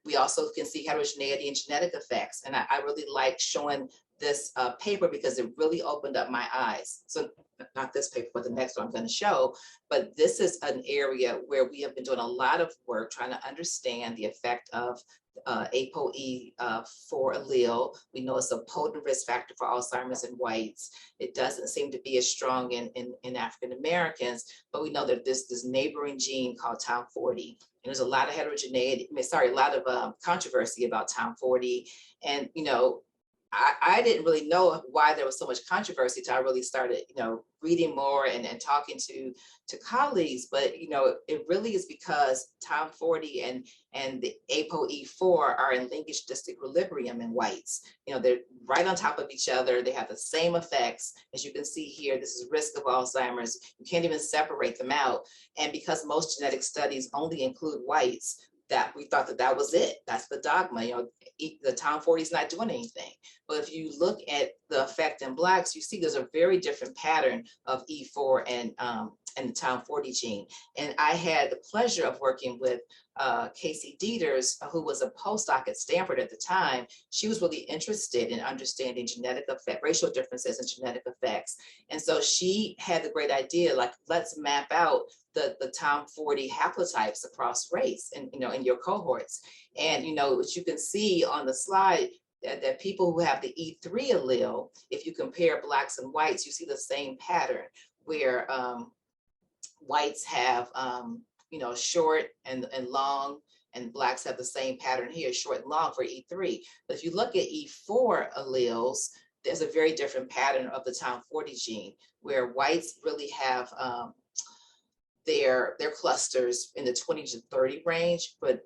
we also can see heterogeneity in genetic effects. And I really like showing this paper because it really opened up my eyes. So not this paper, but the next one I'm going to show. But this is an area where we have been doing a lot of work trying to understand the effect of ApoE4 allele. We know it's a potent risk factor for Alzheimer's in whites. It doesn't seem to be as strong in African Americans, but we know that this neighboring gene called TOM40. And there's a lot of heterogeneity, a lot of controversy about TOM40. And, I didn't really know why there was so much controversy until I really started, reading more and talking to colleagues. But, it really is because TOM40 and the ApoE4 are in linkage disequilibrium in whites. They're right on top of each other. They have the same effects. As you can see here, this is risk of Alzheimer's. You can't even separate them out. And because most genetic studies only include whites, that we thought that that was it. That's the dogma. You know, the town 40 is not doing anything. But if you look at the effect in Blacks, you see there's a very different pattern of E4 and the town 40 gene. And I had the pleasure of working with Casey Dieters, who was a postdoc at Stanford at the time. She was really interested in understanding genetic effect, racial differences and genetic effects. And so she had the great idea, like, let's map out the town 40 haplotypes across race and, you know, in your cohorts. And, you know, what you can see on the slide, that people who have the E3 allele, if you compare Blacks and whites, you see the same pattern where whites have, you know, short and long, and Blacks have the same pattern here, short and long for E3. But if you look at E4 alleles, there's a very different pattern of the town 40 gene, where whites really have their clusters in the 20 to 30 range, but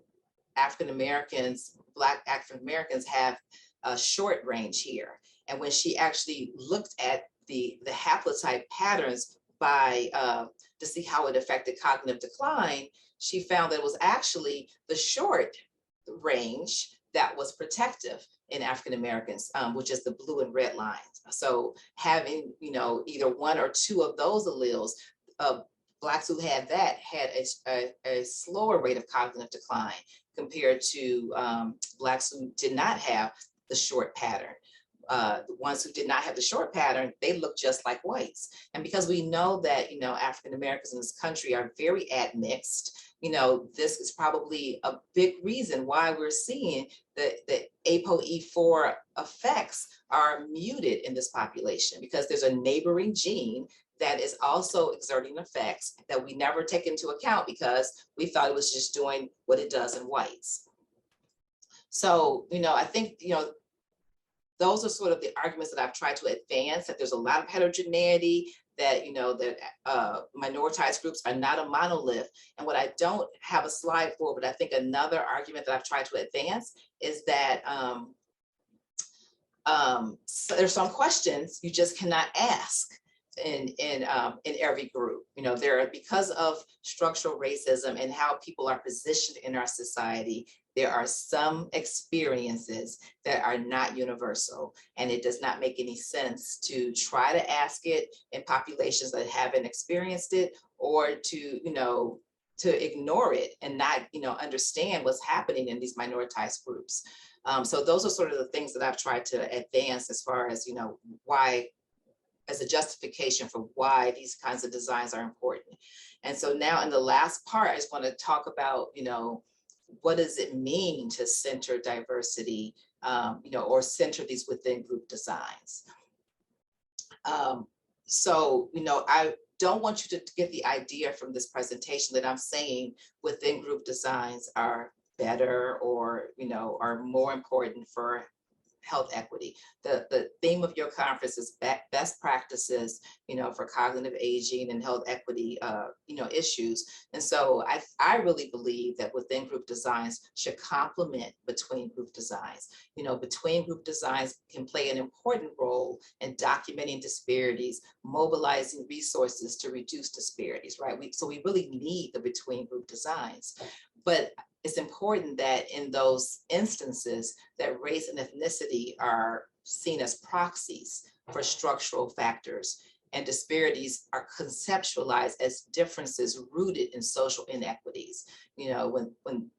African Americans, Black African Americans have a short range here. And when she actually looked at the haplotype patterns by to see how it affected cognitive decline, she found that it was actually the short range that was protective in African Americans, which is the blue and red lines. So having, you know, either one or two of those alleles, Blacks who had that had a slower rate of cognitive decline compared to Blacks who did not have the short pattern. The ones who did not have the short pattern, they look just like whites. And because we know that, you know, African Americans in this country are very admixed, you know, this is probably a big reason why we're seeing the ApoE4 effects are muted in this population, because there's a neighboring gene that is also exerting effects that we never take into account because we thought it was just doing what it does in whites. So, you know, I think, you know, those are sort of the arguments that I've tried to advance, that there's a lot of heterogeneity, that, you know, that minoritized groups are not a monolith. And what I don't have a slide for, but I think another argument that I've tried to advance is that so there's some questions you just cannot ask in every group. You know, because of structural racism and how people are positioned in our society, there are some experiences that are not universal, and it does not make any sense to try to ask it in populations that haven't experienced it, or to, you know, to ignore it and not, you know, understand what's happening in these minoritized groups. So those are sort of the things that I've tried to advance as far as, you know, why, as a justification for why these kinds of designs are important. And so now in the last part, I just want to talk about, you know, what does it mean to center diversity, you know, or center these within group designs? So, you know, I don't want you to get the idea from this presentation that I'm saying within group designs are better or, you know, are more important for health equity. The theme of your conference is best practices, you know, for cognitive aging and health equity, you know, issues. And so I really believe that within group designs should complement between group designs. You know, between group designs can play an important role in documenting disparities, mobilizing resources to reduce disparities, right? So we really need the between group designs. But it's important that in those instances that race and ethnicity are seen as proxies for structural factors, and disparities are conceptualized as differences rooted in social inequities. You know, when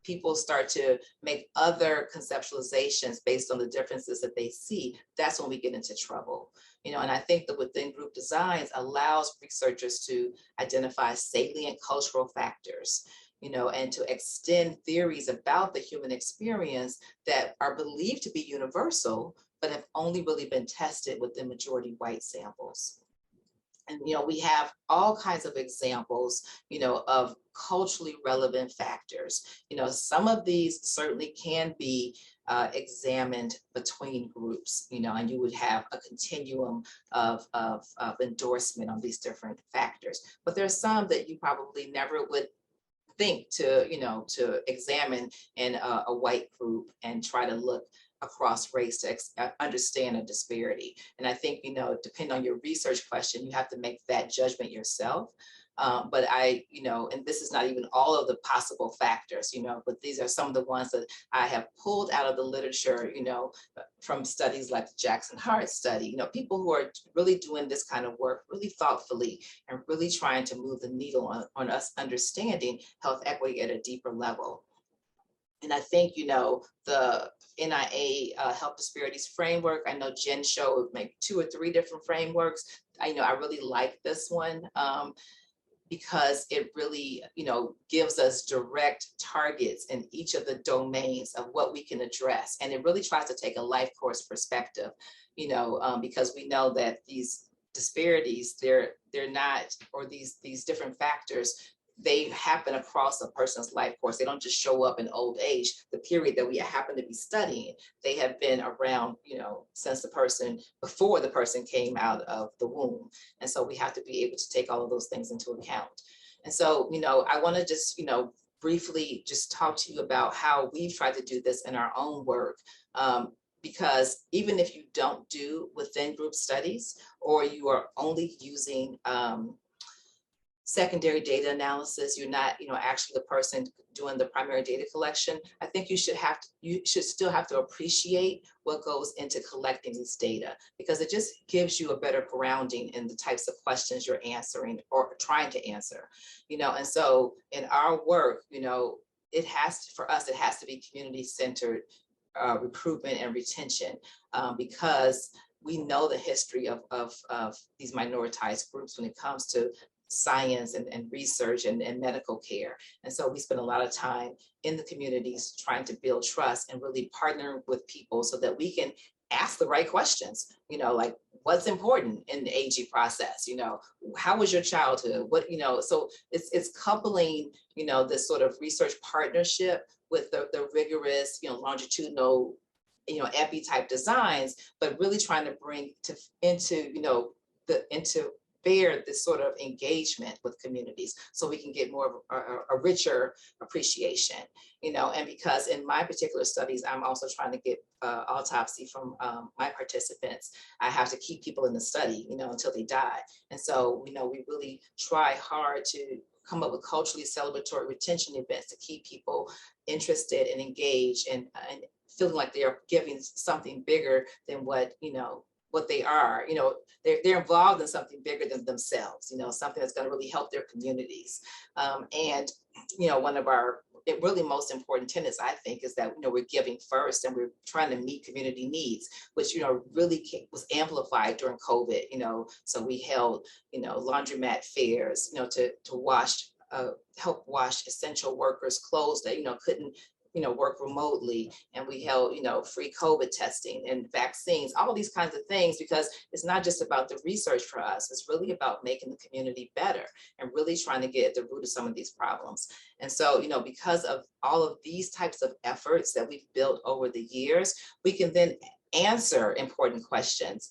people start to make other conceptualizations based on the differences that they see, that's when we get into trouble. You know, and I think that within group designs allows researchers to identify salient cultural factors, you know, and to extend theories about the human experience that are believed to be universal, but have only really been tested within majority white samples. And, you know, we have all kinds of examples, you know, of culturally relevant factors. You know, some of these certainly can be examined between groups, you know, and you would have a continuum of endorsement on these different factors. But there's some that you probably never would think to, you know, to examine in a white group and try to look across race to understand a disparity. And I think, you know, depending on your research question, you have to make that judgment yourself. But and this is not even all of the possible factors, but these are some of the ones that I have pulled out of the literature, from studies like the Jackson Hart study, people who are really doing this kind of work really thoughtfully and really trying to move the needle on us understanding health equity at a deeper level. And I think, the NIA Health Disparities Framework, I know Jen showed maybe 2 or 3 different frameworks. I really like this one because it really, gives us direct targets in each of the domains of what we can address. And it really tries to take a life course perspective, because we know that these disparities, they're not, or these different factors, they happen across a person's life course. They don't just show up in old age, the period that we happen to be studying. They have been around, since before the person came out of the womb. And so we have to be able to take all of those things into account. And so, I want to just, briefly just talk to you about how we've tried to do this in our own work. Because even if you don't do within group studies, or you are only using secondary data analysis, you're not, actually the person doing the primary data collection, I think you should still have to appreciate what goes into collecting this data, because it just gives you a better grounding in the types of questions you're answering or trying to answer, and so in our work, for us, it has to be community-centered recruitment and retention, because we know the history of these minoritized groups when it comes to science and research and medical care. And so we spend a lot of time in the communities trying to build trust and really partner with people so that we can ask the right questions, like what's important in the AG process, how was your childhood, what, so it's coupling, this sort of research partnership with the rigorous, longitudinal, epi type designs, but really trying to bring into bear this sort of engagement with communities so we can get more of a richer appreciation, and because in my particular studies, I'm also trying to get autopsy from my participants. I have to keep people in the study, until they die. And so, we really try hard to come up with culturally celebratory retention events to keep people interested and engaged and feeling like they are giving something bigger than what they are, they're involved in something bigger than themselves, something that's going to really help their communities. And, one of our really most important tenets, I think, is that, we're giving first and we're trying to meet community needs, which, really was amplified during COVID, so we held, laundromat fairs, to help wash essential workers' clothes that, couldn't work remotely, and we held, free COVID testing and vaccines, all these kinds of things, because it's not just about the research for us, it's really about making the community better and really trying to get at the root of some of these problems. And so, because of all of these types of efforts that we've built over the years, we can then answer important questions,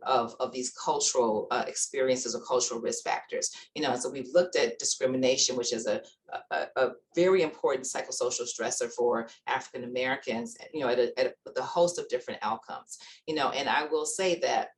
of these cultural experiences or cultural risk factors. So we've looked at discrimination, which is a very important psychosocial stressor for African Americans, at a host of different outcomes. And I will say that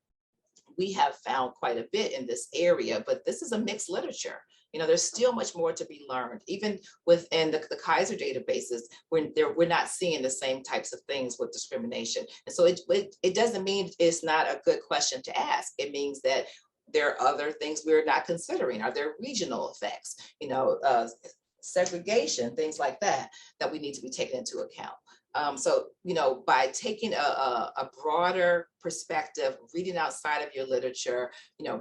we have found quite a bit in this area, but this is a mixed literature. There's still much more to be learned. Even within the Kaiser databases, we're not seeing the same types of things with discrimination. And so it doesn't mean it's not a good question to ask. It means that there are other things we're not considering. Are there regional effects, segregation, things like that we need to be taken into account. So, by taking a broader perspective, reading outside of your literature,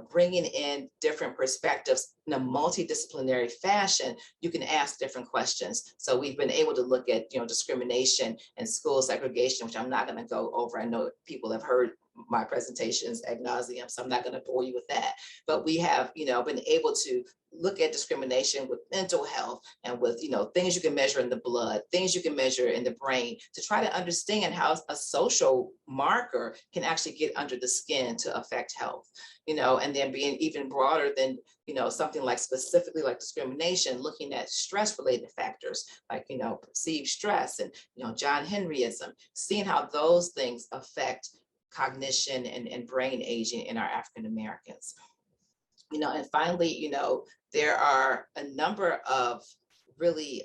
bringing in different perspectives in a multidisciplinary fashion, you can ask different questions. So we've been able to look at, discrimination and school segregation, which I'm not going to go over. I know people have heard my presentations ad nauseum, so I'm not going to bore you with that. But we have, been able to look at discrimination with mental health and with, things you can measure in the blood, things you can measure in the brain, to try to understand how a social marker can actually get under the skin to affect health, and then being even broader than, something like specifically like discrimination, looking at stress-related factors like, perceived stress and, John Henryism, seeing how those things affect cognition and brain aging in our African Americans. And finally, there are a number of really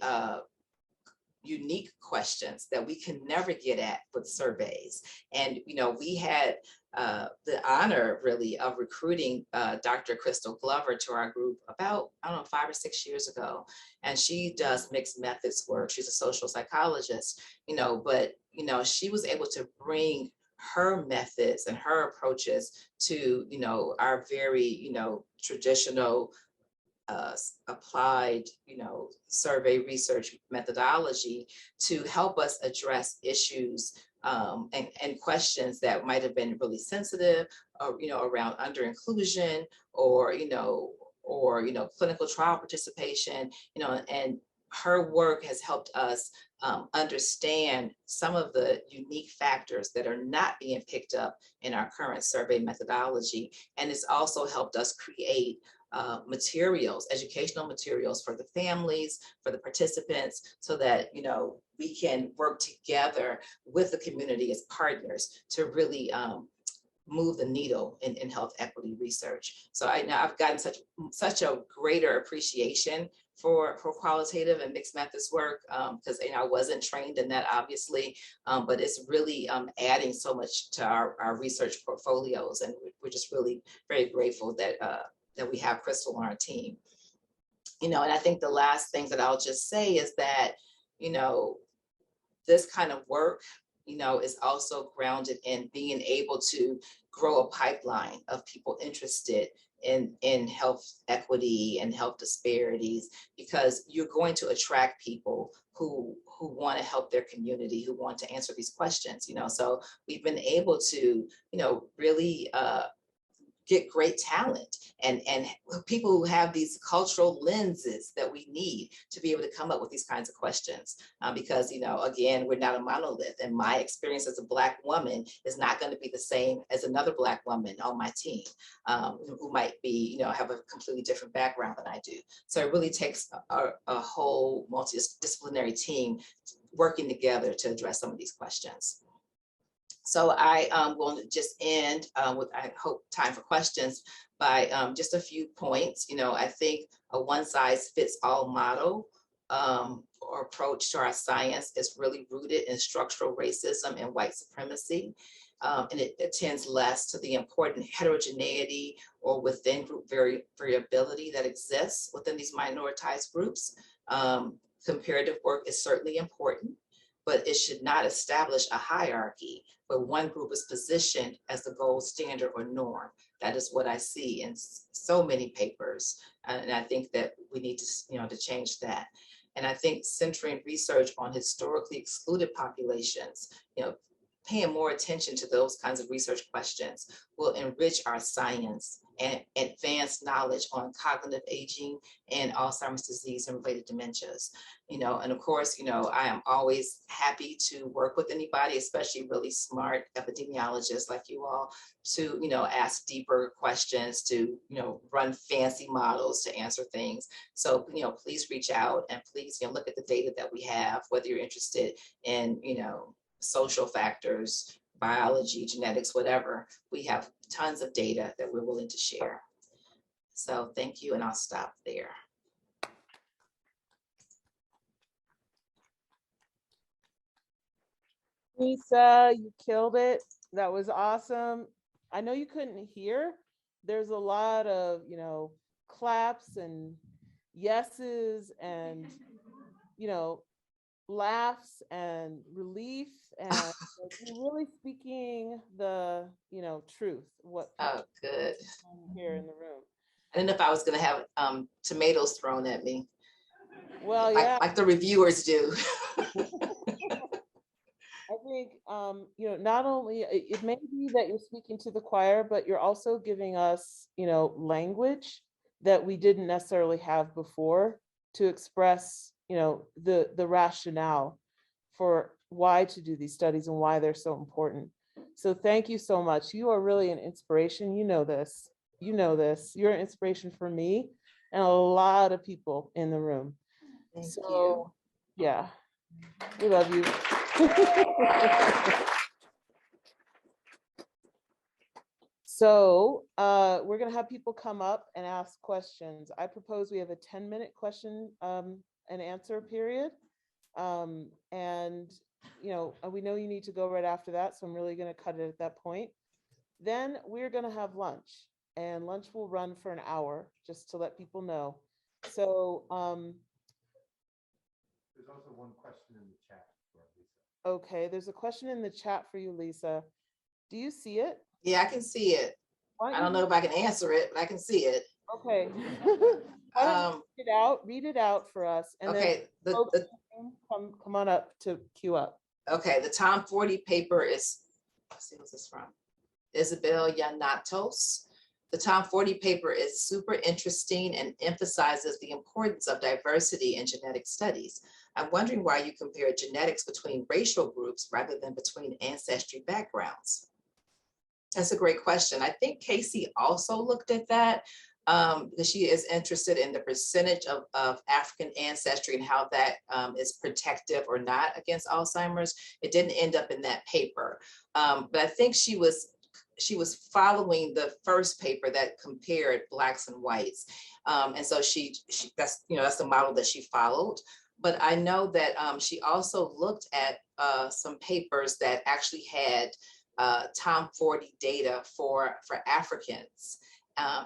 unique questions that we can never get at with surveys. And, we had the honor really of recruiting Dr. Crystal Glover to our group about, I don't know, 5 or 6 years ago. And she does mixed methods work. She's a social psychologist, but, she was able to bring her methods and her approaches to, our very, traditional applied, survey research methodology to help us address issues and questions that might have been really sensitive, around under inclusion or clinical trial participation, and her work has helped us understand some of the unique factors that are not being picked up in our current survey methodology. And it's also helped us create materials, educational materials for the families, for the participants, so that, we can work together with the community as partners to really move the needle in health equity research. So I've gotten such a greater appreciation for qualitative and mixed methods work, because I wasn't trained in that, obviously, but it's really adding so much to our research portfolios, and we're just really very grateful that we have Crystal on our team. And I think the last thing that I'll just say is that, this kind of work, is also grounded in being able to grow a pipeline of people interested in health equity and health disparities, because you're going to attract people who want to help their community, who want to answer these questions, so we've been able to, really get great talent and people who have these cultural lenses that we need to be able to come up with these kinds of questions. Because, again, we're not a monolith, and my experience as a Black woman is not going to be the same as another Black woman on my team, who might be, have a completely different background than I do. So it really takes a whole multidisciplinary team working together to address some of these questions. So I will just end with, I hope, time for questions by just a few points. I think a one-size-fits-all model or approach to our science is really rooted in structural racism and white supremacy. And it attends less to the important heterogeneity or within group variability that exists within these minoritized groups. Comparative work is certainly important, but it should not establish a hierarchy where one group is positioned as the gold standard or norm. That is what I see in so many papers. And I think that we need to, to change that. And I think centering research on historically excluded populations, paying more attention to those kinds of research questions will enrich our science and advance knowledge on cognitive aging and Alzheimer's disease and related dementias. And of course, I am always happy to work with anybody, especially really smart epidemiologists like you all, to, ask deeper questions, to, run fancy models to answer things. So, please reach out and please, look at the data that we have, whether you're interested in, social factors, biology, genetics, whatever. We have tons of data that we're willing to share. So thank you, and I'll stop there. Lisa, you killed it. That was awesome. I know you couldn't hear. There's a lot of, claps and yeses and, laughs and relief, and you're really speaking the, truth. What good here in the room. I didn't know if I was going to have tomatoes thrown at me. Well, yeah, like the reviewers do. I think, not only it may be that you're speaking to the choir, but you're also giving us, language that we didn't necessarily have before to express, the rationale for why to do these studies and why they're so important. So thank you so much. You are really an inspiration. You know this. You're an inspiration for me and a lot of people in the room. Thank you. Yeah, we love you. So we're going to have people come up and ask questions. I propose we have a 10-minute question and answer period. And we know you need to go right after that, so I'm really going to cut it at that point. Then we're going to have lunch, and lunch will run for an hour, just to let people know. So there's also one question in the chat for Lisa. Okay, there's a question in the chat for you, Lisa. Do you see it? Yeah, I can see it. I don't know if I can answer it, but I can see it. Okay. Read it out for us. And okay, then come on up to queue up. Okay, the Tom 40 paper is, let's see, what's this from? Isabel Yanatos. The Tom 40 paper is super interesting and emphasizes the importance of diversity in genetic studies. I'm wondering why you compare genetics between racial groups rather than between ancestry backgrounds. That's a great question. I think Casey also looked at that because she is interested in the percentage of African ancestry and how that is protective or not against Alzheimer's. It didn't end up in that paper, but I think she was following the first paper that compared blacks and whites, and so that's the model that she followed. But I know that she also looked at some papers that actually had Tom 40 data for Africans.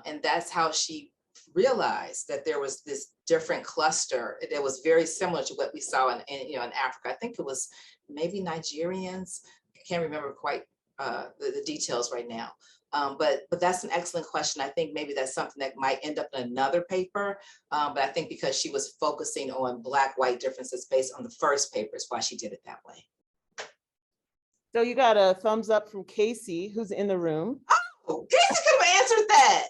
And that's how she realized that there was this different cluster that was very similar to what we saw in Africa. I think it was maybe Nigerians. I can't remember quite the details right now. But that's an excellent question. I think maybe that's something that might end up in another paper. But I think because she was focusing on black-white differences based on the first paper is why she did it that way. So you got a thumbs up from Casey, who's in the room. Oh, Casey could have answered that.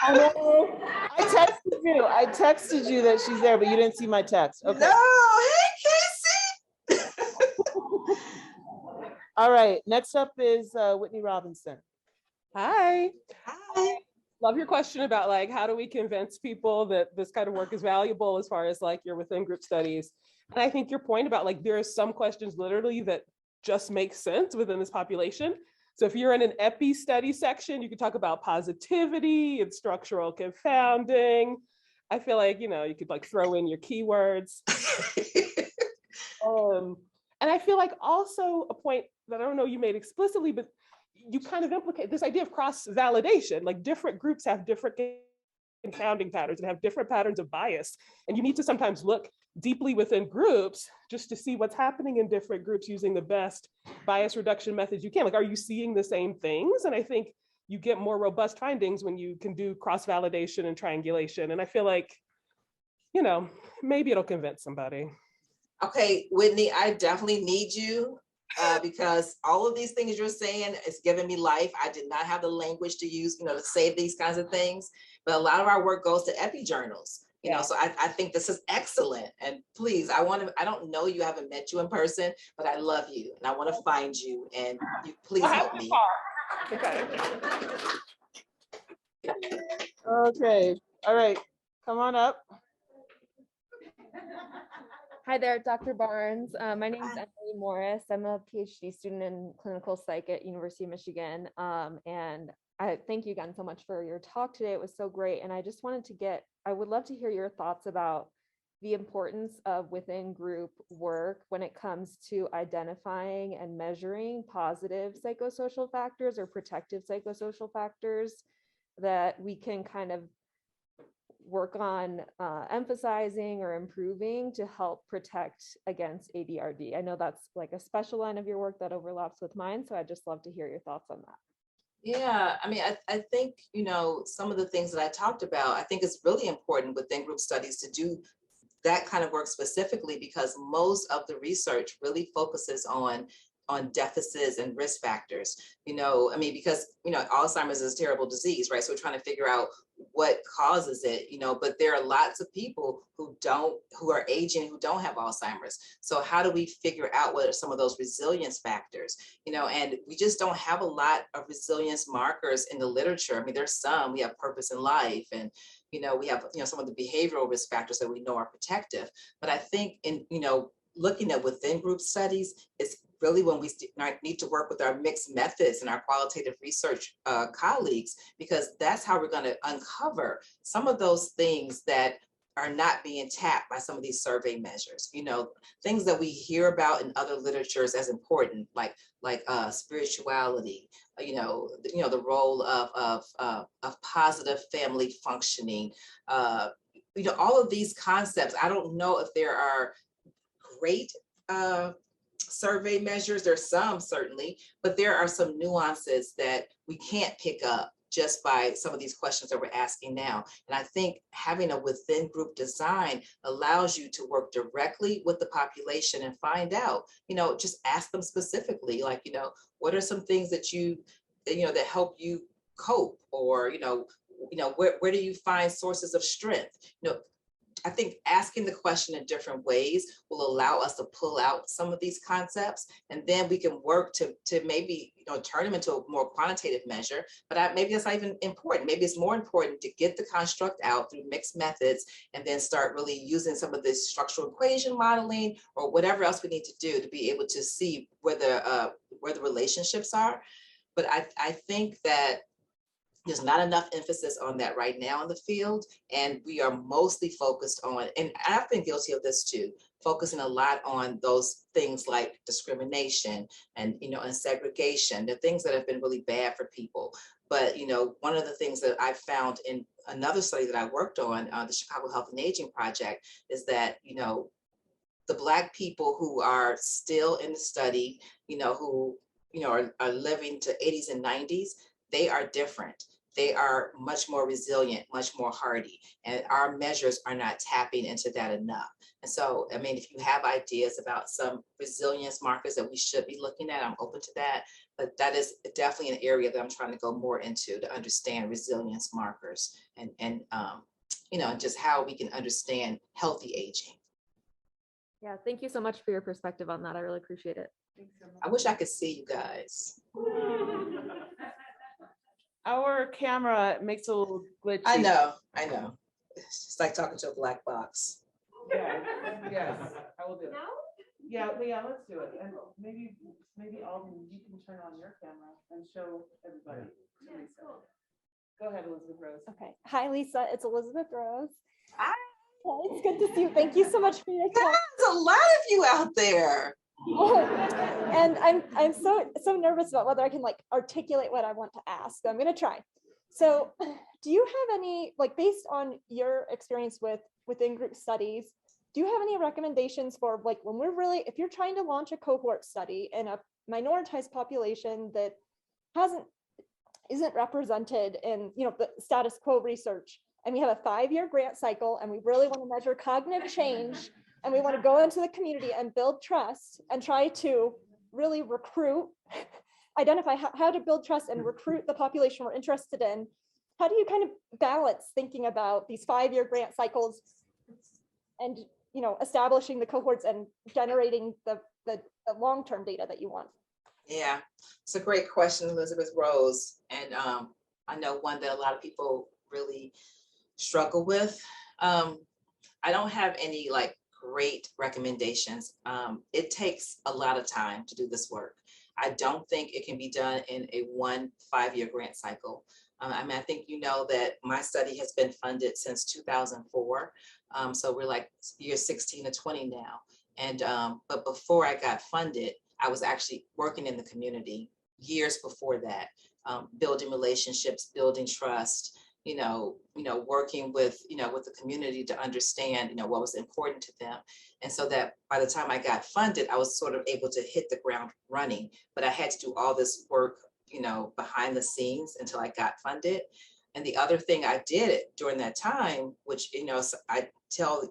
I know. I texted you that she's there, but you didn't see my text. Okay. No, hey, Casey. All right, next up is Whitney Robinson. Hi. Hi. Love your question about like, how do we convince people that this kind of work is valuable as far as like your within group studies? And I think your point about like, there are some questions literally that just make sense within this population. So if you're in an epi study section, you can talk about positivity and structural confounding. I feel like, you could like throw in your keywords. And I feel like also a point that I don't know you made explicitly, but you kind of implicate this idea of cross-validation, like different groups have different confounding patterns and have different patterns of bias. And you need to sometimes look deeply within groups just to see what's happening in different groups using the best bias reduction methods you can. Like, are you seeing the same things? And I think you get more robust findings when you can do cross-validation and triangulation. And I feel like, maybe it'll convince somebody. Okay, Whitney, I definitely need you because all of these things you're saying is giving me life. I did not have the language to use, to say these kinds of things, but a lot of our work goes to epi journals. So I think this is excellent. And please, I don't know you, I haven't met you in person, but I love you and I want to find you and you please help me. Okay, all right, come on up. Hi there, Dr. Barnes. My name is Emily Morris. I'm a PhD student in clinical psych at University of Michigan. And I thank you again so much for your talk today. It was so great. And I just wanted to I would love to hear your thoughts about the importance of within group work when it comes to identifying and measuring positive psychosocial factors or protective psychosocial factors that we can kind of work on emphasizing or improving to help protect against ADRD. I know that's like a special line of your work that overlaps with mine, so I'd just love to hear your thoughts on that. Yeah, I mean, I think, some of the things that I talked about, I think it's really important within group studies to do that kind of work specifically because most of the research really focuses on deficits and risk factors, because, Alzheimer's is a terrible disease, right? So we're trying to figure out what causes it, but there are lots of people who are aging, who don't have Alzheimer's. So how do we figure out what are some of those resilience factors, and we just don't have a lot of resilience markers in the literature. I mean, there's some, we have purpose in life and, we have, some of the behavioral risk factors that we know are protective. But I think in, looking at within group studies, it's really when we need to work with our mixed methods and our qualitative research colleagues, because that's how we're going to uncover some of those things that are not being tapped by some of these survey measures. You know, things that we hear about in other literatures as important, like spirituality, you know, the role of positive family functioning, you know, all of these concepts. I don't know if there are great survey measures. There's some certainly, but there are some nuances that we can't pick up just by some of these questions that we're asking now. And I think having a within group design allows you to work directly with the population and find out, you know, just ask them specifically, like, you know, what are some things that that help you cope, or, where do you find sources of strength? You know, I think asking the question in different ways will allow us to pull out some of these concepts, and then we can work to maybe turn them into a more quantitative measure. But maybe that's not even important. Maybe it's more important to get the construct out through mixed methods, and then start really using some of this structural equation modeling or whatever else we need to do to be able to see where the relationships are. But I think that there's not enough emphasis on that right now in the field, and we are mostly focused on, and I've been guilty of this too, focusing a lot on those things like discrimination and and segregation, the things that have been really bad for people. But one of the things that I found in another study that I worked on, the Chicago Health and Aging Project, is that the Black people who are still in the study, who are living to 80s and 90s, they are different. They are much more resilient, much more hardy, and our measures are not tapping into that enough. And so, I mean, if you have ideas about some resilience markers that we should be looking at, I'm open to that. But that is definitely an area that I'm trying to go more into, to understand resilience markers and just how we can understand healthy aging. Yeah, thank you so much for your perspective on that. I really appreciate it. I wish I could see you guys. Our camera makes a little glitchy. I know. It's just like talking to a black box. Yes, I will do it. Yeah, let's do it. And maybe Alden, you can turn on your camera and show everybody. Go ahead, Elizabeth Rose. Okay. Hi, Lisa. It's Elizabeth Rose. Hi. It's good to see you. Thank you so much for your time. There's a lot of you out there. Oh, and I'm so nervous about whether I can articulate what I want to ask. So I'm going to try. So, do you have any, based on your experience within group studies, do you have any recommendations for when if you're trying to launch a cohort study in a minoritized population that isn't represented in the status quo research, and we have a 5-year grant cycle, and we really want to measure cognitive change, and we want to go into the community and build trust and try to really identify how to build trust and recruit the population we're interested in. How do you kind of balance thinking about these 5-year grant cycles and establishing the cohorts and generating the long-term data that you want? Yeah, it's a great question, Elizabeth Rose. And I know one that a lot of people really struggle with. I don't have any great recommendations. It takes a lot of time to do this work. I don't think it can be done in a 1 5-year grant cycle. I think that my study has been funded since 2004. So we're year 16 to 20 now. And but before I got funded, I was actually working in the community years before that, building relationships, building trust, working with the community to understand, what was important to them. And so that by the time I got funded, I was sort of able to hit the ground running, but I had to do all this work, behind the scenes until I got funded. And the other thing I did during that time, which, I tell,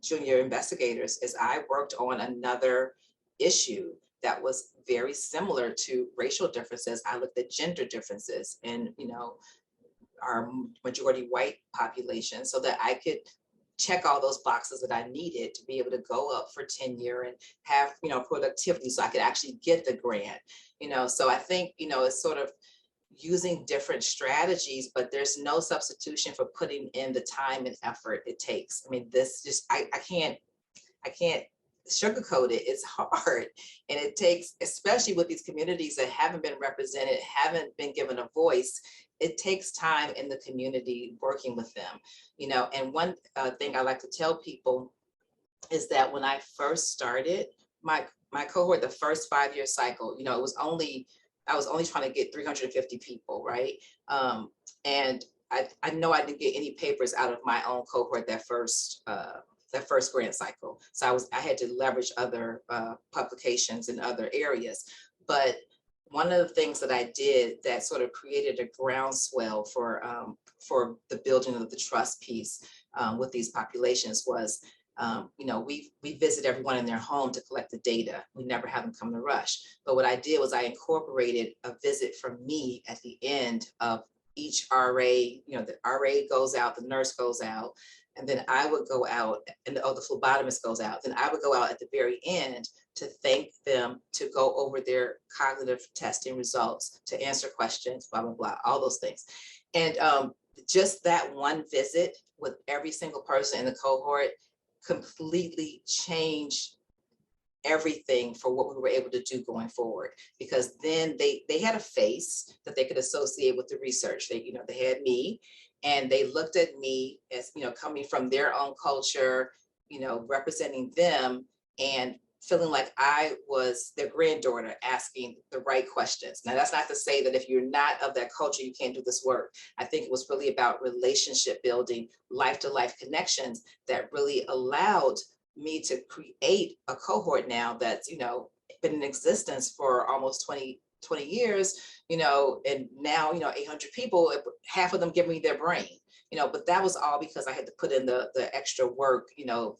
junior investigators, is I worked on another issue that was very similar to racial differences. I looked at gender differences in, our majority white population, so that I could check all those boxes that I needed to be able to go up for tenure and have, productivity, so I could actually get the grant, So I think, it's sort of using different strategies, but there's no substitution for putting in the time and effort it takes. I mean, this just, I can't sugarcoat it. It's hard. And it takes, especially with these communities that haven't been represented, haven't been given a voice, it takes time in the community working with them, you know. And one thing I like to tell people is that when I first started my cohort, the first 5-year cycle, you know, I was only trying to get 350 people, right? And I know I didn't get any papers out of my own cohort that first grant cycle. So I had to leverage other publications in other areas. But one of the things that I did that sort of created a groundswell for the building of the trust piece with these populations was, you know, we visit everyone in their home to collect the data. We never have them come to Rush. But what I did was I incorporated a visit from me at the end of each RA. You know, the RA goes out, the nurse goes out, and then I would go out, and the phlebotomist goes out. Then I would go out at the very end to thank them, to go over their cognitive testing results, to answer questions, blah, blah, blah, all those things. And just that one visit with every single person in the cohort completely changed everything for what we were able to do going forward, because then they had a face that they could associate with the research. They had me, and they looked at me as, you know, coming from their own culture, you know, representing them, and feeling like I was their granddaughter asking the right questions. Now, that's not to say that if you're not of that culture, you can't do this work. I think it was really about relationship building, life-to-life connections that really allowed me to create a cohort now that's, you know, been in existence for almost 20 years, you know, and now, you know, 800 people, half of them give me their brain, you know, but that was all because I had to put in the extra work, you know,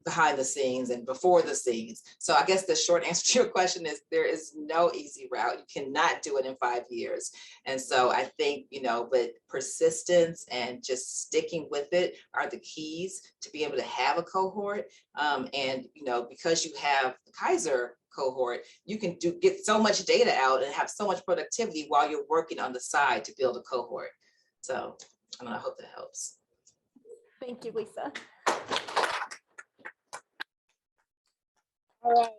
behind the scenes and before the scenes. So I guess the short answer to your question is there is no easy route. You cannot do it in 5 years. And so I think, you know, but persistence and just sticking with it are the keys to be able to have a cohort. And, you know, because you have the Kaiser cohort, you can get so much data out and have so much productivity while you're working on the side to build a cohort. So I don't know, I hope that helps. Thank you, Lisa. All right.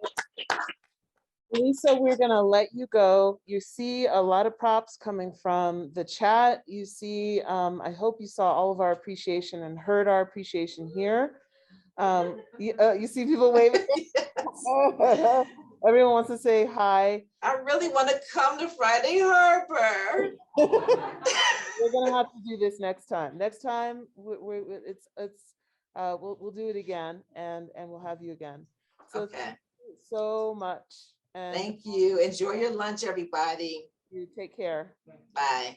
Lisa, we're going to let you go. You see a lot of props coming from the chat. You see, I hope you saw all of our appreciation and heard our appreciation here. You see people waving. Everyone wants to say hi. I really want to come to Friday Harbor. We're going to have to do this next time. Next time, we'll do it again, and we'll have you again. So okay. Thank you so much. And thank you. Enjoy your lunch, everybody. You take care. Bye.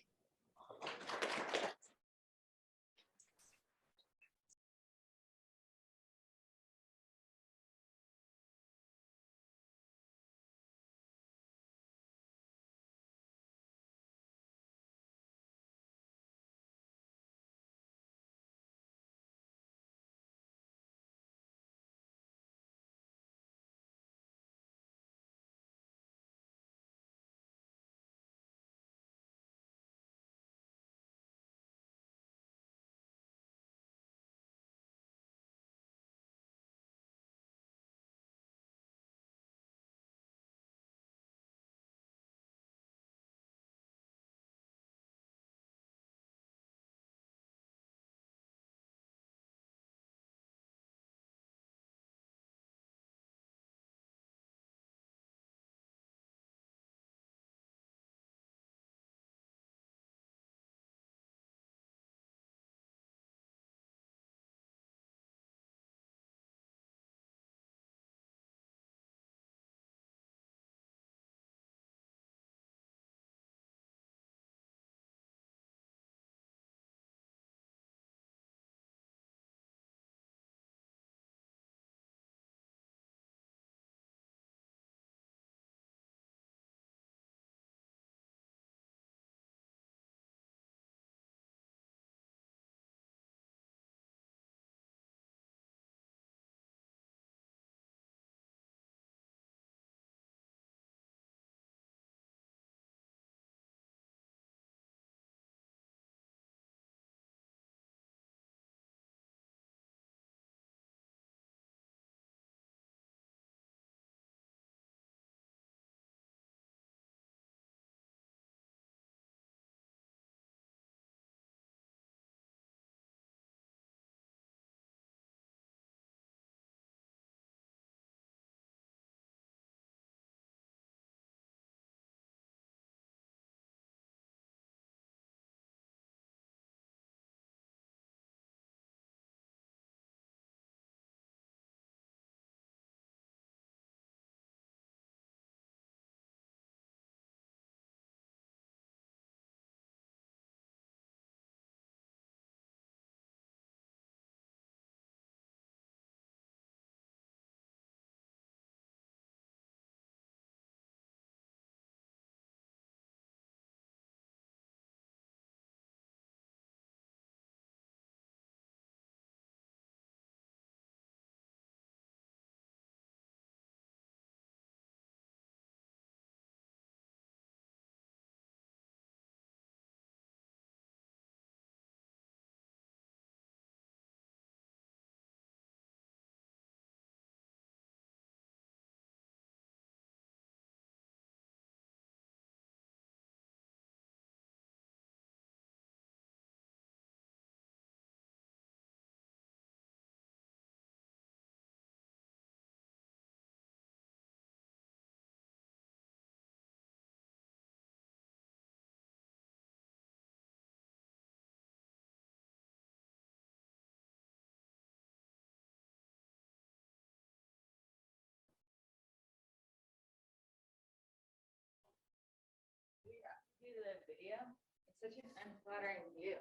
video. It's such an unflattering view.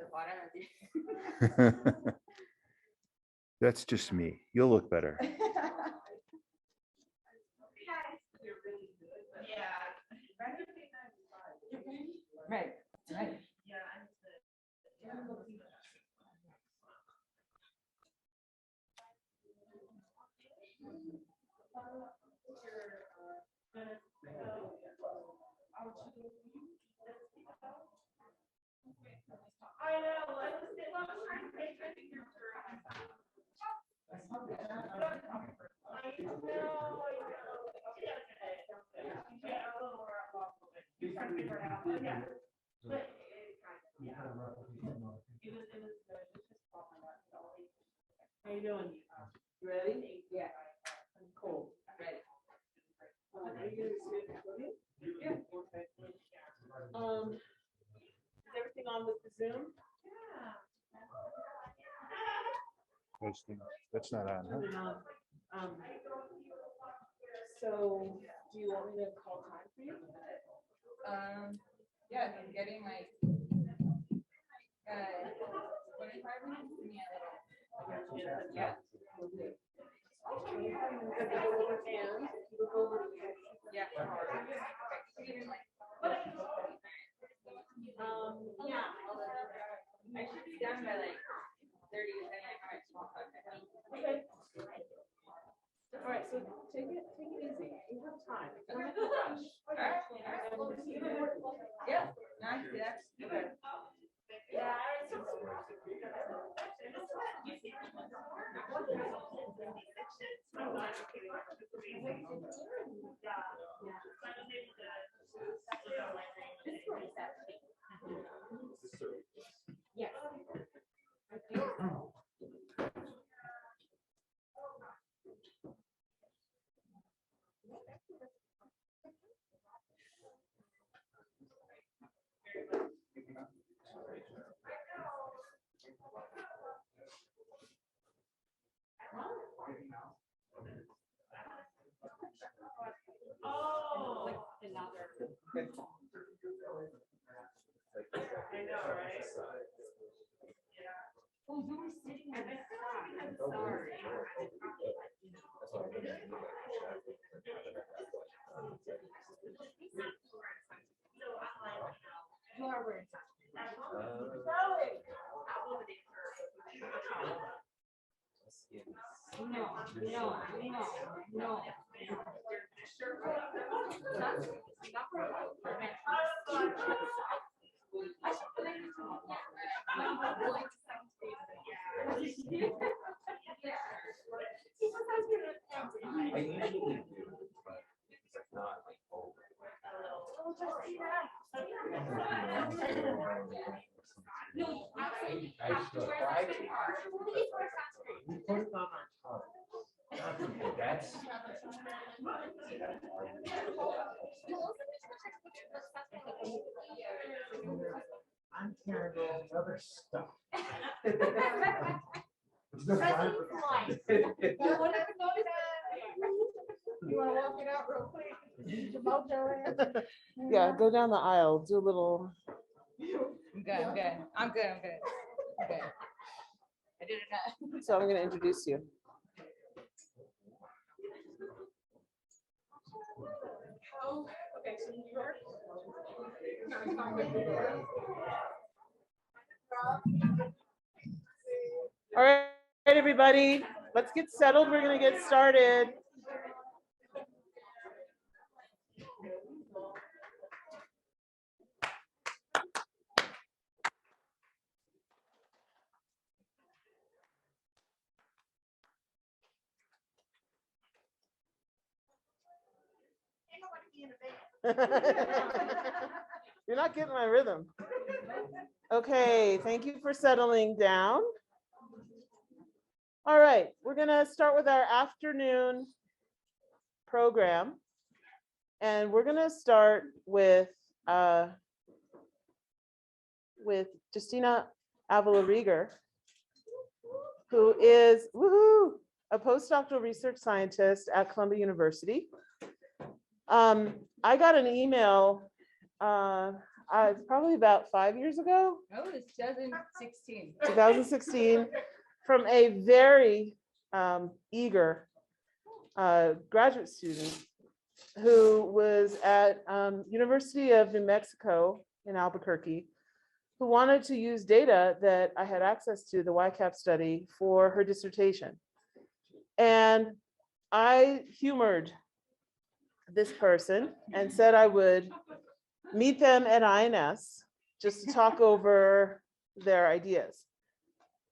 The bottom of the. That's just me. You'll look better. Right, right. I know, I was trying to make sure you're How you doing? You ready? Yeah. Cool. Ready. Are you gonna sit with me? Yeah. Okay. Is everything on with the Zoom? That's not on, huh? Turn it on. So do you want me to call time for you? Yeah, I'm getting like 25 minutes. Give me a little. Yeah. Yeah. Yeah. I should be done by like 30 depending on how much small talk I have. Okay. All right, so take it easy. You have time. Don't make a rush. All right. Yeah. Nice. Yeah. Okay. Yeah. Yeah. Oh, like another. I know, right? Oh, you were sitting on the side. I'm sorry. You are wearing No. I usually do, but it's not like over. No, I should try to. We put it on our tongue. That's. I'm carrying all the other stuff. It's no time for this. You wanna walk it out real quick? Yeah, go down the aisle, do a little. I'm good. I did it. So I'm going to introduce you. Oh, okay, so New York. All right, everybody, let's get settled. We're going to get started. You're not getting my rhythm. Okay, thank you for settling down. All right, we're gonna start with our afternoon program. And we're gonna start with Justina Avila-Krieger, who is a postdoctoral research scientist at Columbia University. I got an email It's probably about 5 years ago. Oh, it's 2016. 2016, from a very eager graduate student who was at University of New Mexico in Albuquerque, who wanted to use data that I had access to, the YCAP study, for her dissertation. And I humored this person and said I would meet them at INS just to talk over their ideas.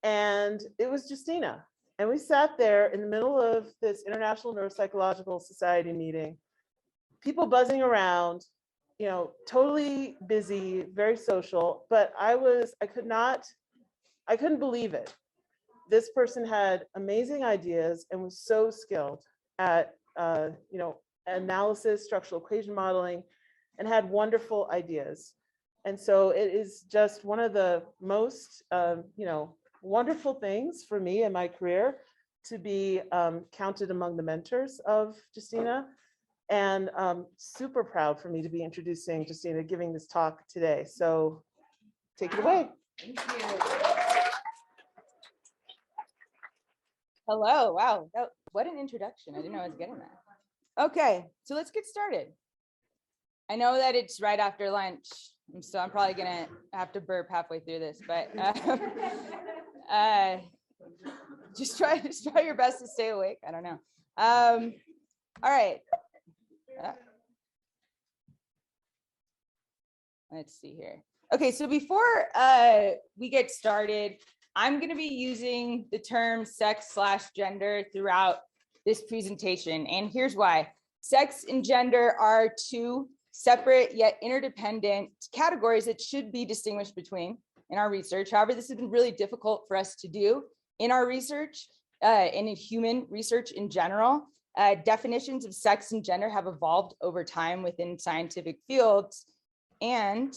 And it was Justina. And we sat there in the middle of this International Neuropsychological Society meeting, people buzzing around, you know, totally busy, very social, but I couldn't believe it. This person had amazing ideas and was so skilled at, you know, analysis, structural equation modeling, and had wonderful ideas. And so it is just one of the most, you know, wonderful things for me in my career to be counted among the mentors of Justina. And super proud for me to be introducing Justina, giving this talk today. So take it away. Thank you. Hello, wow, what an introduction. I didn't know I was getting that. Okay, so let's get started. I know that it's right after lunch, so I'm probably gonna have to burp halfway through this, but just try your best to stay awake. I don't know. All right. Let's see here. Okay, so before we get started, I'm going to be using the term sex/gender throughout this presentation, and here's why. Sex and gender are two separate yet interdependent categories that should be distinguished between in our research. However, this has been really difficult for us to do in our research and in human research in general. Definitions of sex and gender have evolved over time within scientific fields, and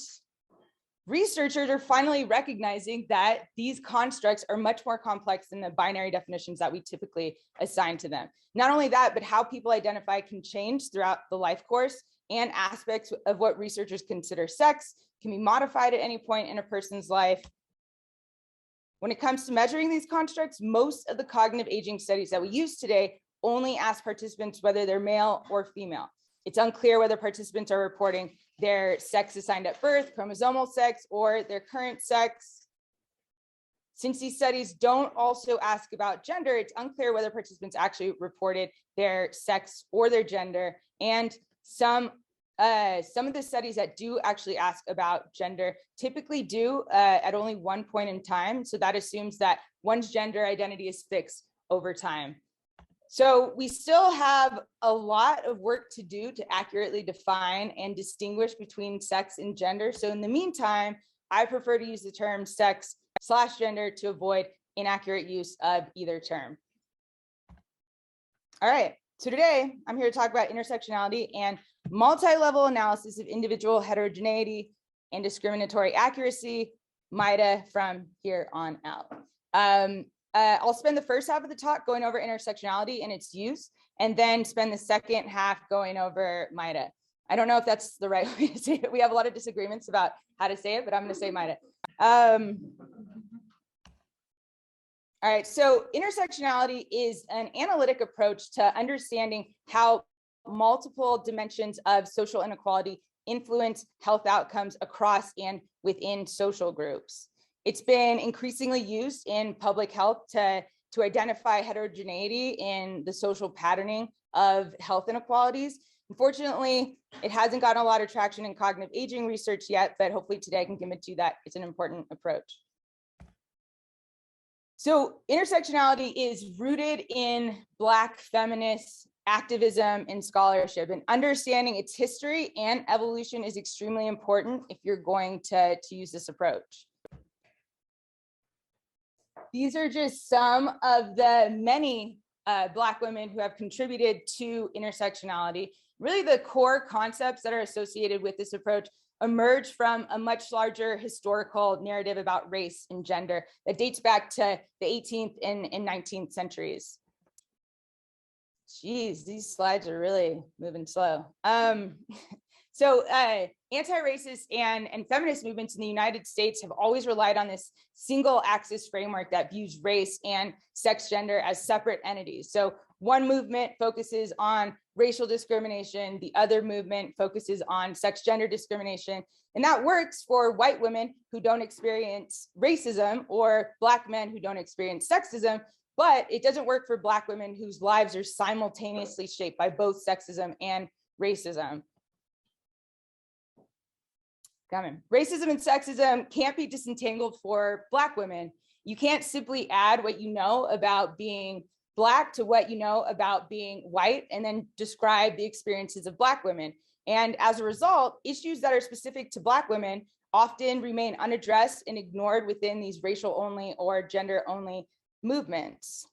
researchers are finally recognizing that these constructs are much more complex than the binary definitions that we typically assign to them. Not only that, but how people identify can change throughout the life course, and aspects of what researchers consider sex can be modified at any point in a person's life. When it comes to measuring these constructs, most of the cognitive aging studies that we use today only ask participants whether they're male or female. It's unclear whether participants are reporting their sex assigned at birth, chromosomal sex, or their current sex. Since these studies don't also ask about gender, it's unclear whether participants actually reported their sex or their gender. And some of the studies that do actually ask about gender typically do at only one point in time. So that assumes that one's gender identity is fixed over time. So we still have a lot of work to do to accurately define and distinguish between sex and gender. So in the meantime, I prefer to use the term sex/gender to avoid inaccurate use of either term. All right, so today I'm here to talk about intersectionality and multi-level analysis of individual heterogeneity and discriminatory accuracy, MIDA, from here on out. I'll spend the first half of the talk going over intersectionality and its use, and then spend the second half going over MIDA. I don't know if that's the right way to say it. We have a lot of disagreements about how to say it, but I'm going to say MIDA. All right, so intersectionality is an analytic approach to understanding how multiple dimensions of social inequality influence health outcomes across and within social groups. It's been increasingly used in public health to identify heterogeneity in the social patterning of health inequalities. Unfortunately, it hasn't gotten a lot of traction in cognitive aging research yet, but hopefully today I can convince you that it's an important approach. So intersectionality is rooted in Black feminist activism and scholarship, and understanding its history and evolution is extremely important if you're going to use this approach. These are just some of the many Black women who have contributed to intersectionality. Really, the core concepts that are associated with this approach emerge from a much larger historical narrative about race and gender that dates back to the 18th and 19th centuries. Geez, these slides are really moving slow. So anti-racist and feminist movements in the United States have always relied on this single axis framework that views race and sex gender as separate entities. So one movement focuses on racial discrimination, the other movement focuses on sex gender discrimination. And that works for white women who don't experience racism or Black men who don't experience sexism, but it doesn't work for Black women whose lives are simultaneously shaped by both sexism and racism. Racism and sexism can't be disentangled for Black women. You can't simply add what you know about being Black to what you know about being white and then describe the experiences of Black women. And as a result, issues that are specific to Black women often remain unaddressed and ignored within these racial only or gender only movements.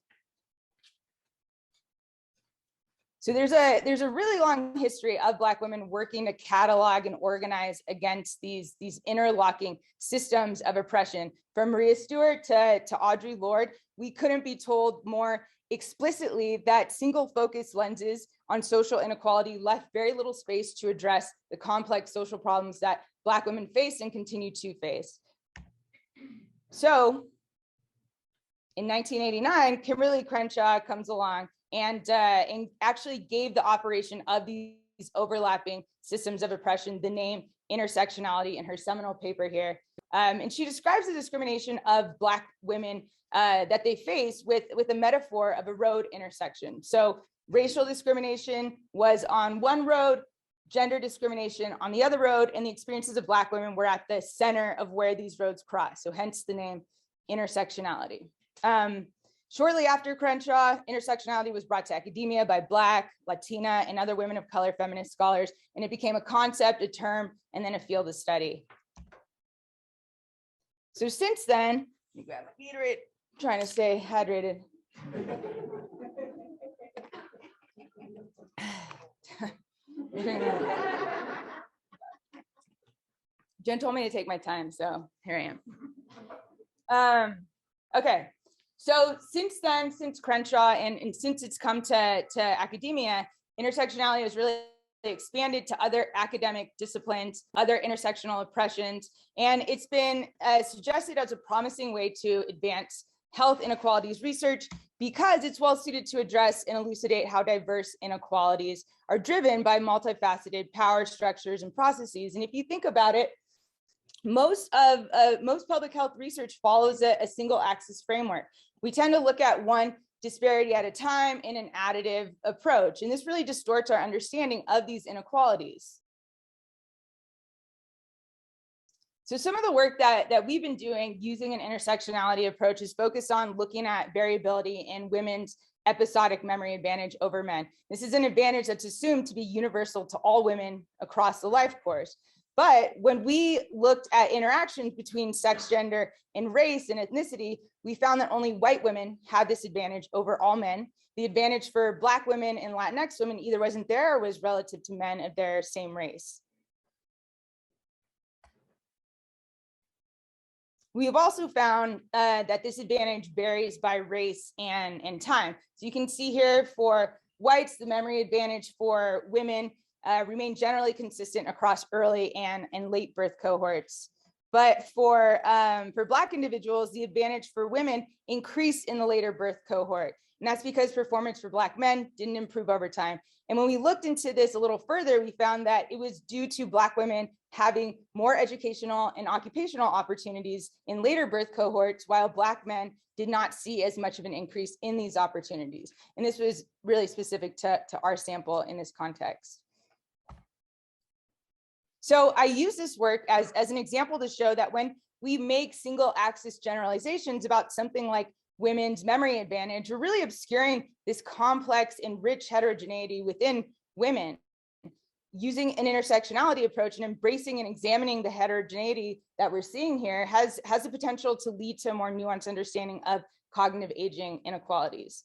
So there's a really long history of Black women working to catalog and organize against these interlocking systems of oppression. From Maria Stewart to Audre Lorde, we couldn't be told more explicitly that single focus lenses on social inequality left very little space to address the complex social problems that Black women face and continue to face. So in 1989, Kimberly Crenshaw comes along and actually gave the operation of these overlapping systems of oppression the name intersectionality in her seminal paper here. And she describes the discrimination of Black women that they face with a metaphor of a road intersection. So racial discrimination was on one road, gender discrimination on the other road, and the experiences of Black women were at the center of where these roads cross. So hence the name intersectionality. Shortly after Crenshaw, intersectionality was brought to academia by Black, Latina, and other women of color feminist scholars, and it became a concept, a term, and then a field of study. So since then, let me grab my Gatorade, trying to stay hydrated. Jen told me to take my time, so here I am. Okay. So since then, since Crenshaw and since it's come to academia, intersectionality has really expanded to other academic disciplines, other intersectional oppressions, and it's been suggested as a promising way to advance health inequalities research because it's well suited to address and elucidate how diverse inequalities are driven by multifaceted power structures and processes. And if you think about it, most public health research follows a single axis framework. We tend to look at one disparity at a time in an additive approach, and this really distorts our understanding of these inequalities. So some of the work that we've been doing using an intersectionality approach is focused on looking at variability in women's episodic memory advantage over men. This is an advantage that's assumed to be universal to all women across the life course. But when we looked at interactions between sex, gender, and race and ethnicity, we found that only white women had this advantage over all men. The advantage for Black women and Latinx women either wasn't there or was relative to men of their same race. We have also found that this advantage varies by race and time. So you can see here for whites, the memory advantage for women remain generally consistent across early and late birth cohorts. But for Black individuals, the advantage for women increased in the later birth cohort. And that's because performance for Black men didn't improve over time. And when we looked into this a little further, we found that it was due to Black women having more educational and occupational opportunities in later birth cohorts, while Black men did not see as much of an increase in these opportunities. And this was really specific to our sample in this context. So I use this work as an example to show that when we make single axis generalizations about something like women's memory advantage, we're really obscuring this complex and rich heterogeneity within women. Using an intersectionality approach and embracing and examining the heterogeneity that we're seeing here has the potential to lead to a more nuanced understanding of cognitive aging inequalities.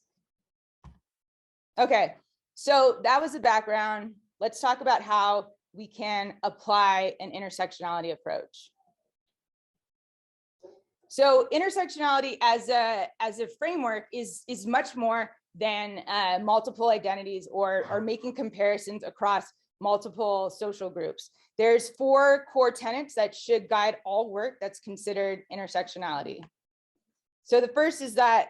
Okay, so that was the background. Let's talk about how we can apply an intersectionality approach. So intersectionality as a framework is much more than multiple identities or making comparisons across multiple social groups. There's 4 core tenets that should guide all work that's considered intersectionality. So the first is that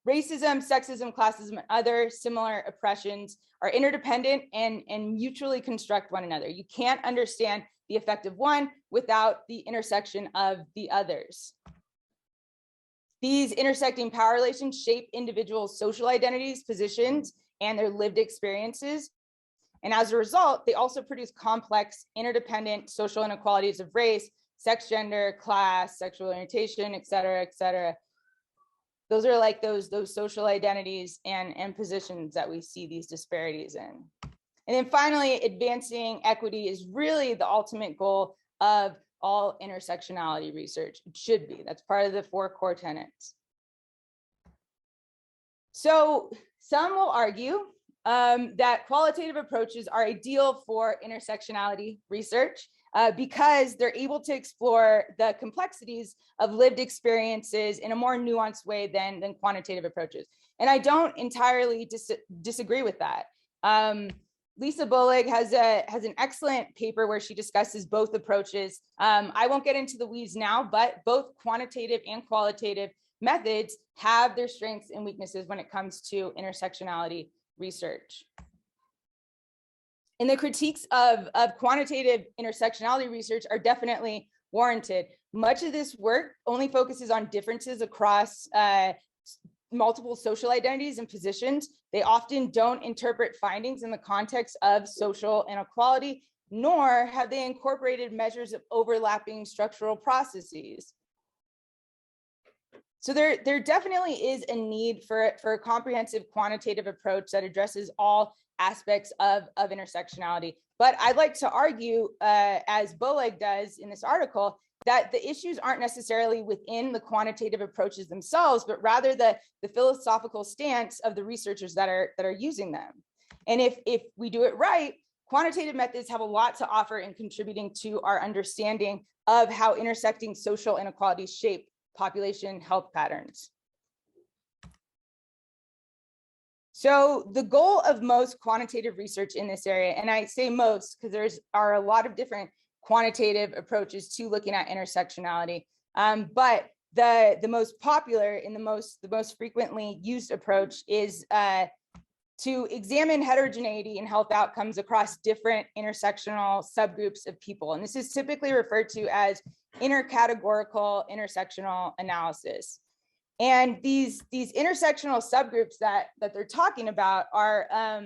racism, sexism, classism, and other similar oppressions are interdependent and mutually construct one another. You can't understand the effect of one without the intersection of the others. These intersecting power relations shape individuals' social identities, positions, and their lived experiences. And as a result, they also produce complex, interdependent social inequalities of race, sex, gender, class, sexual orientation, et cetera, et cetera. Those are like those social identities and positions that we see these disparities in. And then finally, advancing equity is really the ultimate goal of all intersectionality research. It should be. That's part of the 4 core tenets. So some will argue that qualitative approaches are ideal for intersectionality research because they're able to explore the complexities of lived experiences in a more nuanced way than quantitative approaches. And I don't entirely disagree with that. Lisa Bullock has an excellent paper where she discusses both approaches. I won't get into the weeds now, but both quantitative and qualitative methods have their strengths and weaknesses when it comes to intersectionality research. And the critiques of quantitative intersectionality research are definitely warranted. Much of this work only focuses on differences across multiple social identities and positions. They often don't interpret findings in the context of social inequality, nor have they incorporated measures of overlapping structural processes. So there definitely is a need for a comprehensive quantitative approach that addresses all aspects of intersectionality. But I'd like to argue, as Bullock does in this article, that the issues aren't necessarily within the quantitative approaches themselves, but rather the philosophical stance of the researchers that are using them. And if we do it right, quantitative methods have a lot to offer in contributing to our understanding of how intersecting social inequalities shape population health patterns. So the goal of most quantitative research in this area, and I say most because there are a lot of different quantitative approaches to looking at intersectionality, but the most popular and the most frequently used approach is to examine heterogeneity in health outcomes across different intersectional subgroups of people. And this is typically referred to as intercategorical intersectional analysis. And these intersectional subgroups that they're talking about are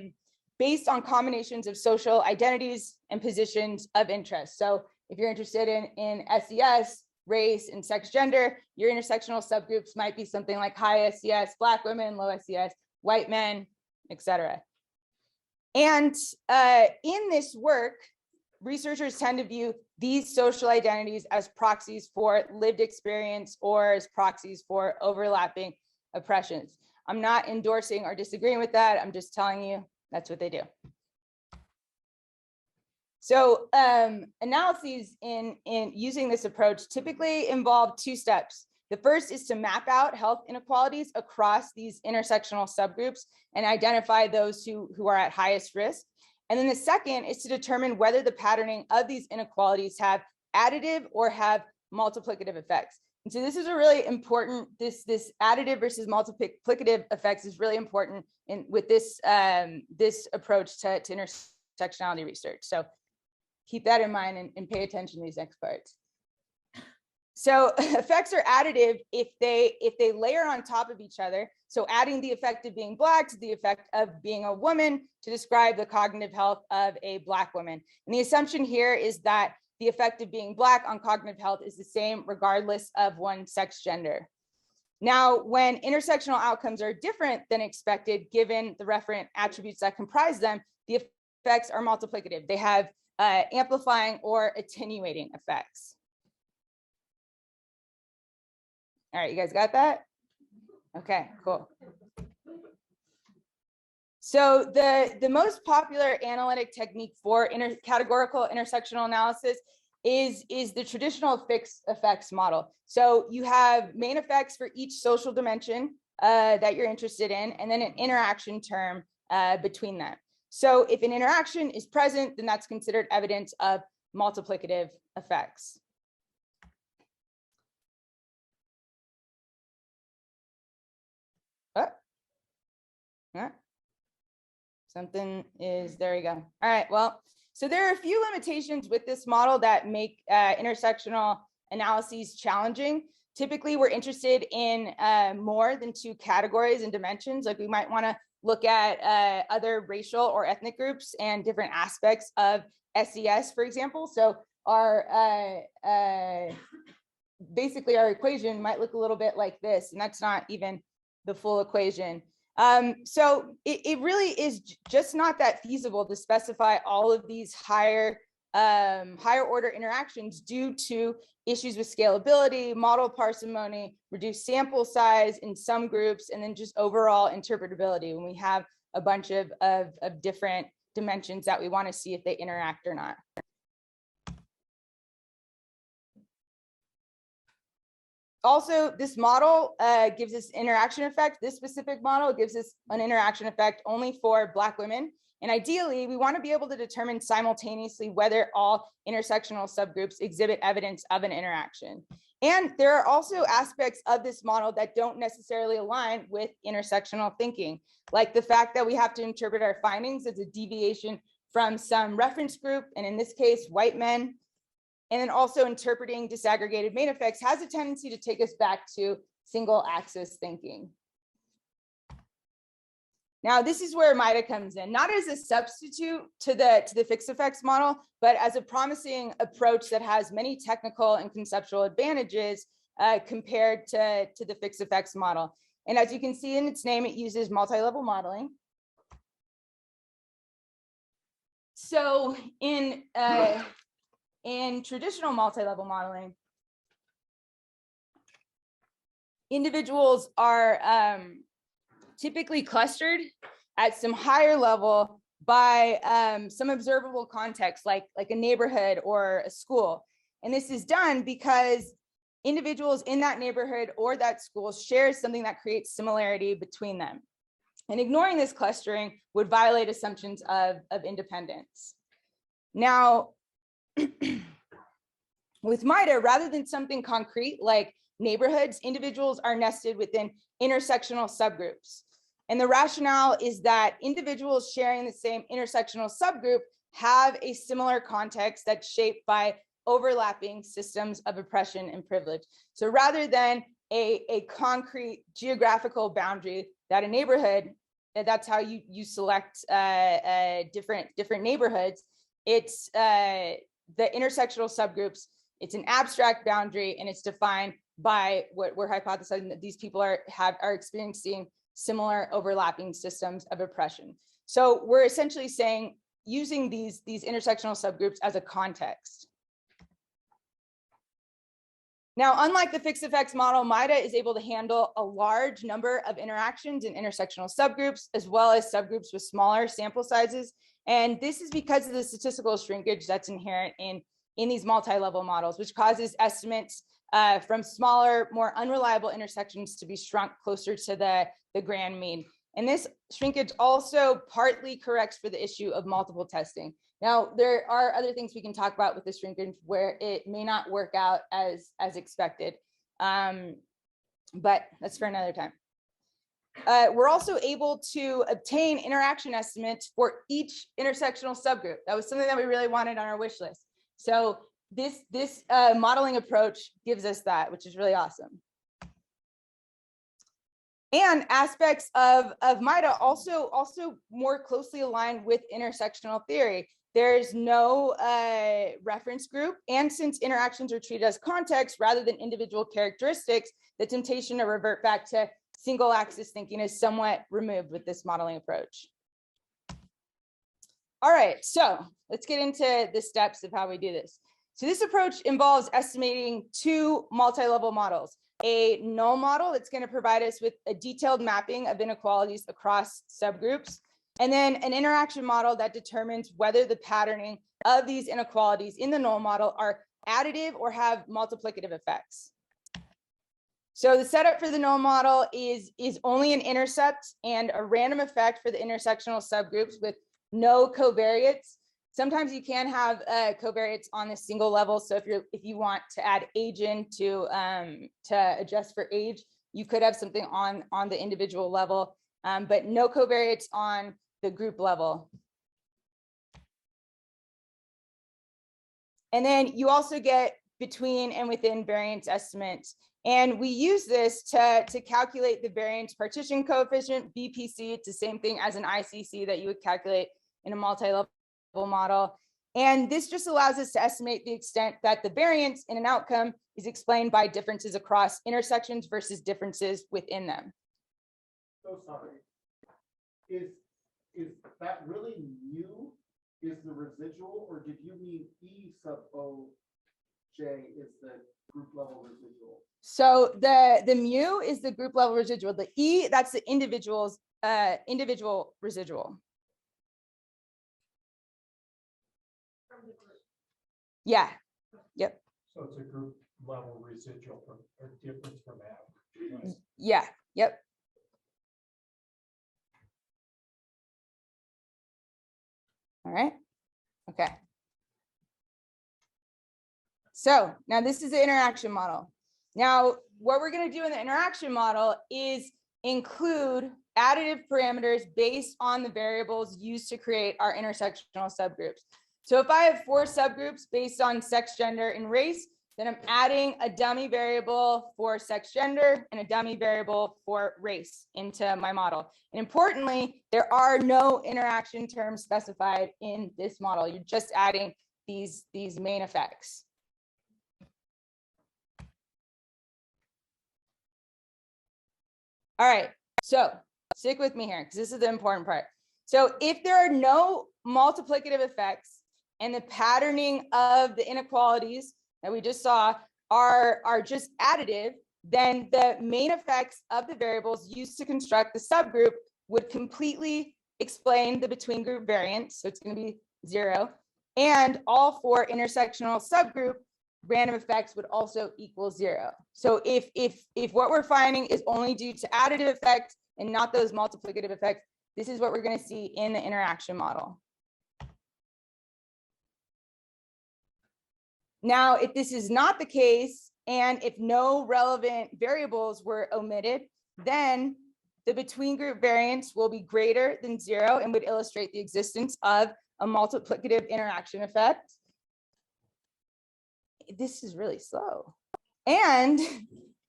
based on combinations of social identities and positions of interest. So if you're interested in SES, race, and sex gender, your intersectional subgroups might be something like high SES, Black women, low SES, white men, etc. And in this work, researchers tend to view these social identities as proxies for lived experience or as proxies for overlapping oppressions. I'm not endorsing or disagreeing with that. I'm just telling you that's what they do. So analyses in using this approach typically involve 2 steps. The first is to map out health inequalities across these intersectional subgroups and identify those who are at highest risk. And then the second is to determine whether the patterning of these inequalities have additive or have multiplicative effects. And so this is a really important, this additive versus multiplicative effects is really important with this approach to intersectionality research. So keep that in mind and pay attention to these next parts. So effects are additive if they layer on top of each other. So adding the effect of being Black to the effect of being a woman to describe the cognitive health of a Black woman. And the assumption here is that the effect of being Black on cognitive health is the same regardless of one's sex gender. Now, when intersectional outcomes are different than expected, given the referent attributes that comprise them, the effects are multiplicative. They have amplifying or attenuating effects. All right, you guys got that? Okay, cool. So the most popular analytic technique for categorical intersectional analysis is the traditional fixed effects model. So you have main effects for each social dimension that you're interested in, and then an interaction term between them. So if an interaction is present, then that's considered evidence of multiplicative effects. Oh. Yeah. Something is, there you go. All right, well, so there are a few limitations with this model that make intersectional analyses challenging. Typically, we're interested in more than 2 categories and dimensions. Like we might want to look at other racial or ethnic groups and different aspects of SES, for example. So our basically our equation might look a little bit like this, and that's not even the full equation. So it really is just not that feasible to specify all of these higher order interactions due to issues with scalability, model parsimony, reduced sample size in some groups, and then just overall interpretability when we have a bunch of different dimensions that we want to see if they interact or not. Also, this model gives us interaction effect. This specific model gives us an interaction effect only for Black women. And ideally, we want to be able to determine simultaneously whether all intersectional subgroups exhibit evidence of an interaction. And there are also aspects of this model that don't necessarily align with intersectional thinking, like the fact that we have to interpret our findings as a deviation from some reference group, and in this case, white men. And then also interpreting disaggregated main effects has a tendency to take us back to single axis thinking. Now, this is where MIDA comes in, not as a substitute to the fixed effects model, but as a promising approach that has many technical and conceptual advantages compared to the fixed effects model. And as you can see in its name, it uses multi-level modeling. So in traditional multi-level modeling, individuals are typically clustered at some higher level by some observable context, like a neighborhood or a school. And this is done because individuals in that neighborhood or that school share something that creates similarity between them. And ignoring this clustering would violate assumptions of independence. Now, with MIDA, rather than something concrete like neighborhoods, individuals are nested within intersectional subgroups. And the rationale is that individuals sharing the same intersectional subgroup have a similar context that's shaped by overlapping systems of oppression and privilege. So rather than a concrete geographical boundary that a neighborhood, that's how you select different neighborhoods, it's the intersectional subgroups. It's an abstract boundary, and it's defined by what we're hypothesizing that these people are experiencing similar overlapping systems of oppression. So we're essentially saying using these intersectional subgroups as a context. Now, unlike the fixed effects model, MIDA is able to handle a large number of interactions in intersectional subgroups, as well as subgroups with smaller sample sizes. And this is because of the statistical shrinkage that's inherent in these multi-level models, which causes estimates from smaller, more unreliable intersections to be shrunk closer to the grand mean. And this shrinkage also partly corrects for the issue of multiple testing. Now, there are other things we can talk about with the shrinkage where it may not work out as expected, but that's for another time. We're also able to obtain interaction estimates for each intersectional subgroup. That was something that we really wanted on our wish list. So this modeling approach gives us that, which is really awesome. And aspects of MIDA also more closely aligned with intersectional theory. There's no reference group, and since interactions are treated as context rather than individual characteristics, the temptation to revert back to single axis thinking is somewhat removed with this modeling approach. All right, so let's get into the steps of how we do this. So this approach involves estimating 2 multi-level models. A null model that's going to provide us with a detailed mapping of inequalities across subgroups, and then an interaction model that determines whether the patterning of these inequalities in the null model are additive or have multiplicative effects. So the setup for the null model is only an intercept and a random effect for the intersectional subgroups with no covariates. Sometimes you can have covariates on a single level. So if you want to add age in to adjust for age, you could have something on the individual level, but no covariates on the group level. And then you also get between and within variance estimates. And we use this to calculate the variance partition coefficient, VPC. It's the same thing as an ICC that you would calculate in a multi-level model. And this just allows us to estimate the extent that the variance in an outcome is explained by differences across intersections versus differences within them. So sorry. Is that really mu is the residual, or did you mean E sub O J is the group level residual? So the mu is the group level residual. The E, that's the individual residual. Yeah. Yep. So it's a group level residual from or difference from average. Right? Yeah. Yep. All right. Okay. So now this is the interaction model. Now, what we're going to do in the interaction model is include additive parameters based on the variables used to create our intersectional subgroups. So if I have 4 subgroups based on sex, gender, and race, then I'm adding a dummy variable for sex, gender, and a dummy variable for race into my model. And importantly, there are no interaction terms specified in this model. You're just adding these main effects. All right, so stick with me here because this is the important part. So if there are no multiplicative effects and the patterning of the inequalities that we just saw are just additive, then the main effects of the variables used to construct the subgroup would completely explain the between group variance. So it's going to be 0. And all 4 intersectional subgroup random effects would also equal 0. So if what we're finding is only due to additive effects and not those multiplicative effects, this is what we're going to see in the interaction model. Now, if this is not the case, and if no relevant variables were omitted, then the between group variance will be greater than 0 and would illustrate the existence of a multiplicative interaction effect. This is really slow. And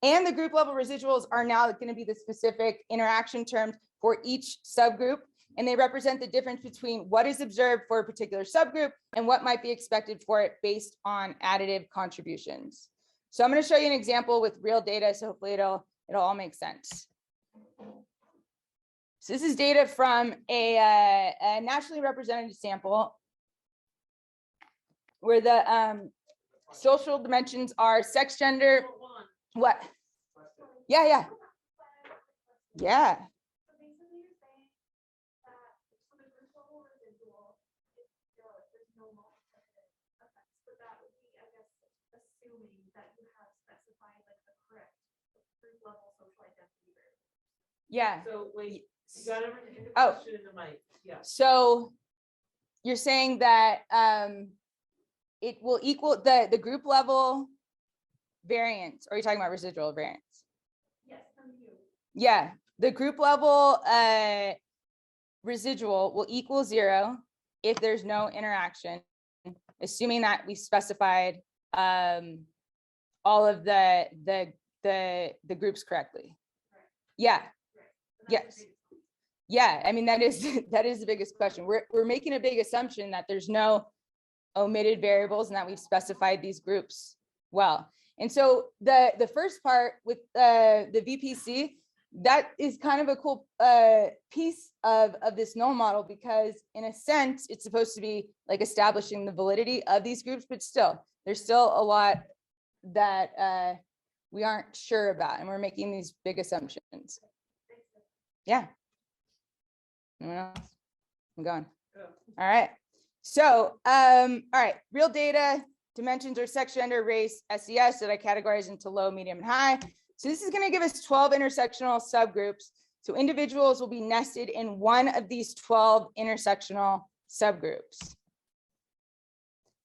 the group level residuals are now going to be the specific interaction terms for each subgroup. And they represent the difference between what is observed for a particular subgroup and what might be expected for it based on additive contributions. So I'm going to show you an example with real data. So hopefully it'll all make sense. So this is data from a nationally representative sample where the social dimensions are sex, gender, what? Yeah. Yeah. So wait, you got everything in the Oh. question in the mic. Yeah. So you're saying that it will equal the group level variance, or are you talking about residual variance? Yes, from you. Yeah, the group level residual will equal 0 if there's no interaction, assuming that we specified all of the groups correctly. Yeah. Yes. Yeah, I mean, that is the biggest question. We're making a big assumption that there's no omitted variables and that we've specified these groups well. And so the first part with the VPC, that is kind of a cool piece of this null model, because in a sense, it's supposed to be like establishing the validity of these groups, but still, there's still a lot that we aren't sure about, and we're making these big assumptions. Yeah. Anyone else? I'm going. All right. So, all right, real data, dimensions are sex, gender, race, SES that I categorize into low, medium, and high. So this is going to give us 12 intersectional subgroups. So individuals will be nested in one of these 12 intersectional subgroups.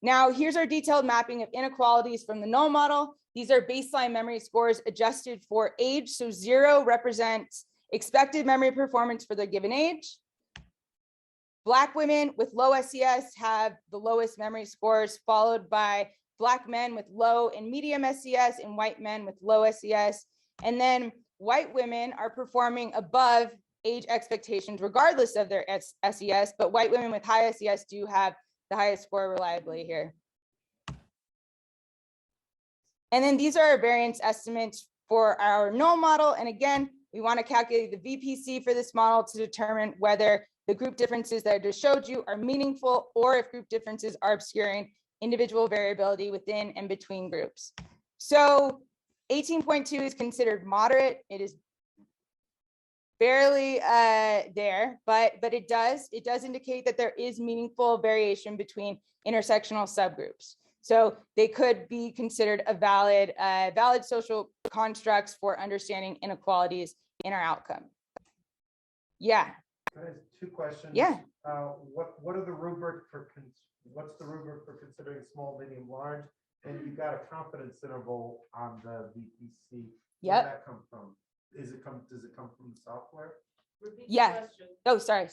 Now, here's our detailed mapping of inequalities from the null model. These are baseline memory scores adjusted for age. So 0 represents expected memory performance for the given age. Black women with low SES have the lowest memory scores, followed by Black men with low and medium SES and white men with low SES. And then white women are performing above age expectations regardless of their SES, but white women with high SES do have the highest score reliably here. And then these are our variance estimates for our null model. And again, we want to calculate the VPC for this model to determine whether the group differences that I just showed you are meaningful or if group differences are obscuring individual variability within and between groups. So 18.2 is considered moderate. It is barely there, but it does indicate that there is meaningful variation between intersectional subgroups. So they could be considered a valid social constructs for understanding inequalities in our outcome. Yeah. Can I ask 2 questions? Yeah. What are the rubric for what's the rubric for considering small, medium, large? And you got a confidence interval on the VPC. Yep. Where did that come from? Does it come from the software? Yeah. Oh, sorry.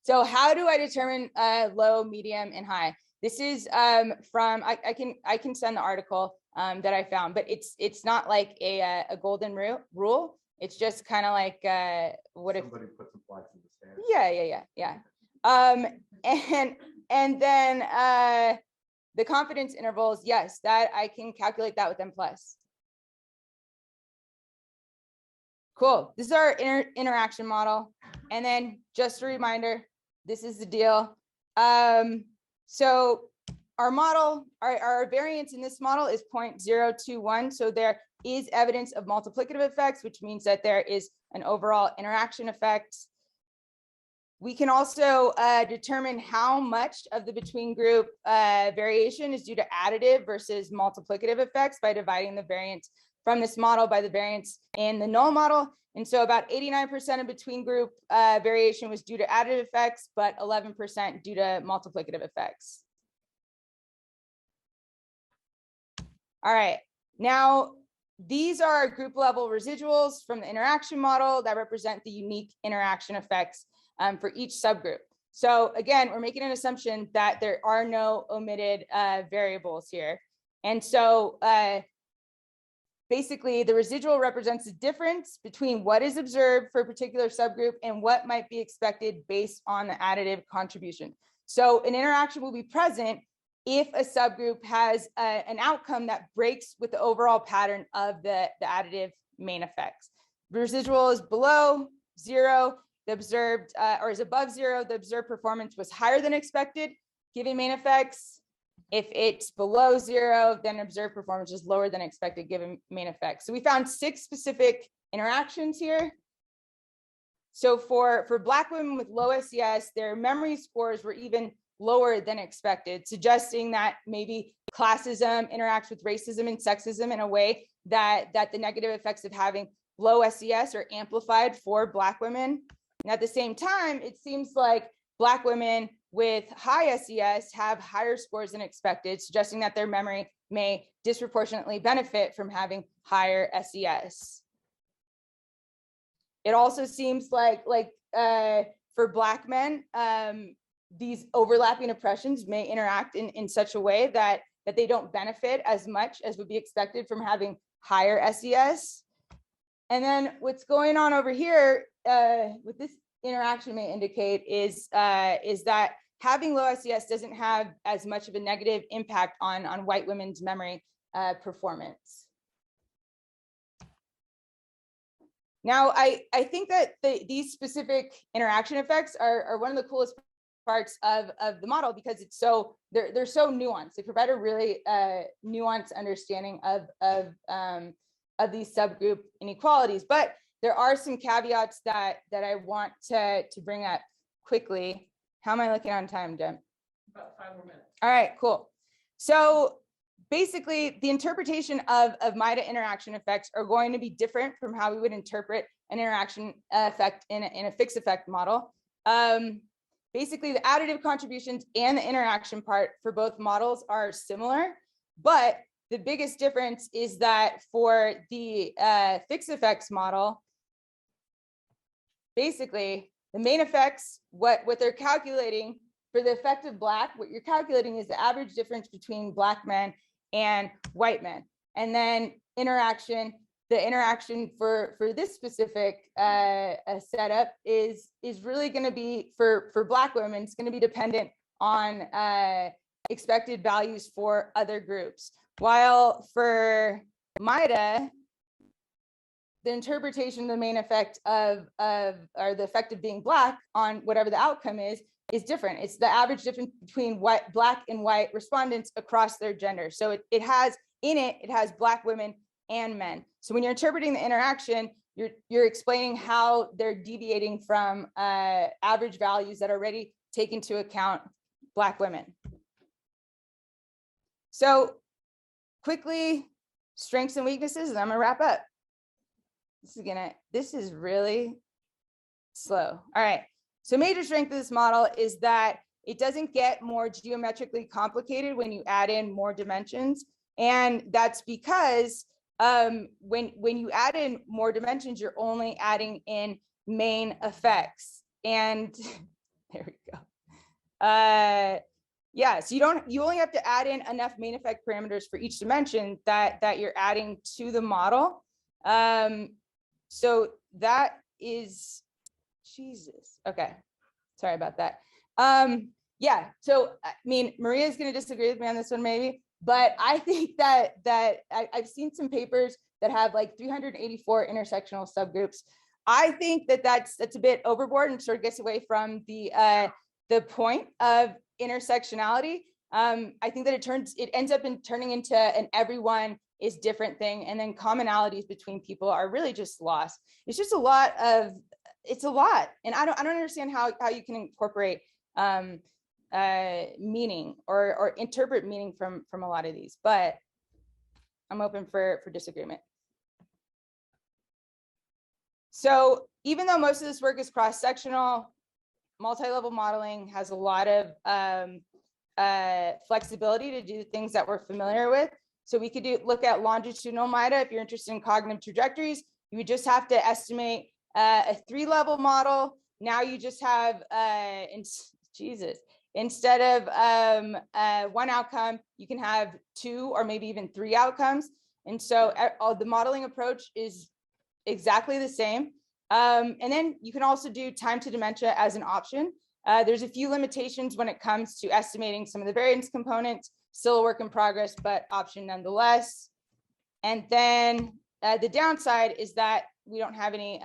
So how do I determine low, medium, and high? This is from I can send the article that I found, but it's not like a golden rule. It's just kind of like what if somebody puts some flags in the sand? Yeah. And then the confidence intervals, yes, that I can calculate that with M+. Cool. This is our interaction model. And then just a reminder, this is the deal. So our model, our variance in this model is 0.021. So there is evidence of multiplicative effects, which means that there is an overall interaction effect. We can also determine how much of the between group variation is due to additive versus multiplicative effects by dividing the variance from this model by the variance in the null model. And so about 89% of between group variation was due to additive effects, but 11% due to multiplicative effects. All right, now these are group level residuals from the interaction model that represent the unique interaction effects for each subgroup. So again, we're making an assumption that there are no omitted variables here. And so basically the residual represents the difference between what is observed for a particular subgroup and what might be expected based on the additive contribution. So an interaction will be present if a subgroup has an outcome that breaks with the overall pattern of the additive main effects. The residual is below 0, the observed, or is above 0, the observed performance was higher than expected, given main effects. If it's below 0, then observed performance is lower than expected, given main effects. So we found 6 specific interactions here. So for Black women with low SES, their memory scores were even lower than expected, suggesting that maybe classism interacts with racism and sexism in a way that the negative effects of having low SES are amplified for Black women. And at the same time, it seems like Black women with high SES have higher scores than expected, suggesting that their memory may disproportionately benefit from having higher SES. It also seems like for Black men, these overlapping oppressions may interact in such a way that they don't benefit as much as would be expected from having higher SES. And then what's going on over here with this interaction may indicate is that having low SES doesn't have as much of a negative impact on white women's memory performance. Now, I think that these specific interaction effects are one of the coolest parts of the model because it's they're so nuanced. They provide a really nuanced understanding of these subgroup inequalities. But there are some caveats that I want to bring up quickly. How am I looking on time, Jen? About 5 more minutes. All right, cool. So basically the interpretation of MIDA interaction effects are going to be different from how we would interpret an interaction effect in a fixed effect model. Basically, the additive contributions and the interaction part for both models are similar, but the biggest difference is that for the fixed effects model, basically the main effects, what they're calculating for the effect of Black, what you're calculating is the average difference between Black men and white men. And then the interaction for this specific setup is really going to be for Black women, it's going to be dependent on expected values for other groups. While for MIDA, the interpretation of the main effect or the effect of being Black on whatever the outcome is different. It's the average difference between Black and white respondents across their gender. So it has Black women and men. So when you're interpreting the interaction, you're explaining how they're deviating from average values that already take into account Black women. So quickly, strengths and weaknesses, and I'm gonna wrap up. This is really slow. All right. So major strength of this model is that it doesn't get more geometrically complicated when you add in more dimensions. And that's because when you add in more dimensions, you're only adding in main effects. And there we go. Yeah, so you only have to add in enough main effect parameters for each dimension that you're adding to the model. So that is, Jesus. Okay, sorry about that. Yeah, so I mean, Maria's going to disagree with me on this one maybe, but I think that I've seen some papers that have like 384 intersectional subgroups. I think that's a bit overboard and sort of gets away from the point of intersectionality. I think that it ends up turning into an everyone is different thing, and then commonalities between people are really just lost. It's just a lot, and I don't understand how you can incorporate meaning or interpret meaning from a lot of these, but I'm open for disagreement. So even though most of this work is cross-sectional, multi-level modeling has a lot of flexibility to do things that we're familiar with. So we could look at longitudinal MIDA. If you're interested in cognitive trajectories, you would just have to estimate a 3-level model. Now you just have, instead of one outcome, you can have 2 or maybe even 3 outcomes. And so the modeling approach is exactly the same. And then you can also do time to dementia as an option. There's a few limitations when it comes to estimating some of the variance components, still a work in progress, but option nonetheless. And then the downside is that we don't have any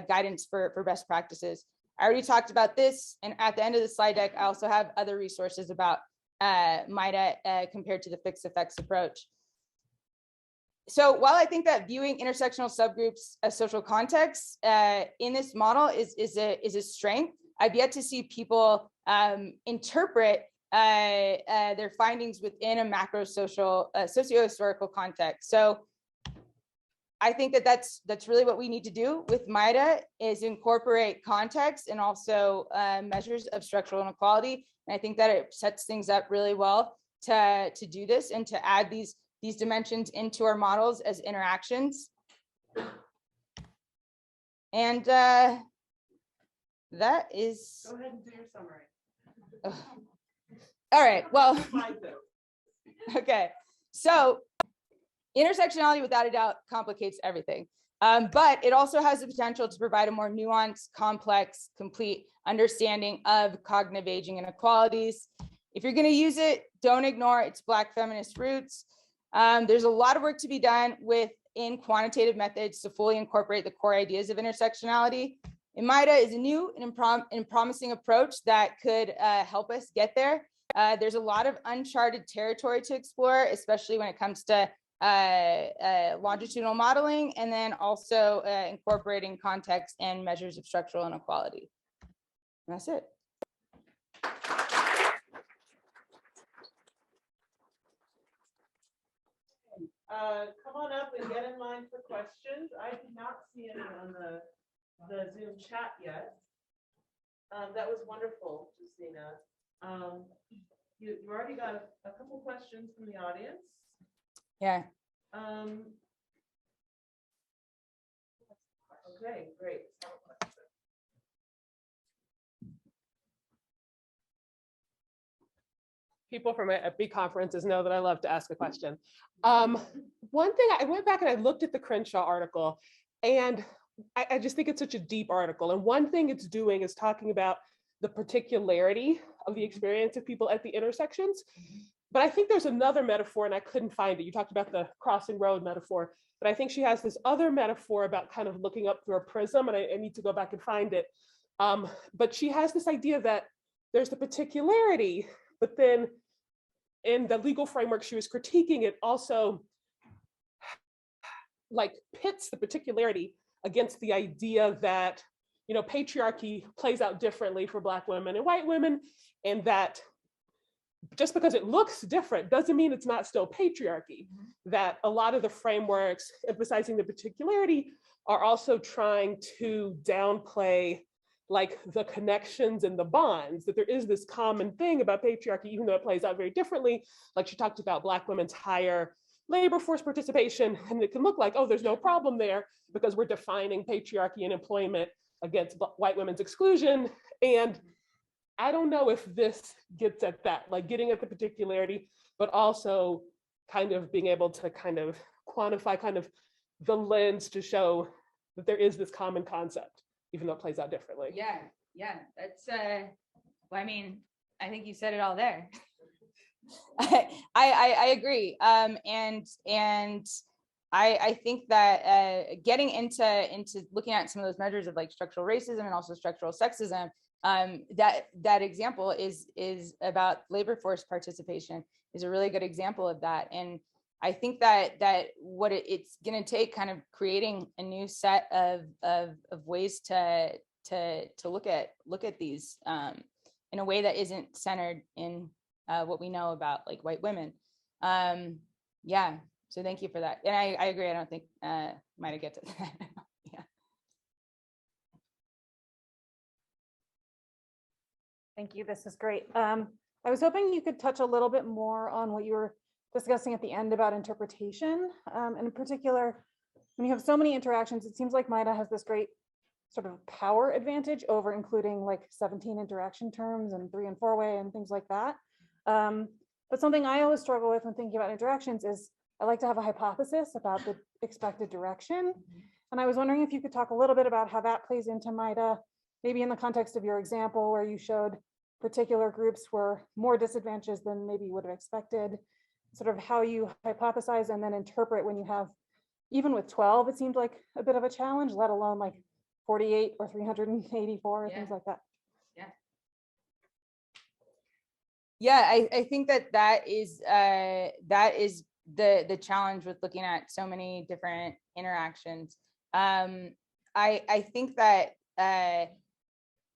guidance for best practices. I already talked about this, and at the end of the slide deck, I also have other resources about MIDA compared to the fixed effects approach. So while I think that viewing intersectional subgroups as social contexts in this model is a strength, I've yet to see people interpret their findings within a macro social socio-historical context. So I think that's really what we need to do with MIDA is incorporate context and also measures of structural inequality. And I think that it sets things up really well to do this and to add these dimensions into our models as interactions. And that is. Go ahead and do your summary. All right, well, okay. So intersectionality without a doubt complicates everything, but it also has the potential to provide a more nuanced, complex, complete understanding of cognitive aging inequalities. If you're going to use it, don't ignore its Black feminist roots. There's a lot of work to be done in quantitative methods to fully incorporate the core ideas of intersectionality. And MIDA is a new and promising approach that could help us get there. There's a lot of uncharted territory to explore, especially when it comes to longitudinal modeling, and then also incorporating context and measures of structural inequality. And that's it. come on up and get in line for questions. I did not see any on the Zoom chat yet. That was wonderful, Justina. You already got a couple questions from the audience. Yeah. Okay, great. People from at big conferences know that I love to ask a question. One thing, I went back and I looked at the Crenshaw article, and I just think it's such a deep article. And one thing it's doing is talking about the particularity of the experience of people at the intersections. But I think there's another metaphor, and I couldn't find it. You talked about the crossing road metaphor, but I think she has this other metaphor about kind of looking up through a prism, and I need to go back and find it. But she has this idea that there's the particularity, but then in the legal framework she was critiquing, it also like pits the particularity against the idea that, you know, patriarchy plays out differently for Black women and white women, and that just because it looks different doesn't mean it's not still patriarchy. That a lot of the frameworks emphasizing the particularity are also trying to downplay like the connections and the bonds, that there is this common thing about patriarchy, even though it plays out very differently. Like she talked about Black women's higher labor force participation, and it can look like, oh, there's no problem there because we're defining patriarchy and employment against white women's exclusion. And I don't know if this gets at that, like getting at the particularity, but also kind of being able to kind of quantify kind of the lens to show that there is this common concept, even though it plays out differently. Yeah, that's, well, I mean, I think you said it all there. I agree. And I think that getting into looking at some of those measures of like structural racism and also structural sexism, that example is about labor force participation is a really good example of that. And I think that what it's going to take kind of creating a new set of ways to look at these in a way that isn't centered in what we know about like white women. Yeah, so thank you for that. And I agree. I don't think might get to that. Yeah. Thank you. This is great. I was hoping you could touch a little bit more on what you were discussing at the end about interpretation. And in particular, when you have so many interactions, it seems like MIDA has this great sort of power advantage over including like 17 interaction terms and 3- and 4-way and things like that. But something I always struggle with when thinking about interactions is I like to have a hypothesis about the expected direction. And I was wondering if you could talk a little bit about how that plays into MIDA, maybe in the context of your example where you showed particular groups were more disadvantaged than maybe you would have expected, sort of how you hypothesize and then interpret when you have, even with 12, it seemed like a bit of a challenge, let alone like 48 or 384 or things like that. Yeah, I think that is the challenge with looking at so many different interactions. I think that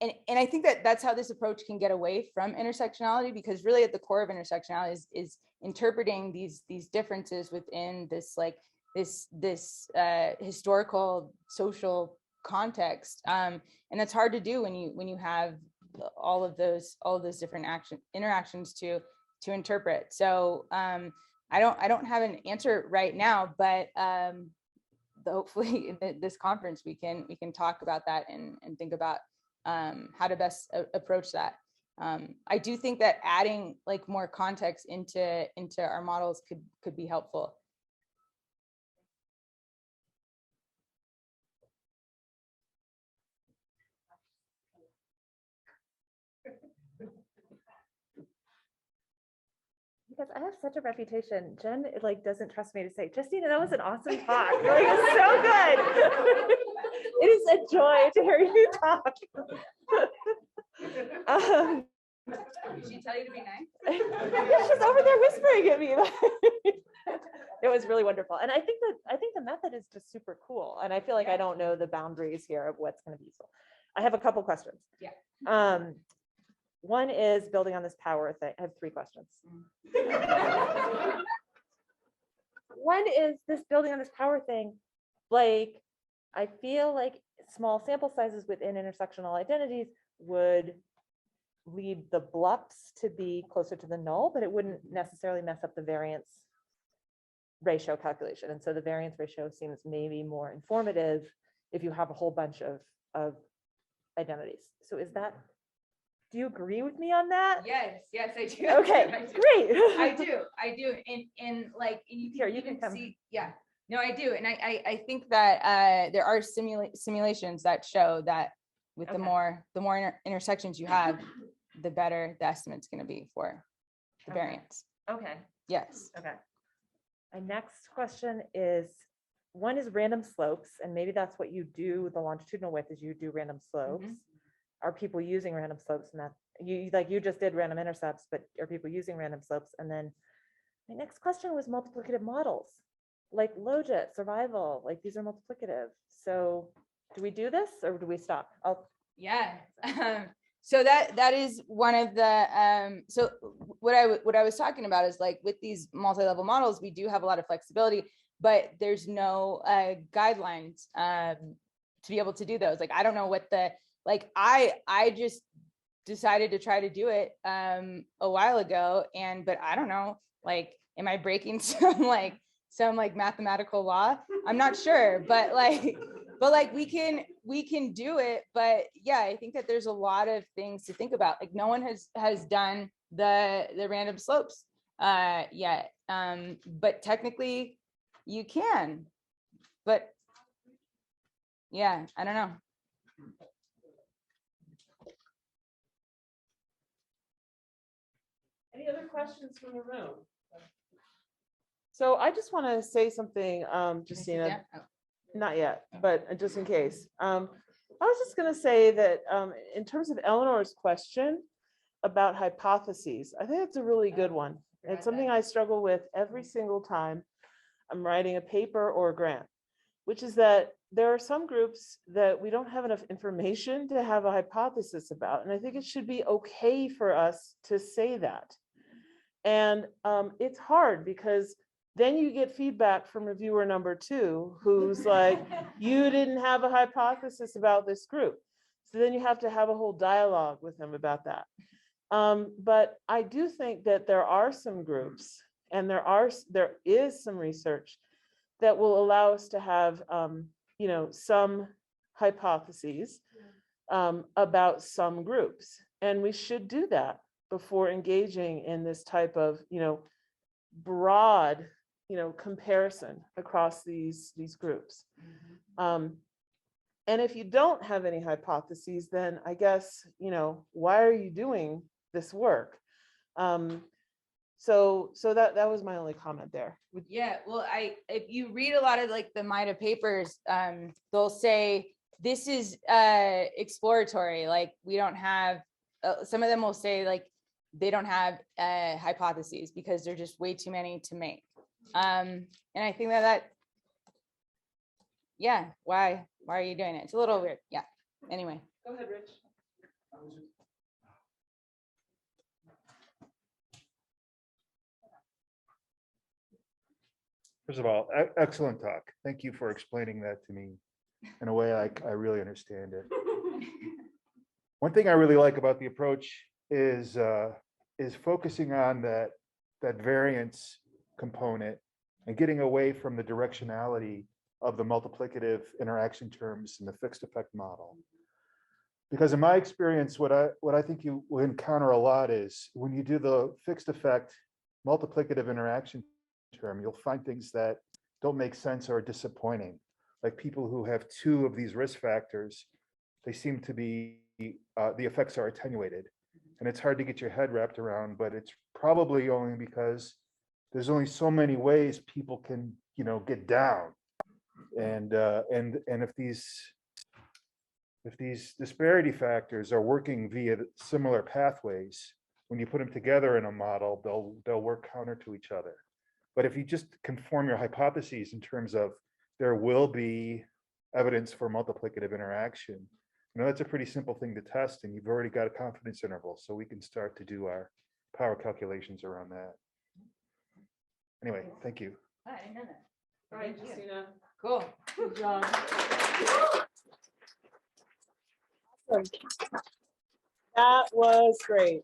and I think that that's how this approach can get away from intersectionality, because really at the core of intersectionality is interpreting these differences within this like this historical social context, and that's hard to do when you have all of those different interactions to interpret. So I don't have an answer right now, but hopefully in this conference we can talk about that and think about how to best approach that. I do think that adding like more context into our models could be helpful. Because I have such a reputation. Jen like doesn't trust me to say, Justina, that was an awesome talk. Like, it's so good. It is a joy to hear you talk. Did she tell you to be nice? Yeah, she's over there whispering at me. It was really wonderful. And I think the method is just super cool. And I feel like I don't know the boundaries here of what's going to be useful. I have a couple questions. Yeah. One is building on this power thing. I have 3 questions. one is this building on this power thing. Like, I feel like small sample sizes within intersectional identities would lead the blups to be closer to the null, but it wouldn't necessarily mess up the variance ratio calculation. And so the variance ratio seems maybe more informative if you have a whole bunch of identities. So is that, do you agree with me on that? Yes, I do. Okay, I do. great. I do. And like, and you Here, you even can come. see, yeah, no, I do. And I think that there are simulations that show that with the more intersections you have, the better the estimate's going to be for the variance. Okay. Yes. Okay. My next question is, one is random slopes, and maybe that's what you do with the longitudinal width is you do random slopes. Are people using random slopes? And that you just did random intercepts, but are people using random slopes? And then my next question was multiplicative models, like logit, survival, like these are multiplicative. So do we do this or do we stop? Yeah. So that is one of the so what I was talking about is like with these multi-level models, we do have a lot of flexibility, but there's no guidelines to be able to do those. Like I don't know what the I just decided to try to do it a while ago, but I don't know, like, am I breaking some mathematical law? I'm not sure, but we can do it. But yeah, I think that there's a lot of things to think about. Like no one has done the random slopes yet, but technically you can. But yeah, I don't know. Any other questions from the room? So I just want to say something, Justina. Not yet, but just in case. I was just going to say that in terms of Eleanor's question about hypotheses, I think it's a really good one. It's something I struggle with every single time I'm writing a paper or a grant, which is that there are some groups that we don't have enough information to have a hypothesis about. And I think it should be okay for us to say that. And it's hard because then you get feedback from reviewer number 2, who's like, you didn't have a hypothesis about this group. So then you have to have a whole dialogue with them about that. But I do think that there are some groups and there is some research that will allow us to have, some hypotheses about some groups. And we should do that before engaging in this type of, broad, comparison across these groups. And if you don't have any hypotheses, then I guess, why are you doing this work? So that was my only comment there. Yeah, well, if you read a lot of like the MITA papers, they'll say this is exploratory. Like we don't have. Some of them will say like they don't have hypotheses because they're just way too many to make. And I think yeah, why are you doing it? It's a little weird. Yeah. Anyway. Go ahead, Rich. First of all, excellent talk. Thank you for explaining that to me in a way I really understand it. One thing I really like about the approach is focusing on that variance component and getting away from the directionality of the multiplicative interaction terms in the fixed effect model. Because in my experience, what I think you will encounter a lot is when you do the fixed effect multiplicative interaction term, you'll find things that don't make sense or are disappointing. Like people who have 2 of these risk factors, they seem to be, the effects are attenuated. And it's hard to get your head wrapped around, but it's probably only because there's only so many ways people can, get down. And if these disparity factors are working via similar pathways, when you put them together in a model, they'll work counter to each other. But if you just conform your hypotheses in terms of there will be evidence for multiplicative interaction, that's a pretty simple thing to test, and you've already got a confidence interval, so we can start to do our power calculations around that. Anyway, thank you. I didn't know that. All right, Thank you. Christina. Cool. Good job. That was great.